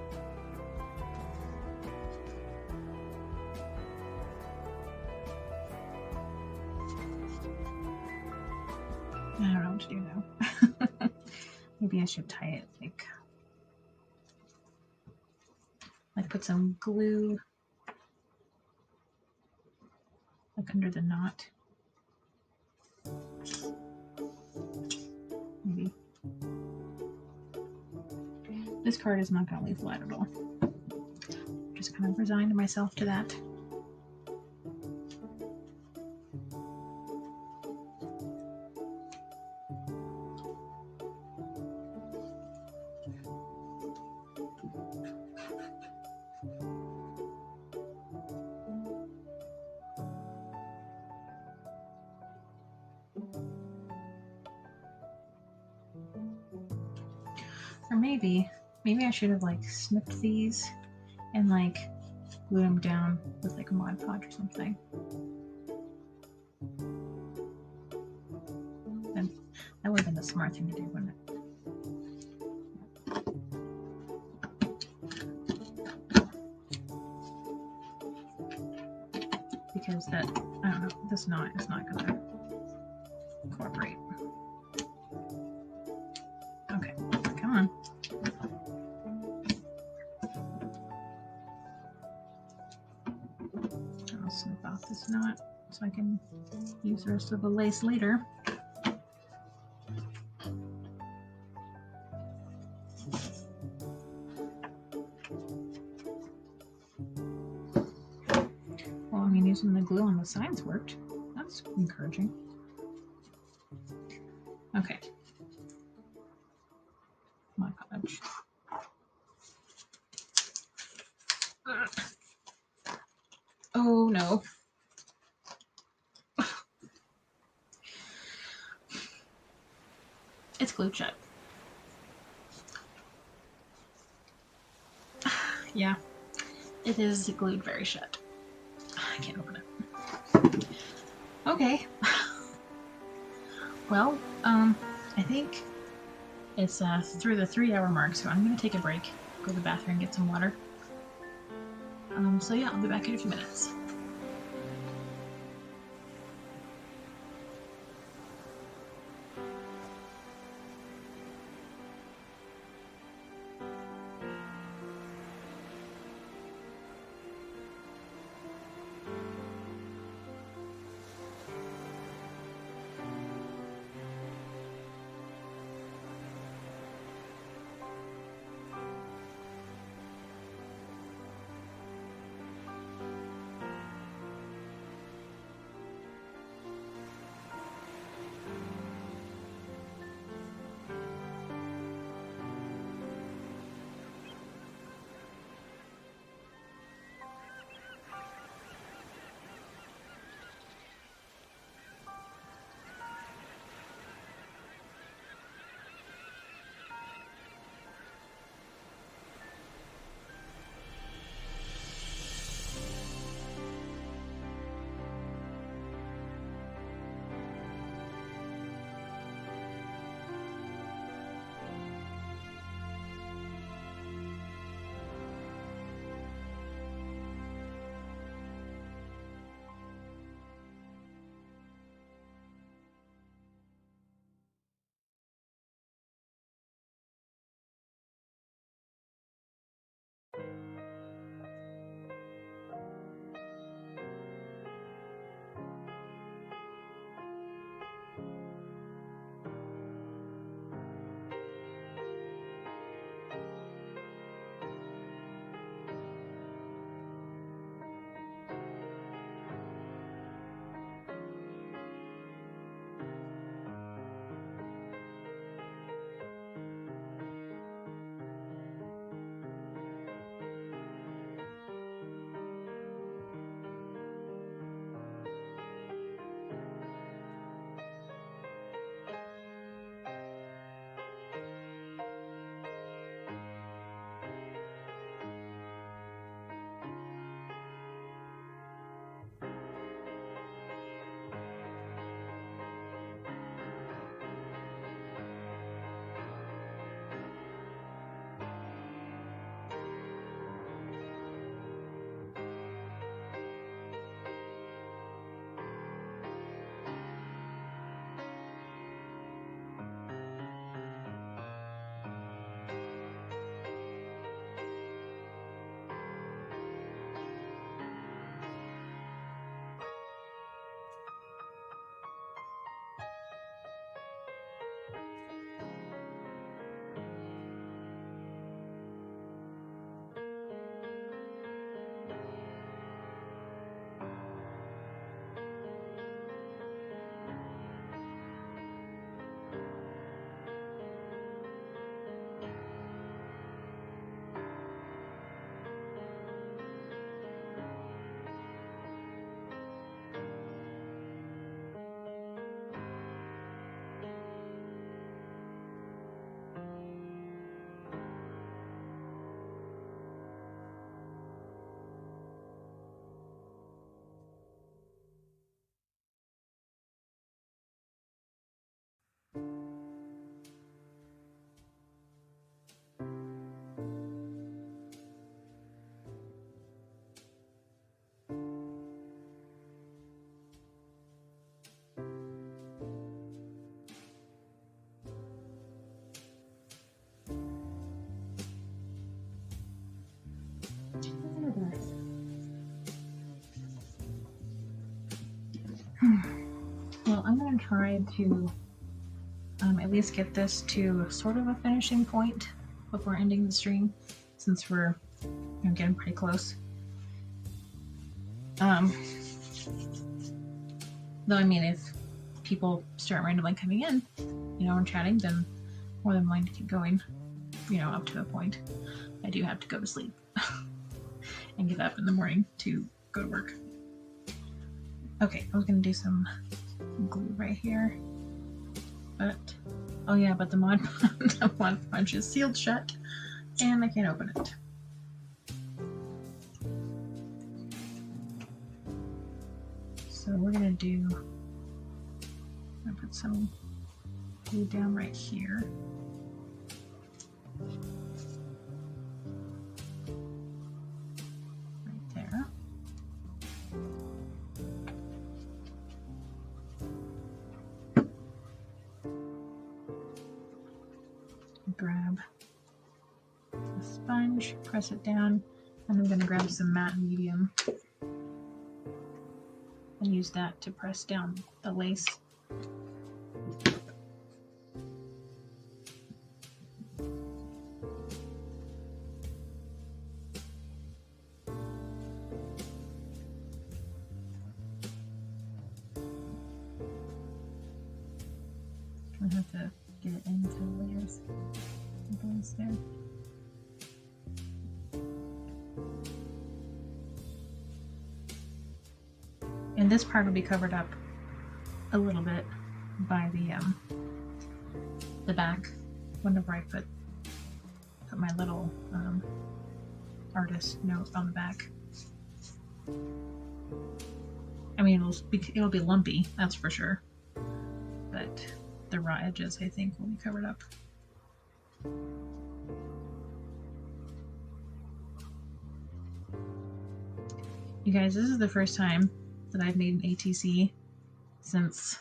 I don't know what to do now. Maybe I should tie it like put some glue like under the knot. Maybe. This card is not going to lay flat at all. Just kind of resigned myself to that. Or maybe I should have like snipped these and like glued them down with like Mod Mod Podge or something. And that would have been the smart thing to do, wouldn't it? Because that, I don't know, this knot is not going to cooperate. Okay, come on. I'll snip off this knot so I can use the rest of the lace later. Well, I mean, using the glue on the sides worked. That's encouraging. Okay. Mod Podge. Oh no. It's glued shut. Yeah, it is glued very shut. I can't open it. Okay. Well, I think it's through the 3-hour mark, so I'm going to take a break, go to the bathroom, get some water. So yeah, I'll be back in a few minutes. Well, I'm going to try to at least get this to sort of a finishing point before ending the stream, since we're getting pretty close. Though, I mean, if people start randomly coming in, and chatting, then more than willing to keep going, up to a point. I do have to go to sleep and get up in the morning to go to work. Okay, I was going to do some glue right here, but oh yeah, but the Mod Podge is sealed shut and I can't open it. So we're going to put some glue down right here. Right there. Grab a sponge, press it down, and I'm going to grab some matte medium and use that to press down the lace. I have to get it into the layers. There. And this part will be covered up a little bit by the back whenever I put my little artist note on the back. I mean, it'll be lumpy, that's for sure, but the raw edges, I think, will be covered up. You guys, this is the first time that I've made an ATC since,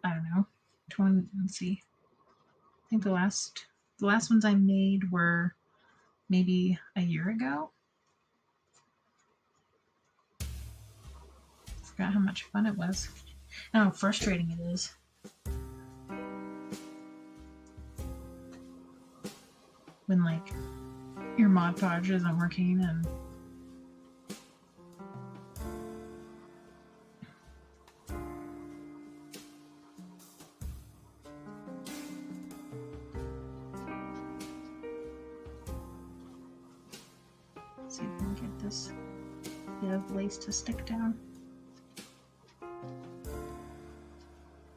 I don't know, let's see. I think the last ones I made were maybe a year ago. I forgot how much fun it was and how frustrating it is. When like your Mod Podge isn't working and see if we can get this bit of lace to stick down.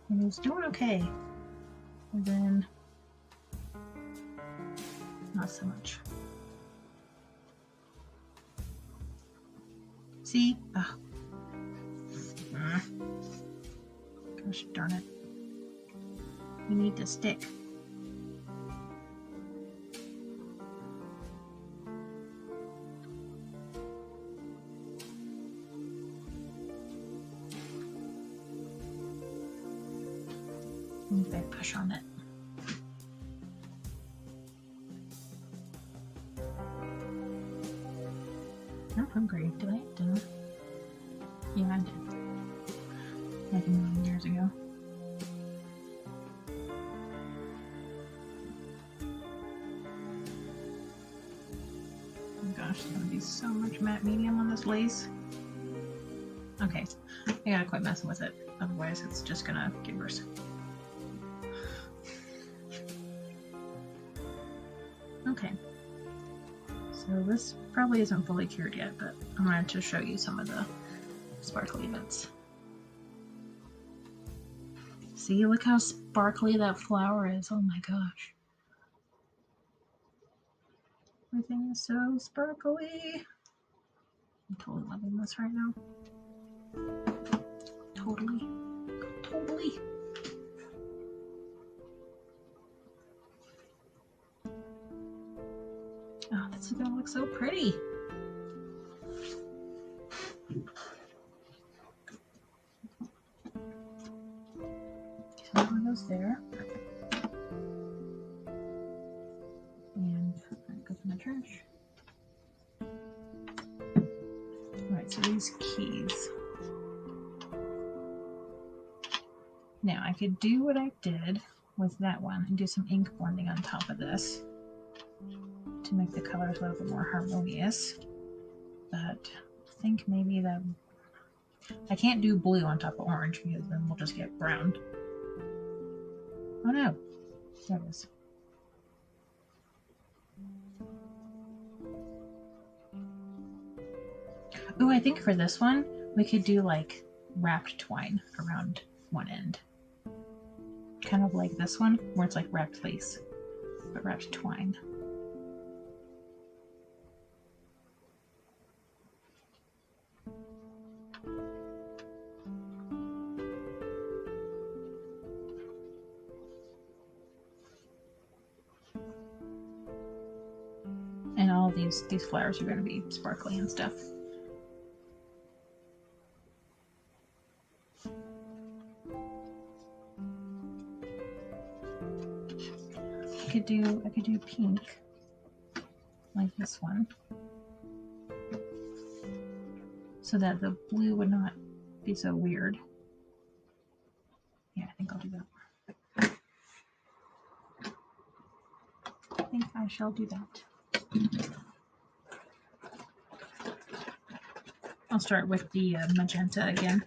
And it's doing okay. And then not so much. See? Oh. Gosh darn it. We need to stick. If I push on it. I'm hungry. Did I eat dinner? Yeah, I did. Like a million years ago. Oh gosh, there's gonna be so much matte medium on this lace. Okay, I gotta quit messing with it. Otherwise, it's just gonna get worse. Okay, so this probably isn't fully cured yet, but I wanted to show you some of the sparkly bits. See, look how sparkly that flower is. Oh my gosh. Everything is so sparkly. I'm totally loving this right now. Totally. Totally. Oh, this is gonna look so pretty. So one goes there. And that goes in the trash. Alright, so these keys. Now I could do what I did with that one and do some ink blending on top of this to make the colors a little bit more harmonious. But I think maybe that I can't do blue on top of orange because then we'll just get brown. Oh no, there it is. Oh, I think for this one we could do like wrapped twine around one end. Kind of like this one, where it's like wrapped lace, but wrapped twine. And all of these flowers are going to be sparkly and stuff. I could do pink, like this one, so that the blue would not be so weird. Yeah, I think I'll do that. I think I shall do that. I'll start with the magenta again.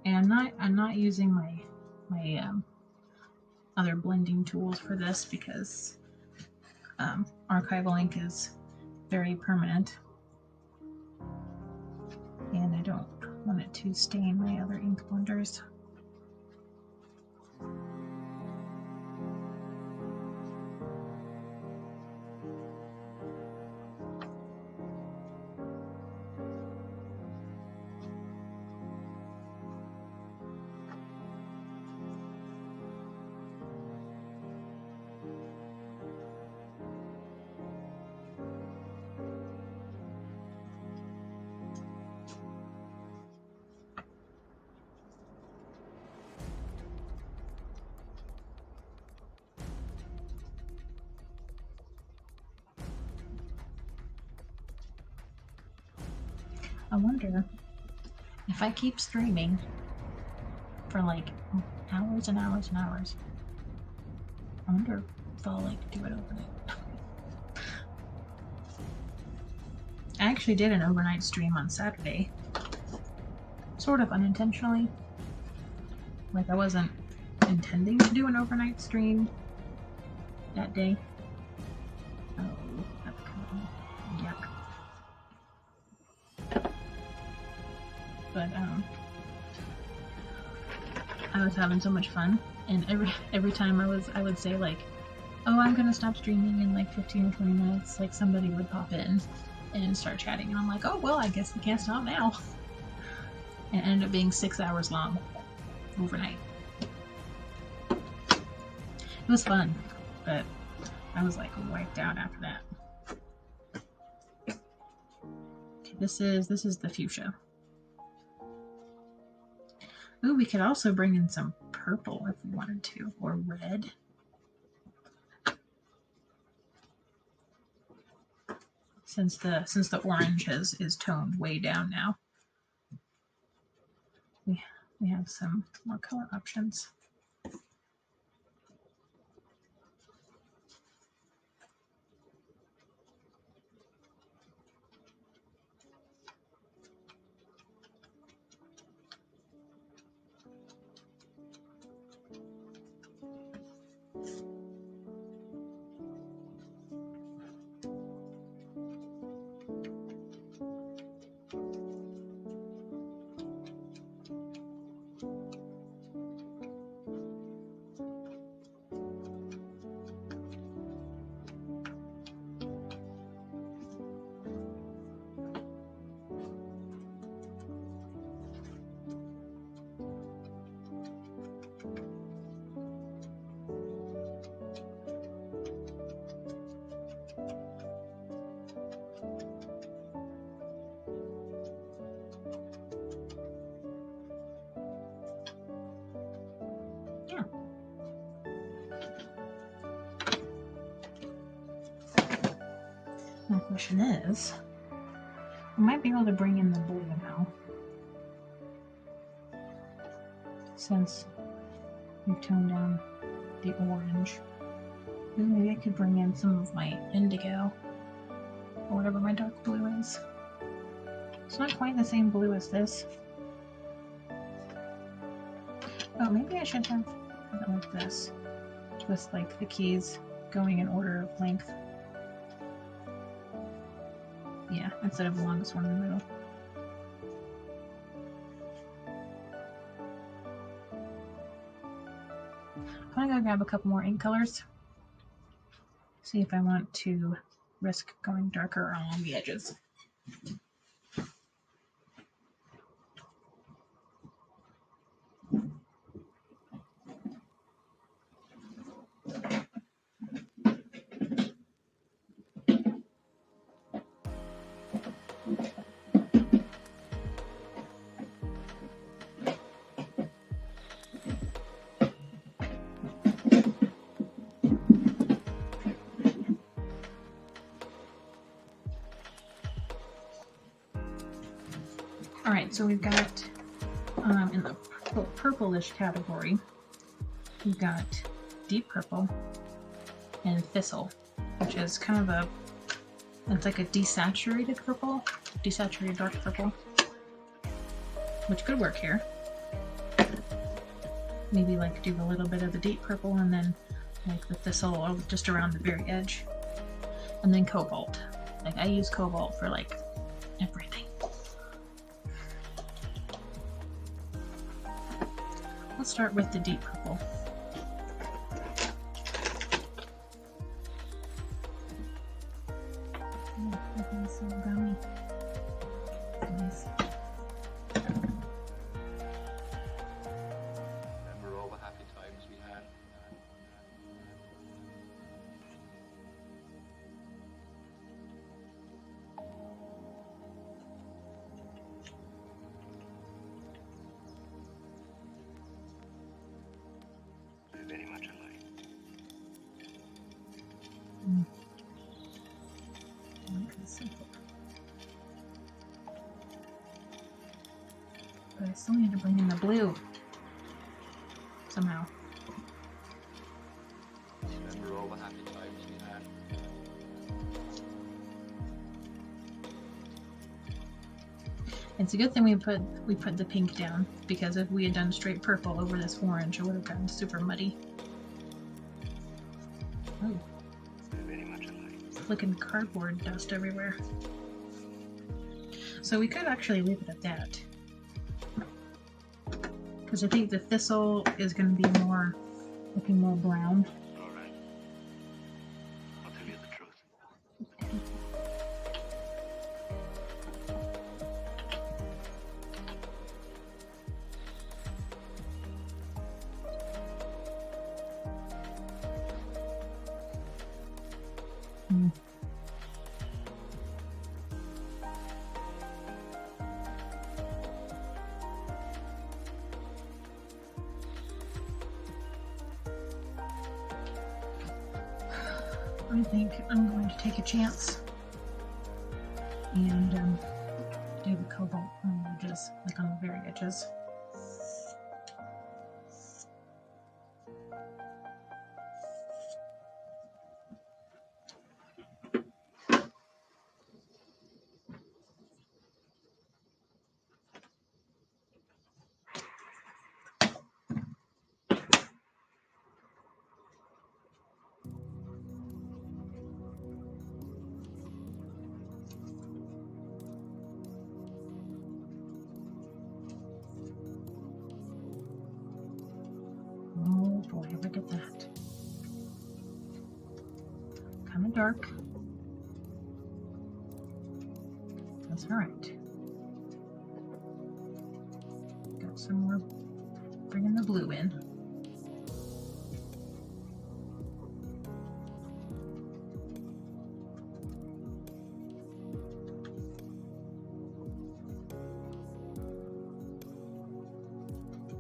And I'm not using my other blending tools for this because archival ink is very permanent, and I don't want it to stain my other ink blenders. I wonder if I keep streaming for like hours and hours and hours, I wonder if I'll like do it overnight. I actually did an overnight stream on Saturday, sort of unintentionally. Like I wasn't intending to do an overnight stream that day. Oh, that's kind of yuck. But I was having so much fun, and every time I would say like, oh, I'm gonna stop streaming in like 15 or 20 minutes, like somebody would pop in and start chatting, and I'm like, oh well, I guess we can't stop now. And it ended up being 6 hours long overnight. It was fun, but I was like wiped out after that. Okay, this is the fuchsia. Ooh, we could also bring in some purple if we wanted to, or red. Since the orange is toned way down now, we have some more color options. My question is, I might be able to bring in the blue now, since we've toned down the orange. Maybe I could bring in some of my indigo, or whatever my dark blue is. It's not quite the same blue as this. Oh, maybe I should have it like this, with like the keys going in order of length. Yeah, instead of the longest one in the middle. I'm gonna go grab a couple more ink colors. See if I want to risk going darker along the edges. Alright, so we've got, in the purplish category, we've got deep purple and thistle, which is kind of a, it's like a desaturated purple, desaturated dark purple, which could work here. Maybe like do a little bit of the deep purple and then like the thistle just around the very edge. And then cobalt. Like I use cobalt for like everything. Let's start with the deep purple. So gummy. Nice. Remember all the happy times we had? Very much alike. But I still need to bring in the blue somehow. Remember all the happy times we had? It's a good thing we put the pink down, because if we had done straight purple over this orange, it would have gotten super muddy. Oh. Very much alike. Flicking cardboard dust everywhere. So we could actually leave it at that, because I think the thistle is going to be more looking more brown. All right. I'll tell you the truth. I think I'm going to take a chance and do the cobalt on the edges, like on the very edges. Oh boy, look at that. Kind of dark. That's alright. Got some more, bringing the blue in.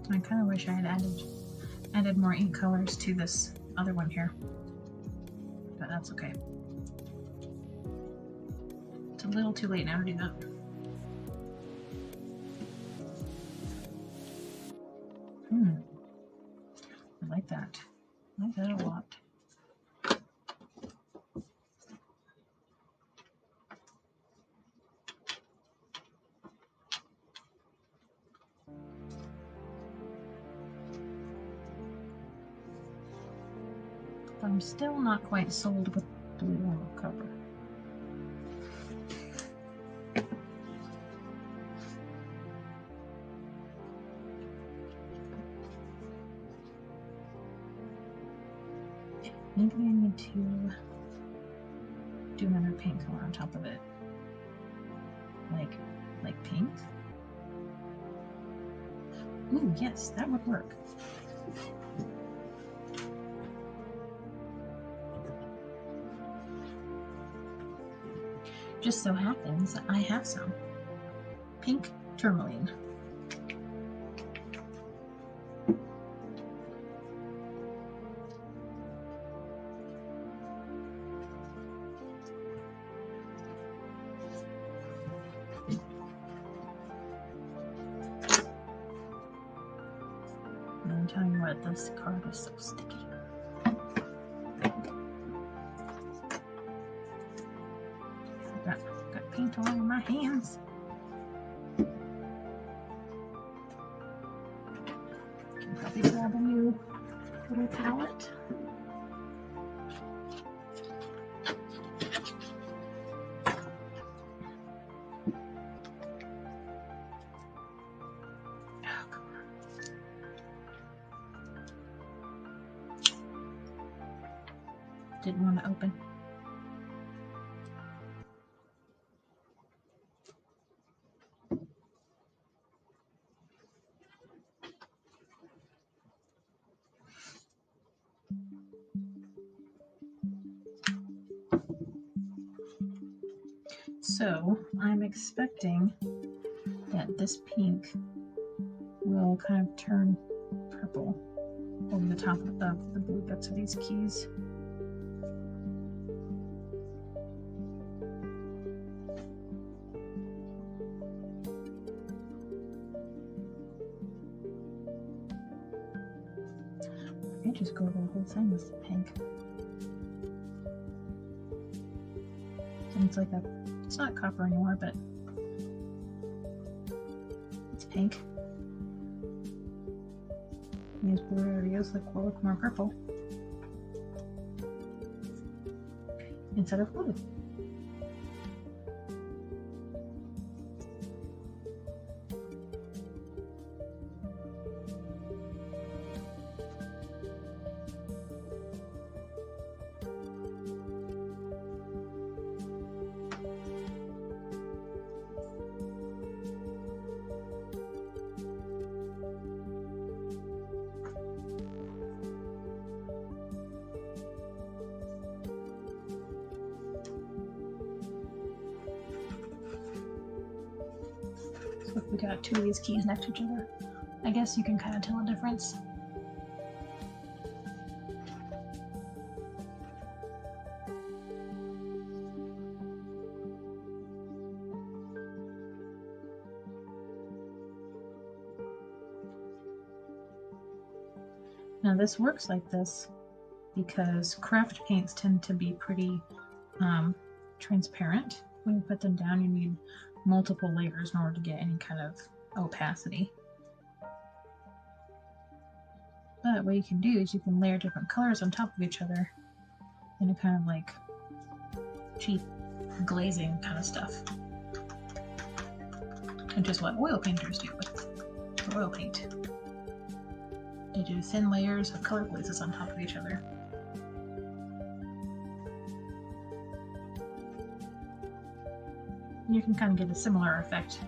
I kind of wish I had added more ink colors to this other one here, but that's okay. It's a little too late now to do that. like that. I like that a lot. I'm still not quite sold with blue on the cover. Maybe I need to do another paint color on top of it. Like pink? Ooh, yes, that would work. Just so happens I have some pink tourmaline. And I'm telling you what, this card is so sticky. Got paint all over my hands. Can probably grab a new little palette. Oh, come on. Didn't want to open. So I'm expecting that this pink will kind of turn purple over the top of the blue bits of these keys. I just go over the whole thing with the pink. And it's like it's not copper anymore, but it's pink. These blue areas will look more purple instead of blue. So if we got two of these keys next to each other, I guess you can kind of tell a difference. Now this works like this because craft paints tend to be pretty transparent. When you put them down, you need multiple layers in order to get any kind of opacity. But what you can do is you can layer different colors on top of each other in a kind of like cheap glazing kind of stuff. Which is what oil painters do with oil paint. They do thin layers of color glazes on top of each other. You can kind of get a similar effect.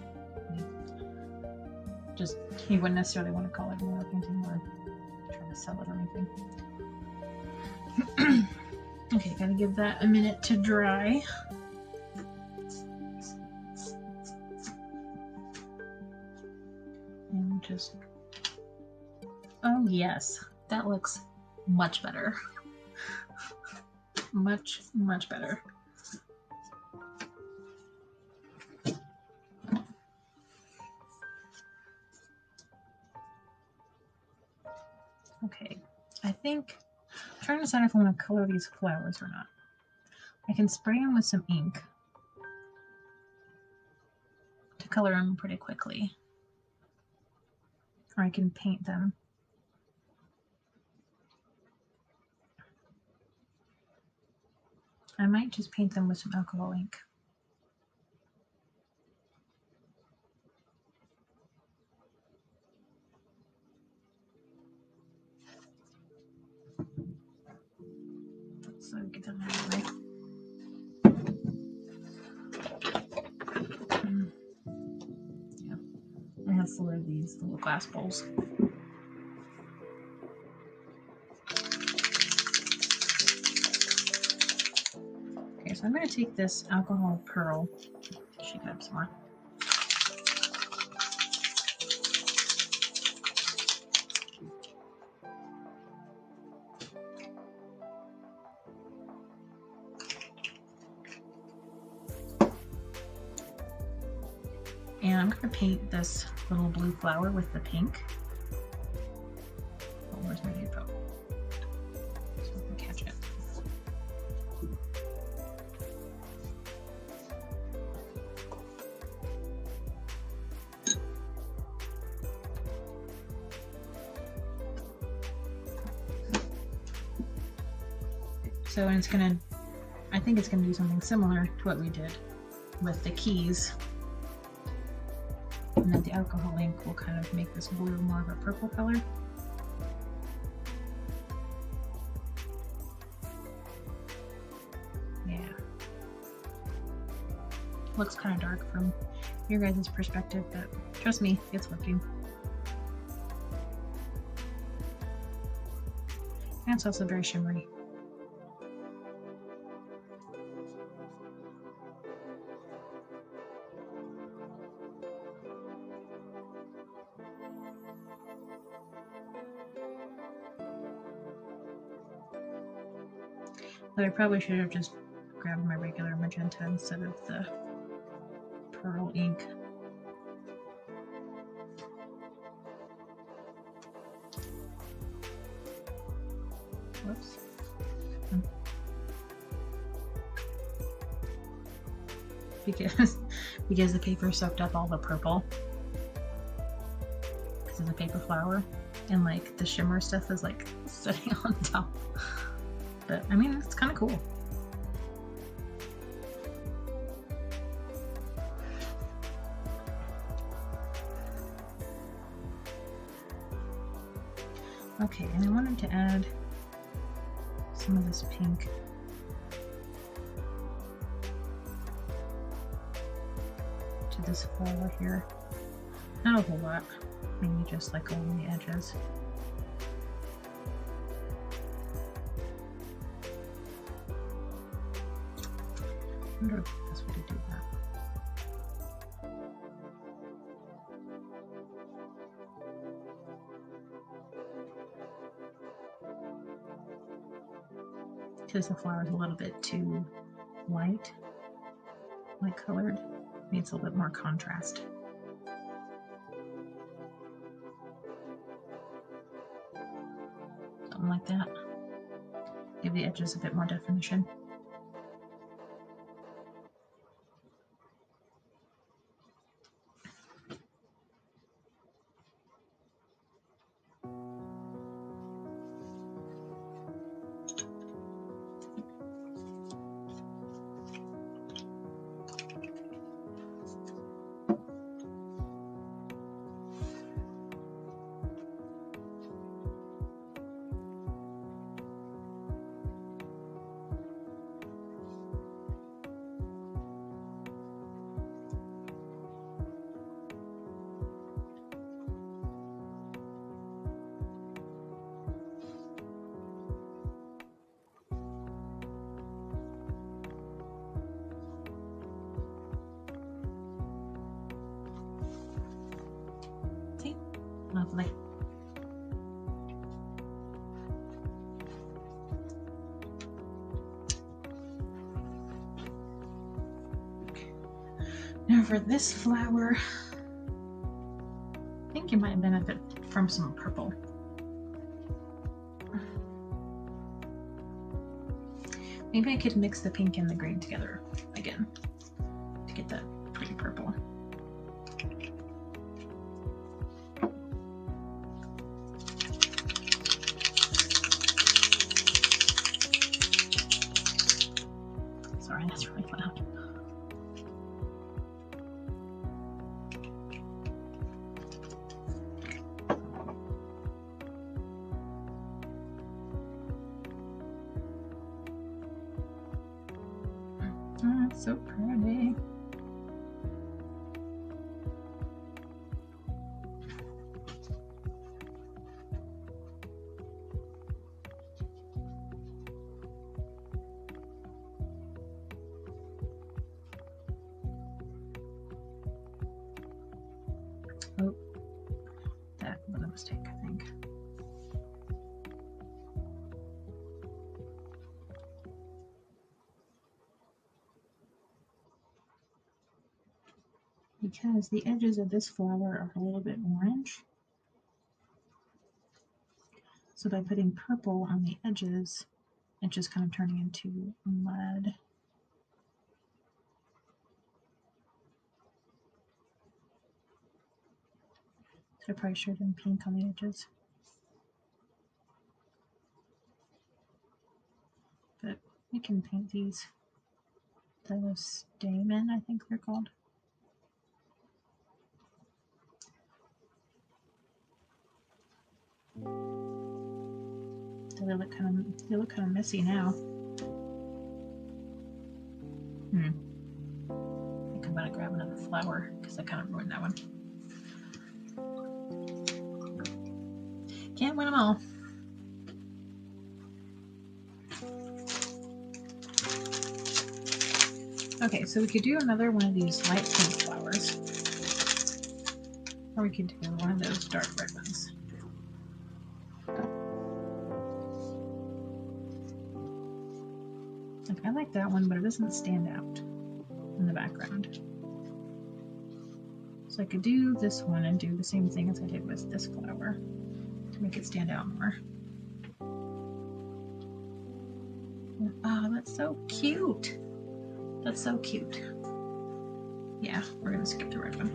Just, you wouldn't necessarily want to call it oil painting or try to sell it or anything. Okay, gotta give that a minute to dry. And just, oh yes, that looks much better. Much, much better. Okay, I think I'm trying to decide if I want to color these flowers or not. I can spray them with some ink to color them pretty quickly, or I can paint them. I might just paint them with some alcohol ink. So get them out of the way. Yeah, I have 4 of these little glass bowls. Okay, so I'm going to take this alcohol pearl. Shake it up some more. And I'm going to paint this little blue flower with the pink. Oh, where's my info? So I can catch it. So it's going to, I think it's going to do something similar to what we did with the keys. And then the alcohol ink will kind of make this blue more of a purple color. Yeah. Looks kind of dark from your guys' perspective, but trust me, it's working. And it's also very shimmery. But I probably should have just grabbed my regular magenta instead of the pearl ink. Whoops. Because the paper soaked up all the purple because of the paper flower, and like the shimmer stuff is like sitting on top. But I mean, it's kind of cool. Okay, and I wanted to add some of this pink to this flower here. Not a whole lot, maybe just like along the edges. I wonder if that's way to do that. Because the flower is a little bit too light colored, needs a little bit more contrast. Something like that. Give the edges a bit more definition. See? Lovely. Now for this flower, I think you might benefit from some purple. Maybe I could mix the pink and the green together again to get that pretty purple. Sorry, that's really loud. Oh, it's so pretty. Oh, that was a mistake, I think. Because the edges of this flower are a little bit orange. So by putting purple on the edges, it's just kind of turning into mud. So I probably should have done pink on the edges. But we can paint these. The stamen, I think they're called. They look kind of messy now. I think I'm gonna grab another flower because I kind of ruined that one. Can't win them all. Okay, so we could do another one of these light pink flowers, or we could do one of those dark red ones. Like, I like that one, but it doesn't stand out in the background. So I could do this one and do the same thing as I did with this flower to make it stand out more. Oh, that's so cute. That's so cute. Yeah, we're gonna skip the red one.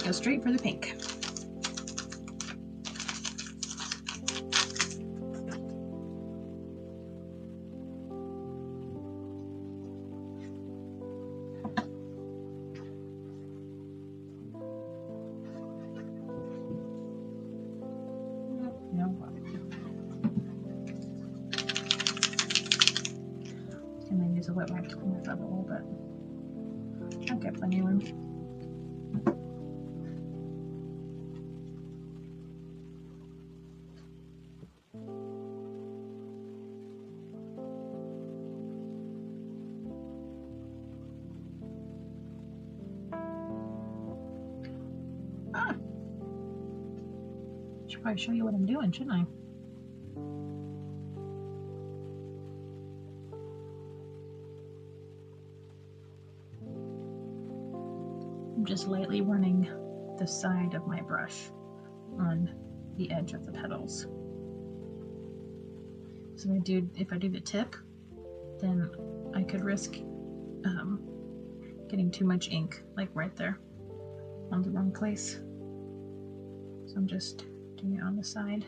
Go straight for the pink. I'm gonna use a wet wipe to clean this up a little bit. I've got plenty of room. Should probably show you what I'm doing, shouldn't I? I'm just lightly running the side of my brush on the edge of the petals. So if I do the tip, then I could risk getting too much ink, like right there on the wrong place. So I'm just doing it on the side.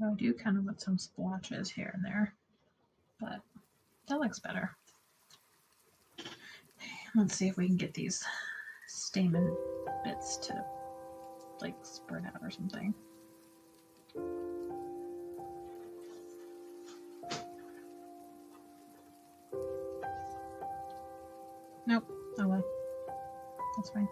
I do kind of want some splotches here and there, but that looks better. Let's see if we can get these stamen bits to like spread out or something. Nope. Oh well. That's fine.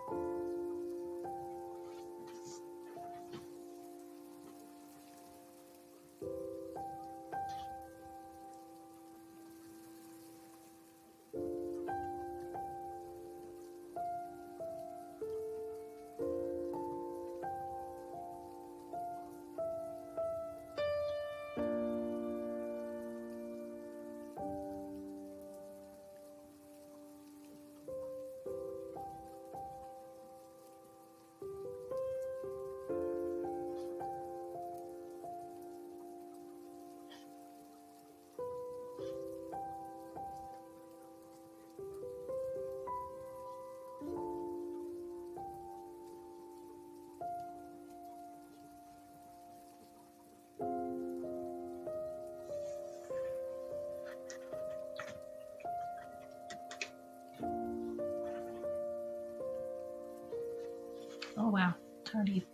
It's already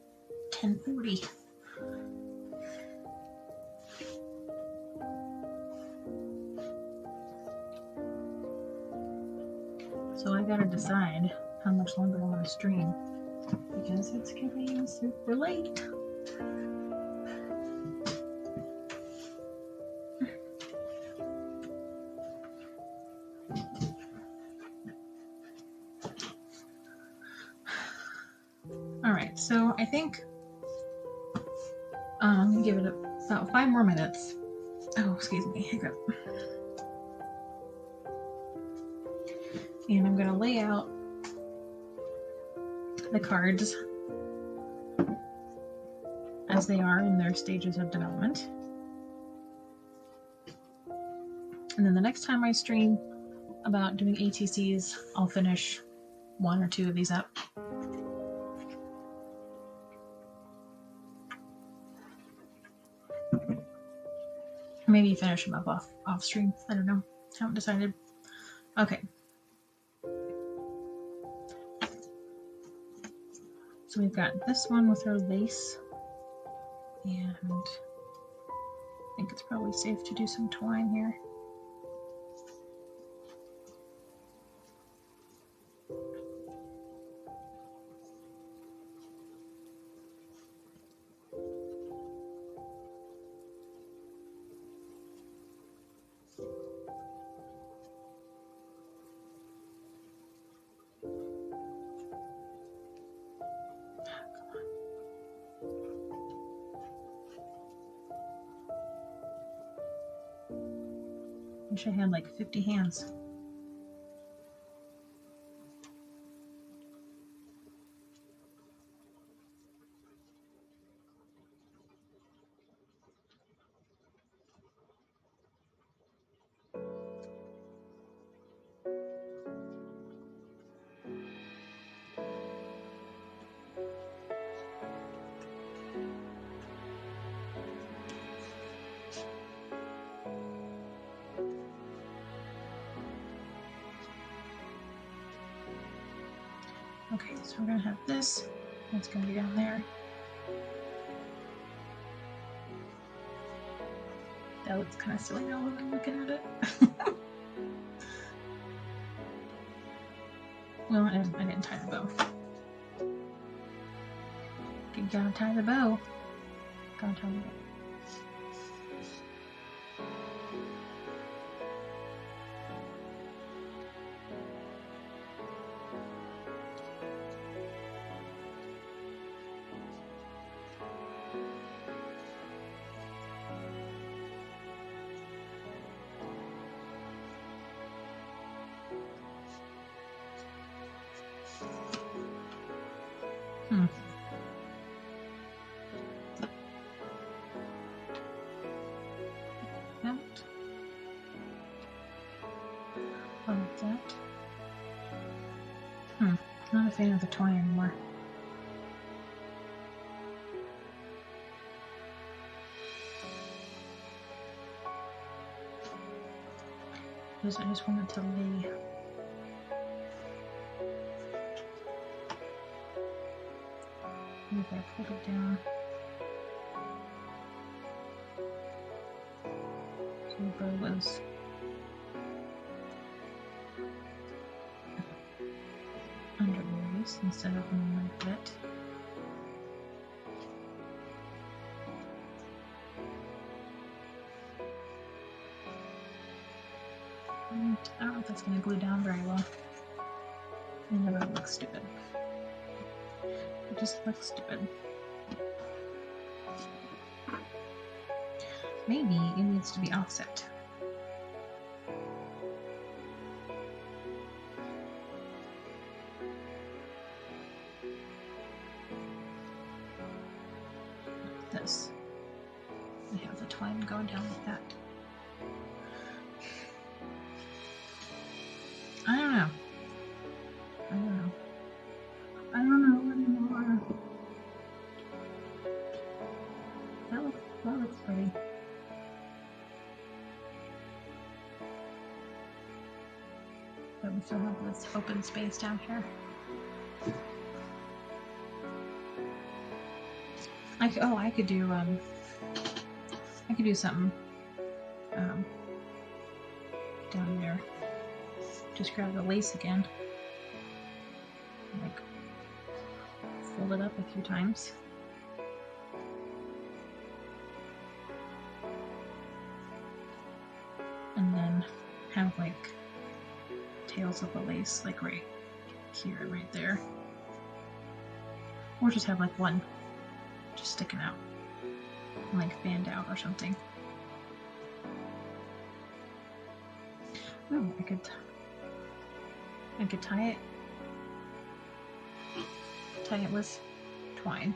10:40. So I gotta decide how much longer I want to stream because it's getting super late. Alright, so I think I'm gonna give it about 5 more minutes. Oh, excuse me, hiccup. And I'm gonna lay out the cards as they are in their stages of development. And then the next time I stream about doing ATCs, I'll finish 1 or 2 of these up. Maybe finish them up off stream. I don't know. Haven't decided. Okay. So we've got this one with our lace, and I think it's probably safe to do some twine here. Wish I had like 50 hands. Okay, so we're gonna have this. That's gonna be down there. That looks kind of silly now when I'm looking at it. Well, I didn't tie the bow. You gotta tie the bow. Gotta tie the bow. Like that. Not a fan of the twine anymore. I just wanted to lay. Maybe I pulled it down. So the bow was under the lace instead of on my bit. I don't know if that's going to glue down very well. And it looks stupid. It just looks stupid. Maybe it needs to be offset. This. We have the twine going down like that. I don't know. I don't know. I don't know anymore. That looks pretty. But we still have this open space down here. I could do something down there. Just grab the lace again. Like fold it up a few times. And then have like tails of the lace like right here, right there. Or just have like one just sticking out. And like fanned out or something. Ooh, I could tie it with twine.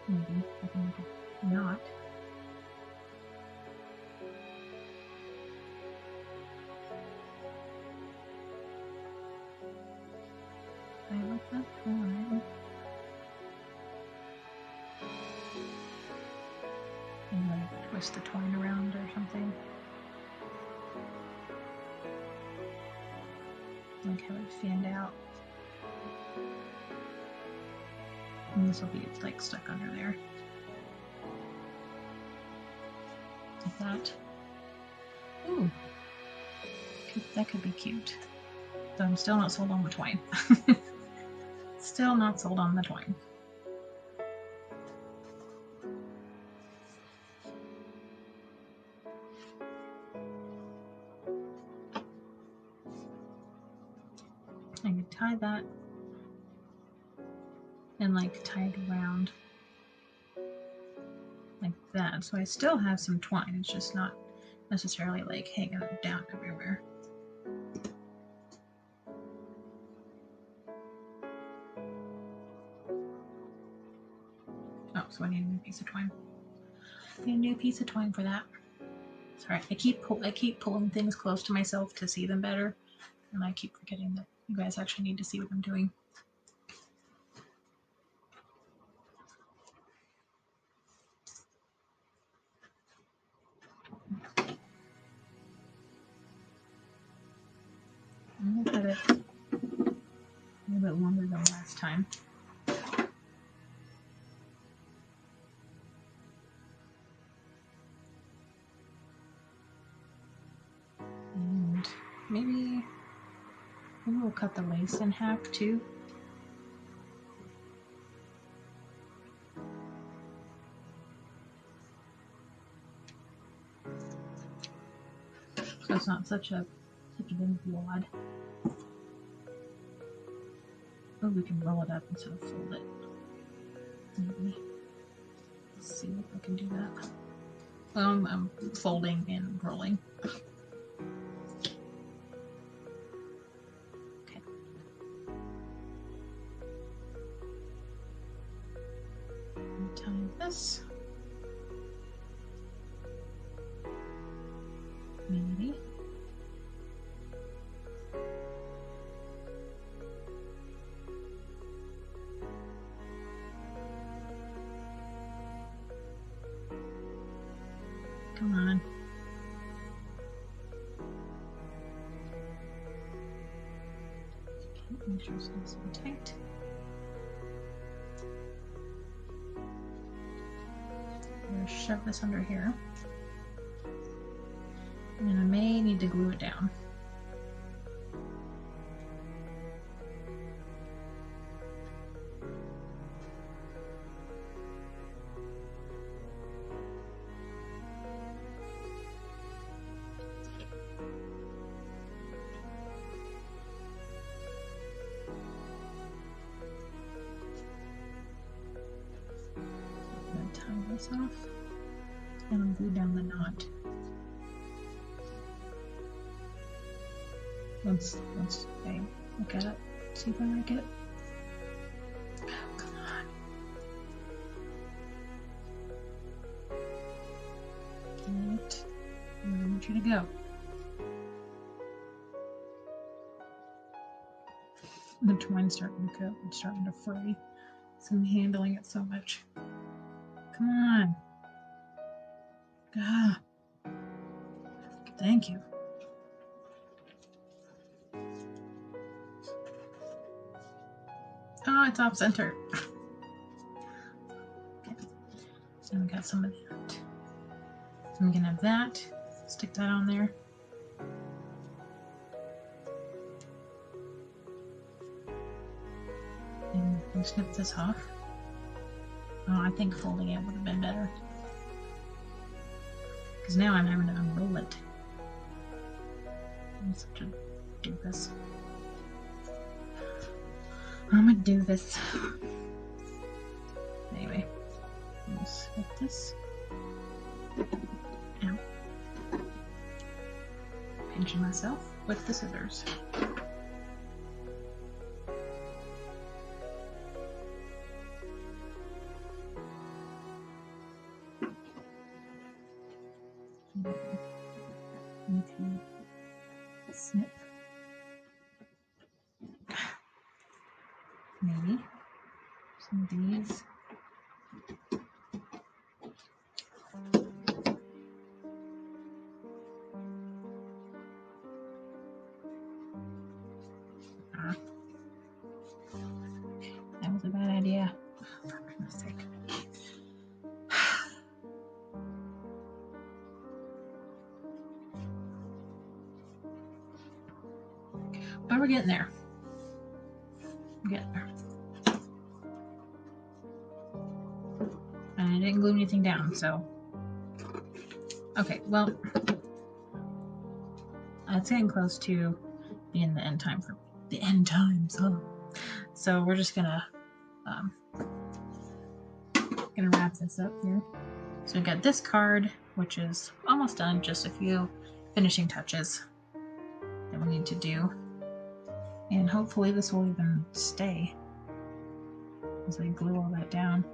Maybe I can make a knot. I like that twine. And like twist the twine around or something. Like have it fanned out. And this will be like stuck under there. Like that. Ooh. That could be cute. Though I'm still not sold on the twine. Still not sold on the twine. I could tie that and like tie it around like that. So I still have some twine. It's just not necessarily like hanging down everywhere. Oh, so I need a new piece of twine. I need a new piece of twine for that. Sorry, I keep pulling things close to myself to see them better, and I keep forgetting that you guys actually need to see what I'm doing. I'm gonna cut it a little bit longer than last time. And maybe we'll cut the lace in half too. So it's not such a big wad. Oh, we can roll it up instead of fold it. Maybe. Let's see if I can do that. I'm folding and rolling. Okay. Tie this. Maybe. Come on. Okay, make sure it's nice and tight. I'm going to shove this under here. And I may need to glue it down. Tie this off and I'll glue down the knot. Once I look at it, see if I like it. Oh, come on. Get where I want you to go. The twine's starting to go. It's starting to fray. So I'm handling it so much. Come on. Ah. Thank you. Oh, it's off center. Okay. So we got some of that. So we can have that. Stick that on there. And we'll snip this off. Oh, I think folding it would have been better. Because now I'm having to unroll it. I'm such a doofus. I'm a doofus. Anyway, let's snip this. Ow. Pinching myself with the scissors. Snip. Maybe some of these. That was a bad idea. For goodness sake. But we're getting there. We're getting there. And I didn't glue anything down, so. Okay, well, it's getting close to being the end time for the end times. Huh? So we're just gonna wrap this up here. So we got this card, which is almost done, just a few finishing touches that we need to do. And hopefully this will even stay as I glue all that down.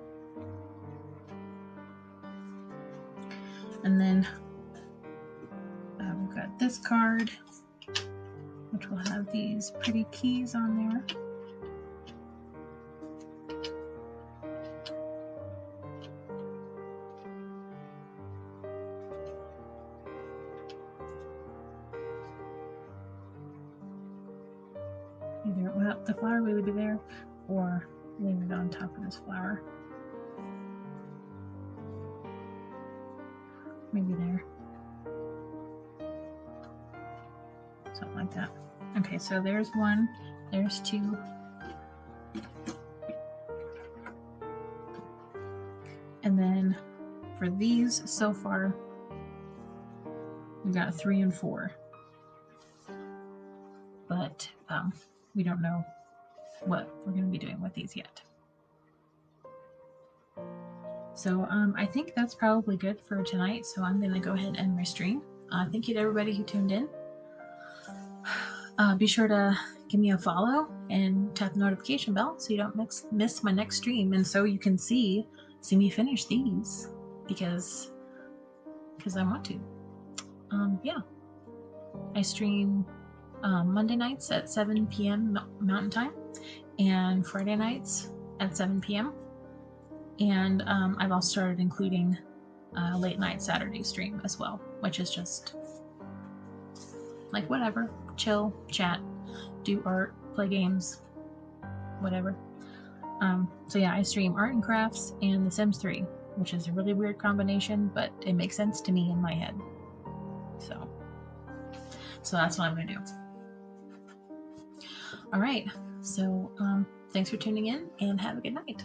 And then we've got this card, which will have these pretty keys on there. Either, well, the flower will be there, or leave it on top of this flower. Maybe there. Something like that. Okay, so there's one, there's two. And then for these, so far, we got 3 and 4. But we don't know what we're going to be doing with these yet. So I think that's probably good for tonight. So I'm going to go ahead and end my stream. Thank you to everybody who tuned in. Be sure to give me a follow and tap the notification bell so you don't miss my next stream, and so you can see me finish these because I want to. Yeah, I stream Monday nights at 7 p.m. Mountain Time and Friday nights at 7 p.m. And I've also started including late night Saturday stream as well, which is just like whatever, chill, chat, do art, play games, whatever. So yeah, I stream art and crafts and The Sims 3, which is a really weird combination, but it makes sense to me in my head. So that's what I'm gonna do. All right, so thanks for tuning in and have a good night.